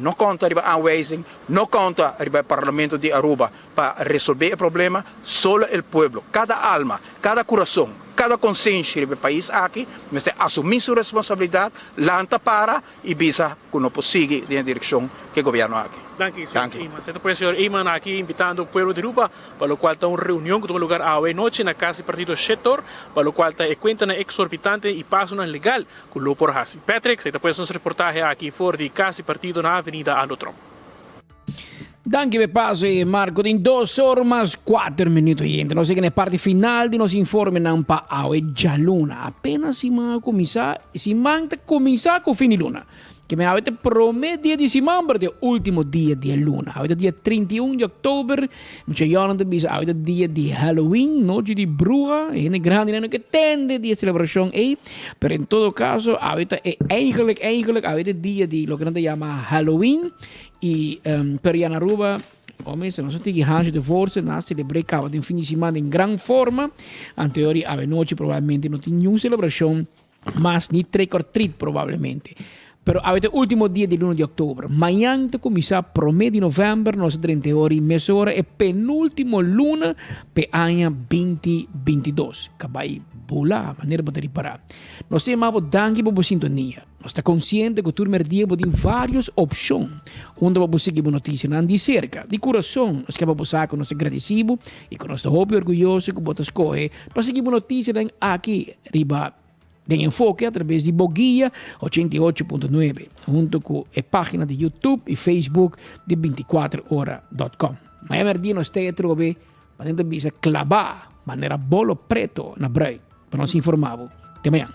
não conta a Aanwijzing, não conta o parlamento de Aruba para resolver o problema, só o povo, cada alma, cada coração, cada consciência do país aqui, mas assumir sua responsabilidade, lanta para e visa que não possível na direção que o governo aqui. Danke, Iman. Senta por senhor Iman aqui invitando o povo de Aruba, para o qual está uma reunião que tem lugar à noite na Casa Partido Setor, para o qual está cuenta exorbitante e passo legal com o por Hasi. Patrick, senta por nossa reportagem aqui fora de Casa Partido na Avenida Alotrom. Danke per passe, Marco. In 2 horas mais 4 minutos, gente. Nós chegamos na parte final de nos informe não pa awe já luna. Apenas se manta começar com o fim de luna. Que me avete promesso dia de semana, de último dia de luna. Avete dia 31 de outubro, muita gente diz avete dia de Halloween, noite de bruxa, e grande ano que tende dia de celebração aí. Pero em todo caso, avete eigenlijk avete dia de lo que a gente chama Halloween e per na Aruba. Homem, se nós temos rancho de força, nós celebramos em fim de semana em grande forma. Anterior a noite provavelmente não tem nenhuma celebração, mas nem trick or treat provavelmente. Pero avete último dia di 1 di ottobre. Mañana comincia promè di novembre, nostre 30 ore, mezz'ora e penultimo luna per anno 2022. Cabai bula, maneira para riparar. Nós temos danke por sintonia. Nós está consciente que turmer dia tem várias opções. Onde vamos seguir notícia não de cerca, de coração. Nós queremos passar com nosso agradecido e com nosso hobby orgulhoso que botas escolhe para seguir notícia aqui riba. Den enfoque através de Boguia 88.9, junto com a página de YouTube e Facebook de 24hora.com. Mas a dia nós temos trobe para tentar bisa clavar maneira bolo preto na break para nós informar. Até amanhã.